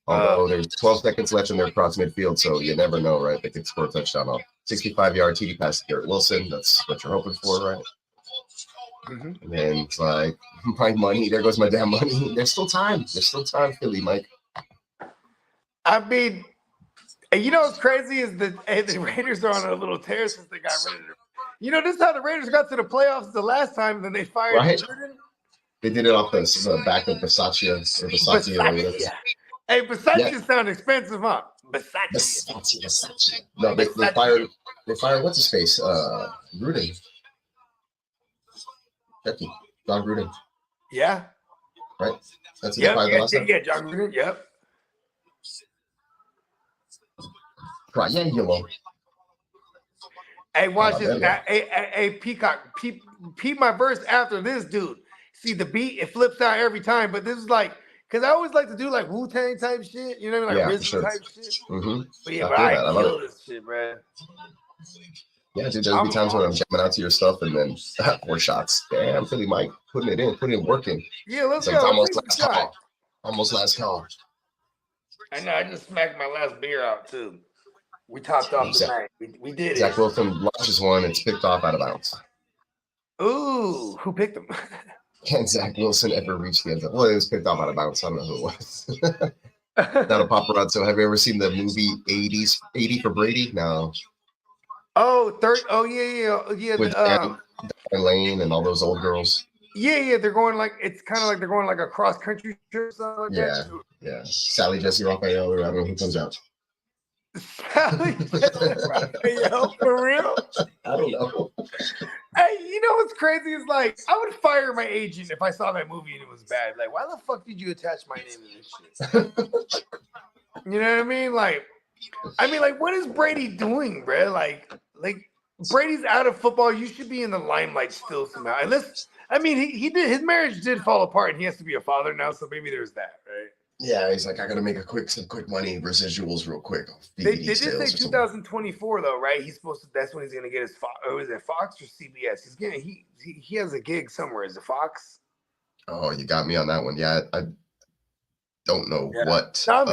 Although there's 12 seconds left in their cross midfield, so you never know, right? They could score a touchdown off 65-yard TD pass to Garrett Wilson. That's what you're hoping for, right? Mm-hmm. And then it's like, my money. There goes my damn money. There's still time. There's still time, Philly, Mike.
I mean, you know what's crazy is that the Raiders are on a little tear since they got rid of them. You know, this is how the Raiders got to the playoffs the last time, and then they fired Jordan.
They did it off the back of Versace or whatever.
Hey, Versace sound expensive, huh? Versace.
No, they fired what's his face? Gruden. Becky. John Gruden.
Yeah.
Right? That's who they fired the last time?
Yeah, John Gruden, yep.
Triangular.
Hey, watch this. Hey, Peacock, peep my verse after this, dude. See the beat, it flips out every time, but this is like, because I always like to do like Wu-Tang type shit, you know what I mean? Like RZA type shit.
Mm-hmm.
But yeah, I kill this shit, bro.
Yeah, dude, there'll be times when I'm jamming out to your stuff and then 4 shots. Damn, Philly Mike, putting it working.
Yeah, let's
go. Almost last call.
I know, I just smacked my last beer out too. We topped off the night. We did
Zach Wilson launches one, it's picked off out of bounds.
Ooh, who picked him?
Can Zach Wilson ever reach the end zone? Well, it was picked off out of bounds. I don't know who it was. Not a paparazzo. Have you ever seen the movie 80 for Brady? No.
Oh, yeah.
With Dan Lane and all those old girls.
Yeah. They're going like it's kind of like they're going like a cross country trip or something like that.
Yeah. Sally Jesse Raphael, or I don't know who comes out.
Sally Jesse Raphael, for real?
I don't know.
Hey, you know what's crazy is like I would fire my agent if I saw that movie and it was bad. Like, why the fuck did you attach my name to this shit? You know what I mean? Like, what is Brady doing, bro? Like Brady's out of football. You should be in the limelight still somehow. Unless, he did. His marriage did fall apart, and he has to be a father now. So maybe there's that, right?
Yeah, he's like, I gotta make some quick money residuals real quick.
They did say 2024 though, right? He's supposed to. That's when he's gonna get his. Is it Fox or CBS? He's getting. He has a gig somewhere. Is it Fox?
Oh, you got me on that one. Yeah, I don't know what. I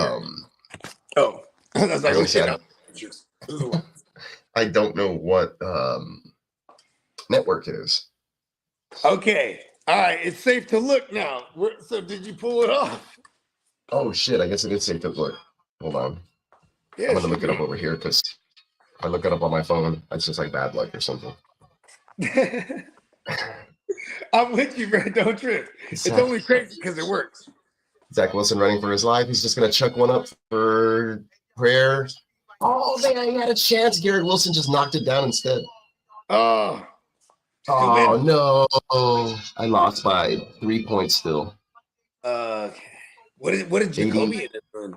don't know what network it is.
Okay, all right. It's safe to look now. So did you pull it off?
Oh shit! I guess it is safe to look. Hold on. Yeah, I'm gonna look it up over here because if I look it up on my phone, it's just like bad luck or something.
I'm with you, bro. Don't trip. It's only crazy because it works.
Zach Wilson running for his life. He's just gonna chuck one up for prayer. Oh man, he had a chance. Garrett Wilson just knocked it down instead.
Oh
no! I lost by 3 points still.
Okay. What did Jacoby end up doing?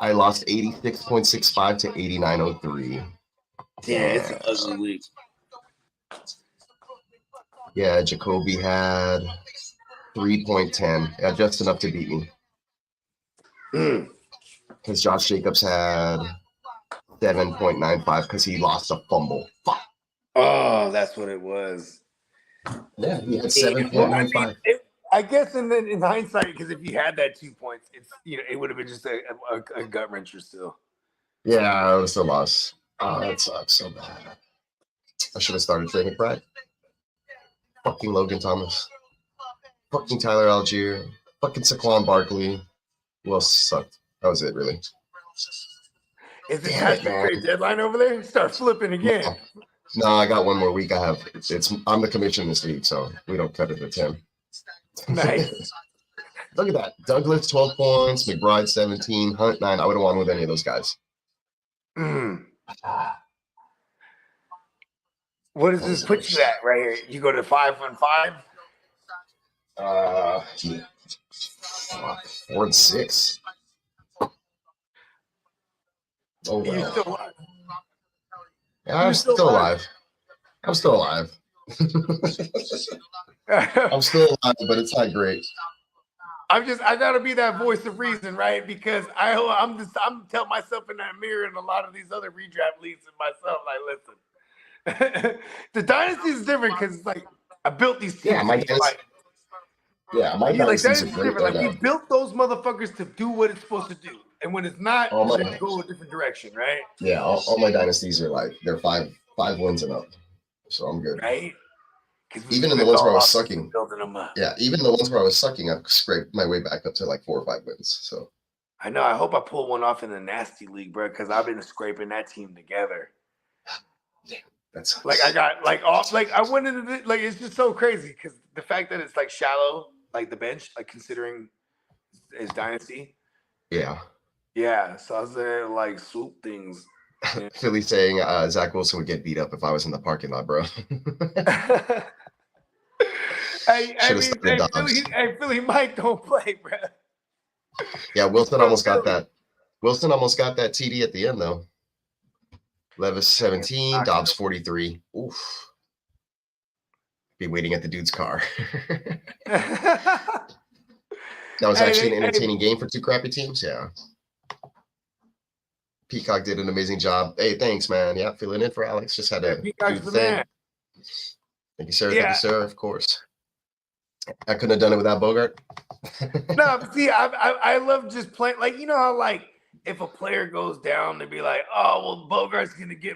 I lost 86.65 to 89.03.
Yeah, it's an ugly week.
Yeah, Jacoby had 3.10. Yeah, just enough to beat me. Because Josh Jacobs had 7.95 because he lost a fumble. Fuck.
Oh, that's what it was.
Yeah, he had 7.95.
I guess, and then in hindsight, because if you had that 2 points, it would have been just a gut wrencher still.
Yeah, it was a loss. Oh, that sucks so bad. I should have started Trey McBride. Fucking Logan Thomas. Fucking Tyler Algier. Fucking Saquon Barkley. Who else sucked? That was it, really.
Is it past the trade deadline over there? Start flipping again.
No, I got one more week. I'm the commission this week, so we don't cut it to 10.
Nice.
Look at that. Douglas 12 points, McBride 17, Hunt 9. I would have won with any of those guys.
What does this put you at right here? You go to 5-5?
4-6. Oh, wow.
You're still alive.
Yeah, I'm still alive. I'm still alive. I'm still alive, but it's not great.
I gotta be that voice of reason, right? Because I'm telling myself in that mirror and a lot of these other redraft leagues and myself, like, listen, the dynasty is different because it's like I built these teams.
Yeah, my dynasty's
like different. Like we built those motherfuckers to do what it's supposed to do, and when it's not, they go a different direction, right?
Yeah, all my dynasties are like they're five wins and up, so I'm good.
Right.
Even in the ones where I was sucking, even the ones where I was sucking, I've scraped my way back up to like 4 or 5 wins. So
I know. I hope I pull one off in the nasty league, bro, because I've been scraping that team together.
Damn, that's
like I got like off. Like I went into the, like it's just so crazy because the fact that it's like shallow, like the bench, like considering his dynasty.
Yeah.
Yeah. So I was there to like swoop things.
Philly saying Zach Wilson would get beat up if I was in the parking lot, bro.
Philly Mike don't play, bro.
Yeah, Wilson almost got that. Wilson almost got that TD at the end, though. Levis 17, Dobbs 43. Oof. Be waiting at the dude's car. That was actually an entertaining game for 2 crappy teams. Yeah. Peacock did an amazing job. Hey, thanks, man. Yeah, filling in for Alex. Just had to do the thing. Thank you, sir. Yeah. Thank you, sir. Of course. I couldn't have done it without Bogard.
No, but see, I love just playing. Like, you know how, like, if a player goes down, they'd be like, oh, well, Bogart's going to get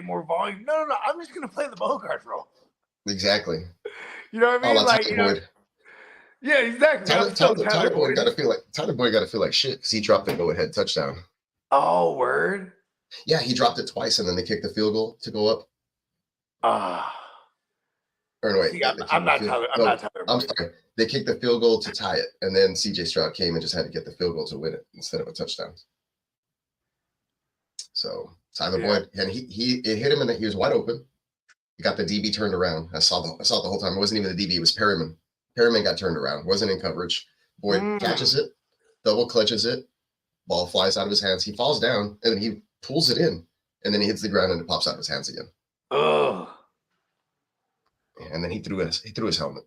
more volume. No. I'm just going to play the Bogard role.
Exactly.
You know what I
Oh,
mean? Like,
Tyler
you know,
Boyd.
yeah, exactly. I'm still
Tyler Boyd
Boyd.
got to feel like shit because he dropped the go-ahead touchdown.
Oh, word.
Yeah, he dropped it twice, and then they kicked the field goal to go up. Or no, wait,
See, I'm not Tyler. I'm not Tyler.
I'm sorry. They kicked the field goal to tie it, and then C.J. Stroud came and just had to get the field goal to win it instead of a touchdown. So Tyler Boyd, and it hit him, and he was wide open. He got the DB turned around. I saw it the whole time. It wasn't even the DB. It was Perryman. Perryman got turned around. Wasn't in coverage. Boyd catches it, double clutches it. Ball flies out of his hands. He falls down, and then he pulls it in, and then he hits the ground, and it pops out of his hands again.
Oh.
And then he threw his helmet.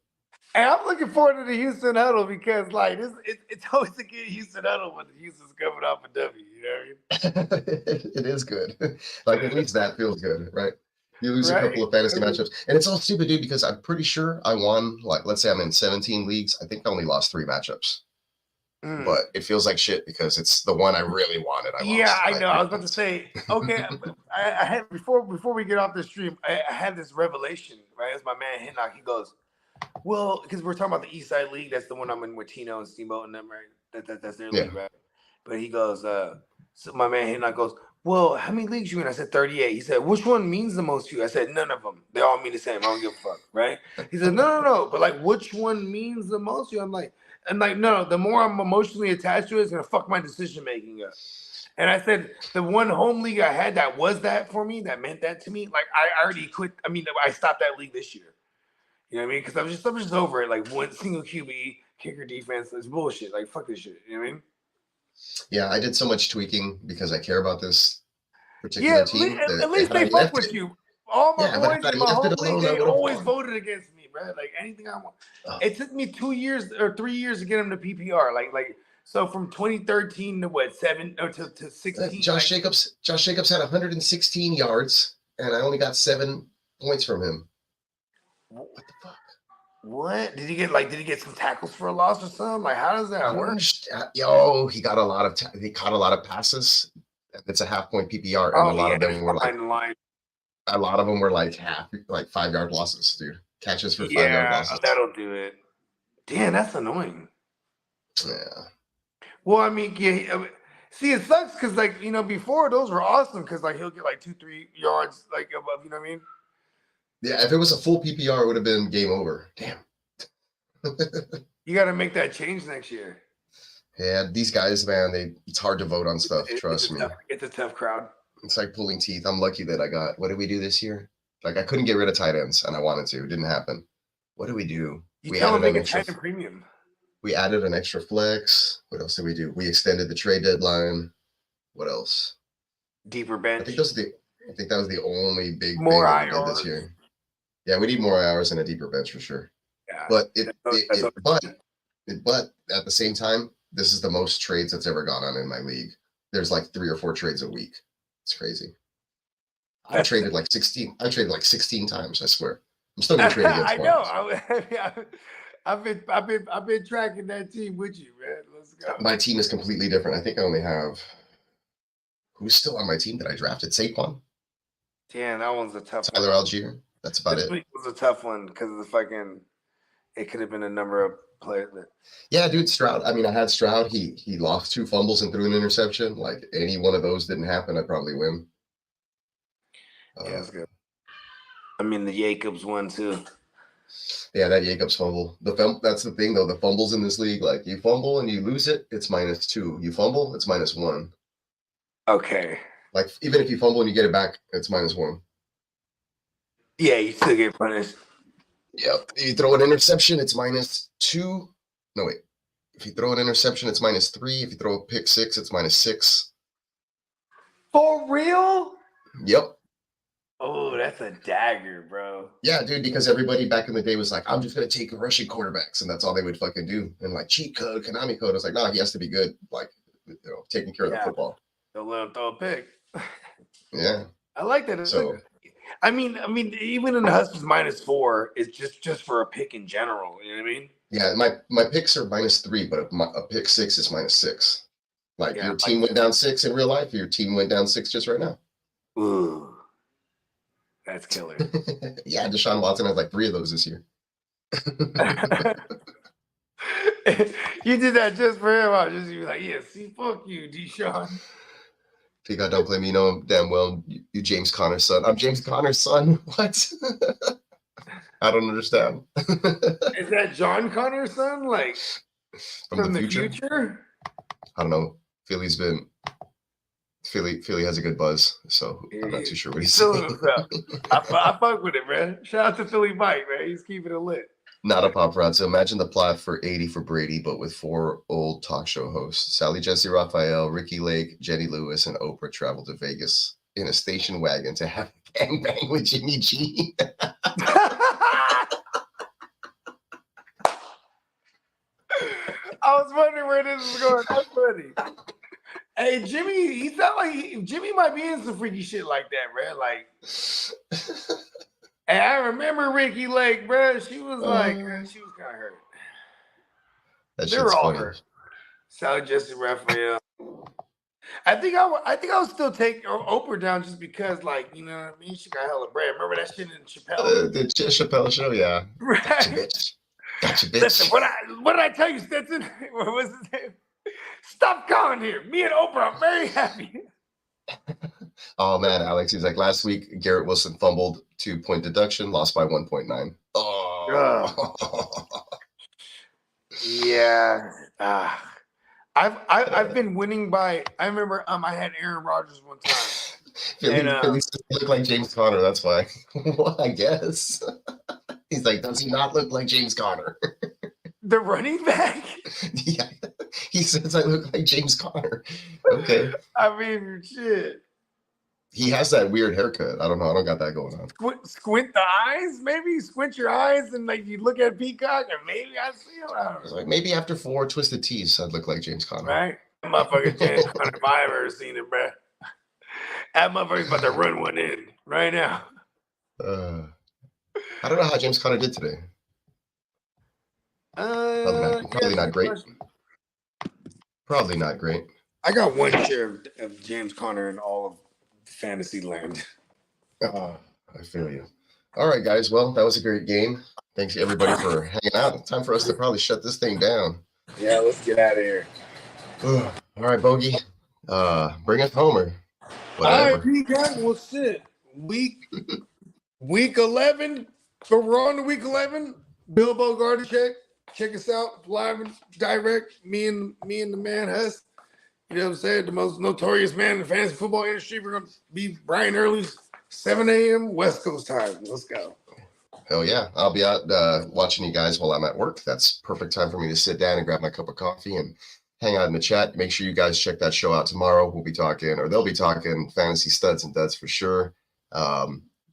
And I'm looking forward to the Houston huddle because, like, it's always a good Houston huddle when the Houston's coming off a W. You know what I mean?
It is good. Like, at least that feels good, right? You lose a couple of fantasy matchups, and it's all stupid, dude. Because I'm pretty sure I won. Like, let's say I'm in 17 leagues. I think I only lost 3 matchups. But it feels like shit because it's the one I really wanted.
I know. I was about to say, okay, I had before we get off the stream, I had this revelation, right? It's my man Hinnock. He goes, well, because we're talking about the East Side League. That's the one I'm in with Tino and Steamboat and them, right? That's their league, right? But he goes, so my man Hinnock goes, well, how many leagues you in? I said 38. He said, which one means the most to you? I said, none of them. They all mean the same. I don't give a fuck, right? He said, no. But like, which one means the most to you? I'm like, no, the more I'm emotionally attached to it, it's going to fuck my decision making up. And I said, the one home league I had that was that for me, that meant that to me, like, I already quit. I mean, I stopped that league this year. You know what I mean? Because I'm just over it. Like, one single QB, kicker defense, it's bullshit. Like, fuck this shit. You know what I mean?
Yeah, I did so much tweaking because I care about this particular team.
At least they fuck with you. All my boys in my home league, they always voted against me, bro. Like, anything I want. It took me 2 years or 3 years to get them to PPR. Like so from 2013 to what, 7 or to 16.
Josh Jacobs had 116 yards, and I only got 7 points from him. What the fuck?
What did he get some tackles for a loss or something? Like, how does that work?
He got a lot of he caught a lot of passes. It's a half-point PPR, and a lot of them were like 5-yard losses, dude. Catches for 5-yard losses.
That'll do it. Damn, that's annoying.
Yeah.
Well, I mean, see, it sucks because, like, you know, before those were awesome because, like, he'll get like 2-3 yards like above. You know what I mean?
Yeah, if it was a full PPR, it would have been game over. Damn.
You got to make that change next year.
Yeah, these guys, man, it's hard to vote on stuff. Trust me.
It's a tough crowd.
It's like pulling teeth. I'm lucky that I got. What did we do this year? Like, I couldn't get rid of tight ends, and I wanted to. It didn't happen. What did we do?
We added an extra premium.
We added an extra flex. What else did we do? We extended the trade deadline. What else?
Deeper bench.
I think that was the only big thing
that
we did this year. Yeah, we need more hours and a deeper bench for sure.
Yeah.
But but at the same time, this is the most trades that's ever gone on in my league. There's like 3 or 4 trades a week. It's crazy. I traded like 16. I traded like 16 times. I swear. I'm still gonna trade against.
I know. I've been tracking that team with you, man. Let's go.
My team is completely different. I think I only have who's still on my team that I drafted. Saquon.
Damn, that one's a tough.
Tyler Algier. That's about it.
It was a tough one because of the fucking. It could have been a number of players.
Yeah, dude, Stroud. I mean, I had Stroud. He lost 2 fumbles and threw an interception. Like, any one of those didn't happen, I'd probably win.
Yeah, that's good. I mean, the Jacobs one too.
Yeah, that Jacobs fumble. That's the thing, though. The fumbles in this league, like, you fumble and you lose it, it's -2. You fumble, it's -1.
Okay.
Like, even if you fumble and you get it back, it's -1.
Yeah, you still get punished.
Yep. You throw an interception, it's -2. No, wait. If you throw an interception, it's -3. If you throw a pick 6, it's -6.
For real?
Yep.
Oh, that's a dagger, bro.
Yeah, dude, because everybody back in the day was like, I'm just going to take rushing quarterbacks, and that's all they would fucking do. And like, cheat code, Konami code. I was like, no, he has to be good, like, you know, taking care of the football.
Don't let him throw a pick.
Yeah.
I like that.
So,
I mean, even in the Huskies -4, it's just for a pick in general. You know what I mean?
Yeah, my picks are -3, but a pick 6 is -6. Like, your team went down 6 in real life, your team went down 6 just right now.
Ooh. That's killer.
Yeah, Deshaun Watson has like 3 of those this year.
You did that just for him. I just be like, yeah, see, fuck you, Deshaun.
Think I don't blame you. You know damn well you James Conner's son. I'm James Conner's son. What? I don't understand.
Is that John Connor's son? Like from the future?
I don't know. Philly has a good buzz, so I'm not too sure what he's saying.
I fuck with it, man. Shout out to Philly Mike, man. He's keeping it lit.
Not a paparazzi. So imagine the plot for 80 for Brady, but with 4 old talk show hosts. Sally Jesse Raphael, Ricky Lake, Jenny Lewis, and Oprah traveled to Vegas in a station wagon to have a gangbang with Jimmy G.
I was wondering where this is going. That's funny. Hey, Jimmy, he sound like Jimmy might be in some freaky shit like that, man. Like, and I remember Ricky Lake, bro. She was like, she was kind of hurt. They're all hurt. Sally Jesse Raphael. I think I would still take Oprah down just because, like, you know what I mean? She got hella bread. Remember that shit in Chappelle?
The Chappelle show, yeah.
Right.
Gotcha, bitch. Gotcha, bitch.
Listen, what did I tell you, Stetson? What was his name? Stop calling here. Me and Oprah are very happy.
Oh, man, Alex. He's like, last week, Garrett Wilson fumbled 2-point deduction, lost by 1.9. Oh.
Yeah. I've been winning by. I remember I had Aaron Rodgers one time.
Philly look like James Conner. That's why. Well, I guess. He's like, does he not look like James Conner?
The running back?
Yeah. He says I look like James Conner. Okay.
I mean, shit.
He has that weird haircut. I don't know. I don't got that going on.
Squint the eyes? Maybe squint your eyes and like you look at Peacock and maybe I see him. I don't know.
Like maybe after 4 twisted tees, I'd look like James Conner.
Right? That motherfucker James Conner, if I ever seen it, bro. That motherfucker's about to run one in right now.
I don't know how James Conner did today. Probably not great. Probably not great.
I got one share of James Conner in all of fantasy land.
I feel you. All right, guys. Well, that was a great game. Thanks everybody for hanging out. Time for us to probably shut this thing down.
Yeah, let's get out of here.
All right, Bogey. Bring us home.
All right, Peacock. Well, shit. Week 11. So we're on to week 11. Bill Bogard check us out live and direct. Me and the man Huss. You know what I'm saying? The most notorious man in the fantasy football industry. We're gonna be Brian Early's 7 a.m. West Coast time. Let's go.
Hell yeah. I'll be out watching you guys while I'm at work. That's perfect time for me to sit down and grab my cup of coffee and hang out in the chat. Make sure you guys check that show out tomorrow. They'll be talking fantasy studs and duds for sure.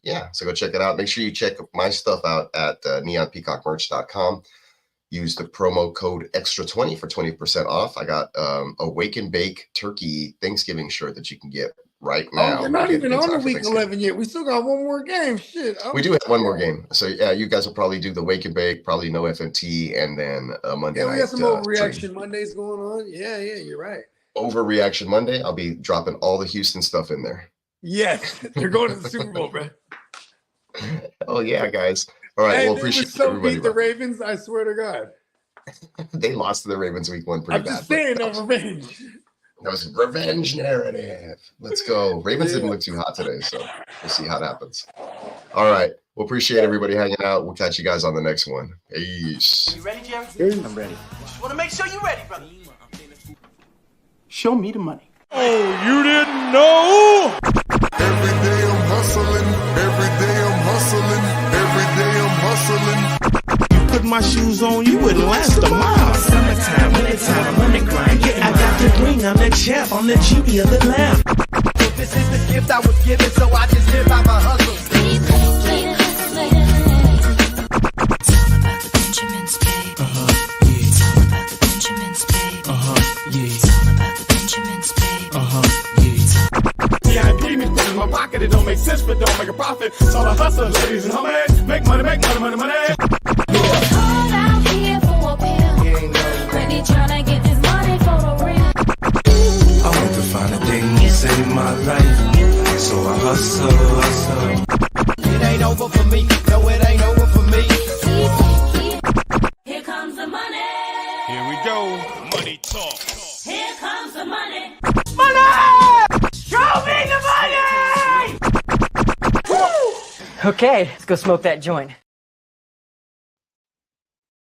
Yeah, so go check it out. Make sure you check my stuff out at neonpeacockmerch.com. Use the promo code extra20 for 20% off. I got a Wake and Bake turkey Thanksgiving shirt that you can get right now.
Oh, we're not even on the week 11 yet. We still got one more game. Shit.
We do have one more game. So yeah, you guys will probably do the Wake and Bake, probably no FNT, and then Monday night.
We got some overreaction Mondays going on. Yeah, you're right.
Overreaction Monday. I'll be dropping all the Houston stuff in there.
Yes, they're going to the Super Bowl, bro.
Oh yeah, guys. All right, well, appreciate everybody.
Beat the Ravens, I swear to God.
They lost to the Ravens week 1 pretty bad.
I'm just saying, no revenge.
That was revenge narrative. Let's go. Ravens didn't look too hot today, so we'll see how it happens. All right. We'll appreciate everybody hanging out. We'll catch you guys on the next one. Peace.
You ready, Jerry?
I'm ready.
Just want to make sure you're ready, brother.
Show me the money. Oh, you didn't know?
Every day I'm hustling. Every day I'm hustling. Every day I'm hustling.
Put my shoes on, you wouldn't last a mile. Summertime, wintertime, I'm on the grind. Yeah, I got the ring, I'm the champ, I'm the genie of the lamp.
This is the gift I was given, so I just live by my hustle.
It's all about the Benjamins, baby.
Yeah.
It's all about the Benjamins, baby.
Yeah.
It's all about the Benjamins, baby.
Yeah.
Yeah, I dream it, put in my pocket. It don't make sense, but don't make a profit. So I hustle, ladies and homies. Make money, money.
All out here for a pill. Really tryna get this money for the real.
I want to find a thing to save my life, so I hustle.
ain't over for me. No, it ain't over for me.
Here comes the money.
Here we go. Money talk.
Here comes the money.
Show me the money!
Okay, let's go smoke that joint.